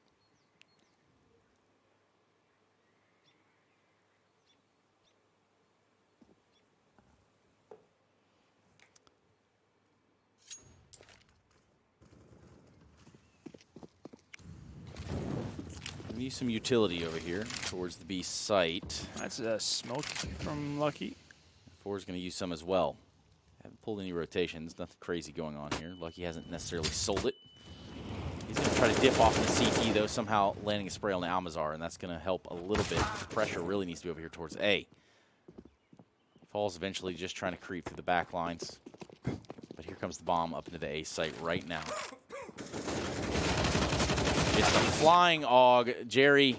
[SPEAKER 1] Need some utility over here towards the B site.
[SPEAKER 2] That's a smoke from Lucky.
[SPEAKER 1] 4 is going to use some as well. Haven't pulled any rotations. Nothing crazy going on here. Lucky hasn't necessarily sold it. He's going to try to dip off in the CT, though, somehow landing a spray on the Almazar, and that's going to help a little bit. The pressure really needs to be over here towards A. Falls eventually just trying to creep through the back lines. But here comes the bomb up into the A site right now. Just a flying AUG. Jerry,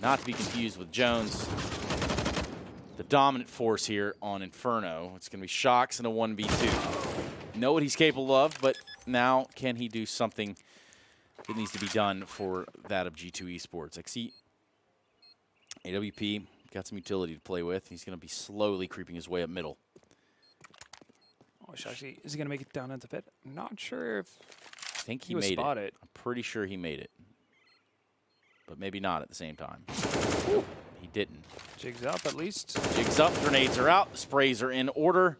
[SPEAKER 1] not to be confused with Jones. The dominant force here on Inferno. It's going to be Shox in a 1v2. Know what he's capable of, but now can he do something that needs to be done for that of G2 Esports? XC, AWP, got some utility to play with. He's going to be slowly creeping his way up middle.
[SPEAKER 2] Oh, Shoxy, is he going to make it down into pit? I'm not sure if
[SPEAKER 1] I think he
[SPEAKER 2] was
[SPEAKER 1] made
[SPEAKER 2] spotted.
[SPEAKER 1] it. I'm pretty sure he made it. But maybe not at the same time.
[SPEAKER 2] Ooh.
[SPEAKER 1] He didn't.
[SPEAKER 2] Jigs up, at least.
[SPEAKER 1] Jigs up, grenades are out, the sprays are in order.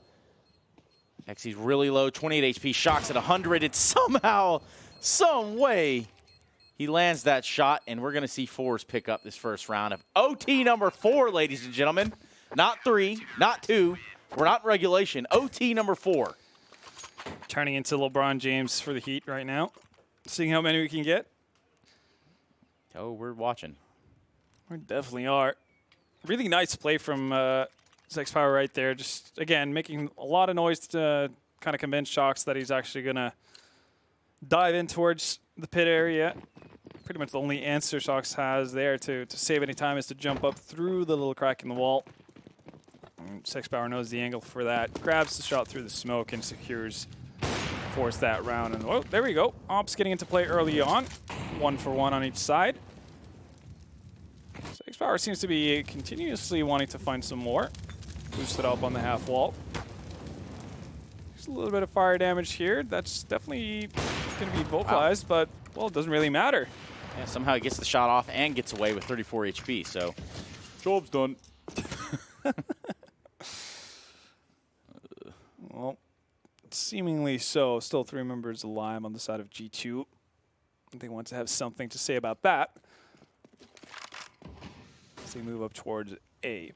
[SPEAKER 1] XC's really low, 28 HP, Shox at 100. It's somehow, some way, he lands that shot, and we're going to see Forze pick up this first round of OT number 4, ladies and gentlemen. Not 3, not 2. We're not in regulation. OT number 4.
[SPEAKER 2] Turning into LeBron James for the Heat right now. Seeing how many we can get.
[SPEAKER 1] Oh, we're watching.
[SPEAKER 2] We definitely are. Really nice play from 6 Power right there. Just, again, making a lot of noise to kind of convince Shox that he's actually going to dive in towards the pit area. Pretty much the only answer Shox has there to save any time is to jump up through the little crack in the wall. And 6 Power knows the angle for that. Grabs the shot through the smoke and secures Force that round. And, oh, there we go. Ops getting into play early on. 1 for 1 on each side. So X-Power seems to be continuously wanting to find some more. Boosted up on the half wall. There's a little bit of fire damage here. That's definitely going to be vocalized, but, well, it doesn't really matter.
[SPEAKER 1] Yeah, somehow he gets the shot off and gets away with 34 HP, so job's done.
[SPEAKER 2] Well, seemingly so. Still 3 members alive on the side of G2. They want to have something to say about that. As they move up towards A.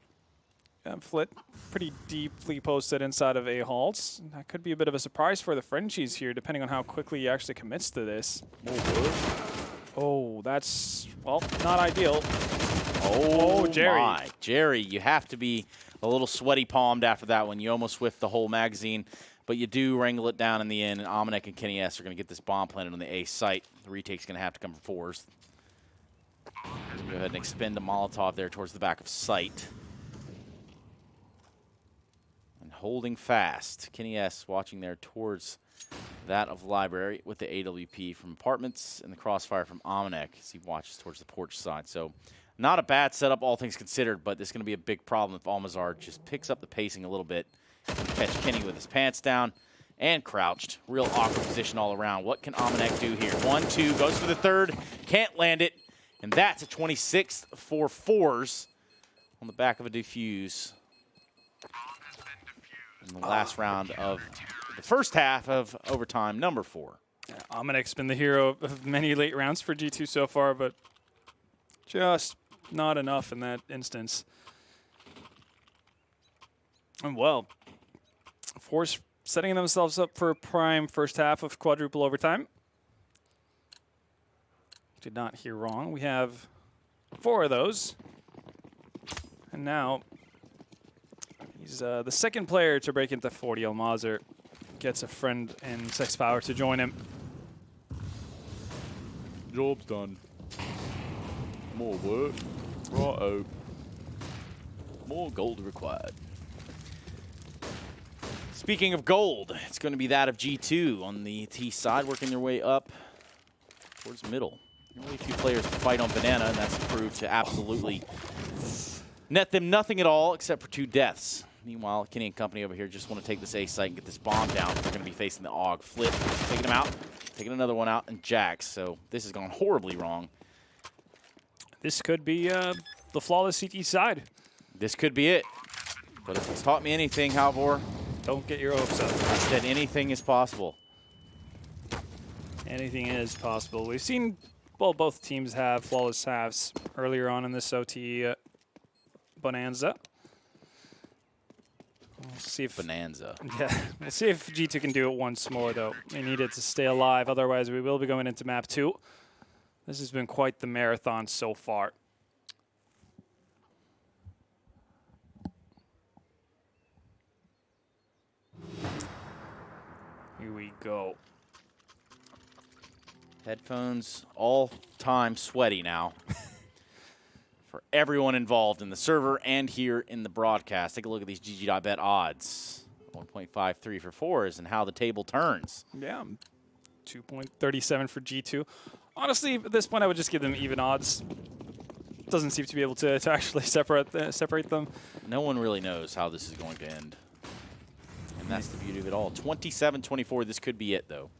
[SPEAKER 2] Flit pretty deeply posted inside of A halls. That could be a bit of a surprise for the Frenchies here, depending on how quickly he actually commits to this. Oh, that's, well, not ideal.
[SPEAKER 1] Oh,
[SPEAKER 2] Jerry.
[SPEAKER 1] My. Jerry, you have to be a little sweaty palmed after that one. You almost whiffed the whole magazine, but you do wrangle it down in the end, and Amanek and Kenny S are going to get this bomb planted on the A site. The retake's going to have to come from Forze. Go ahead and expend a Molotov there towards the back of site. And holding fast. Kenny S watching there towards that of Library with the AWP from Apartments and the crossfire from Amanek as he watches towards the porch side. So not a bad setup, all things considered, but this is going to be a big problem if Almazar just picks up the pacing a little bit. Catch Kenny with his pants down and crouched. Real awkward position all around. What can Amanek do here? 1-2, goes for the third, can't land it, and that's a 26th for Forze on the back of a defuse in the last round of the first half of overtime number 4.
[SPEAKER 2] Yeah, Amanek's been the hero of many late rounds for G2 so far, but just not enough in that instance. And well, Forze setting themselves up for a prime first half of quadruple overtime. Did not hear wrong. We have 4 of those. And now he's the second player to break into 40. Almazar gets a friend in Sex Power to join him.
[SPEAKER 1] Job's done. More work. Righto. More gold required. Speaking of gold, it's going to be that of G2 on the T side, working their way up towards middle. Only 2 players to fight on Banana, and that's proved to absolutely net them nothing at all except for 2 deaths. Meanwhile, Kenny and company over here just want to take this A site and get this bomb down. They're going to be facing the AUG. Flip, taking him out, taking another one out, and Jax. So this has gone horribly wrong.
[SPEAKER 2] This could be the flawless CT side.
[SPEAKER 1] This could be it. But if it's taught me anything, Halvor,
[SPEAKER 2] Don't get your hopes up.
[SPEAKER 1] I said anything is possible.
[SPEAKER 2] Anything is possible. We've seen, well, both teams have flawless halves earlier on in this OT bonanza. We'll see if
[SPEAKER 1] Bonanza.
[SPEAKER 2] Yeah, we'll see if G2 can do it once more, though. They need it to stay alive. Otherwise, we will be going into map 2. This has been quite the marathon so far. Here we go.
[SPEAKER 1] Headphones all time sweaty now for everyone involved in the server and here in the broadcast. Take a look at these GG.bet odds. 1.53 for Forze and how the table turns.
[SPEAKER 2] Yeah, 2.37 for G2. Honestly, at this point, I would just give them even odds. Doesn't seem to be able to actually separate them.
[SPEAKER 1] No one really knows how this is going to end. And that's the beauty of it all. 27-24, this could be it, though.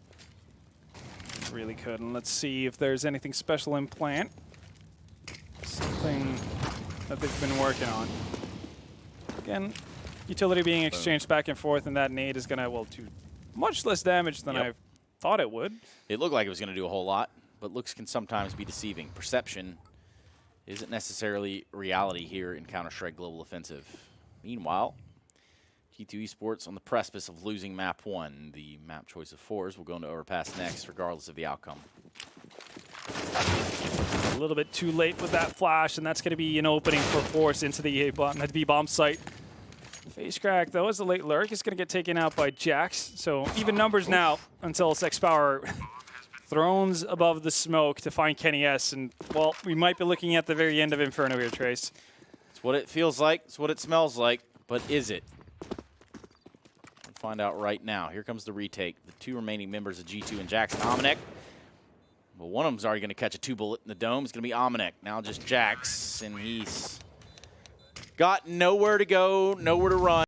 [SPEAKER 2] Really could. And let's see if there's anything special in plant. Something that they've been working on. Again, utility being exchanged back and forth, and that nade is going to, well, do much less damage than I thought it would.
[SPEAKER 1] It looked like it was going to do a whole lot, but looks can sometimes be deceiving. Perception isn't necessarily reality here in Counter-Strike Global Offensive. Meanwhile, G2 Esports on the precipice of losing map 1. The map choice of Forze will go into overpass next, regardless of the outcome.
[SPEAKER 2] A little bit too late with that flash, and that's going to be an opening for Forze into the B bomb site. Face crack, though, as the late lurk is going to get taken out by Jax. So even numbers now until Sex Power thrones above the smoke to find Kenny S. And, well, we might be looking at the very end of Inferno here, Trace.
[SPEAKER 1] It's what it feels like. It's what it smells like. But is it? We'll find out right now. Here comes the retake. The 2 remaining members of G2 and Jax and Amanek Well, one of them's already going to catch a 2-bullet in the dome. It's going to be Omenek. Now just Jax, and he's got nowhere to go, nowhere to run.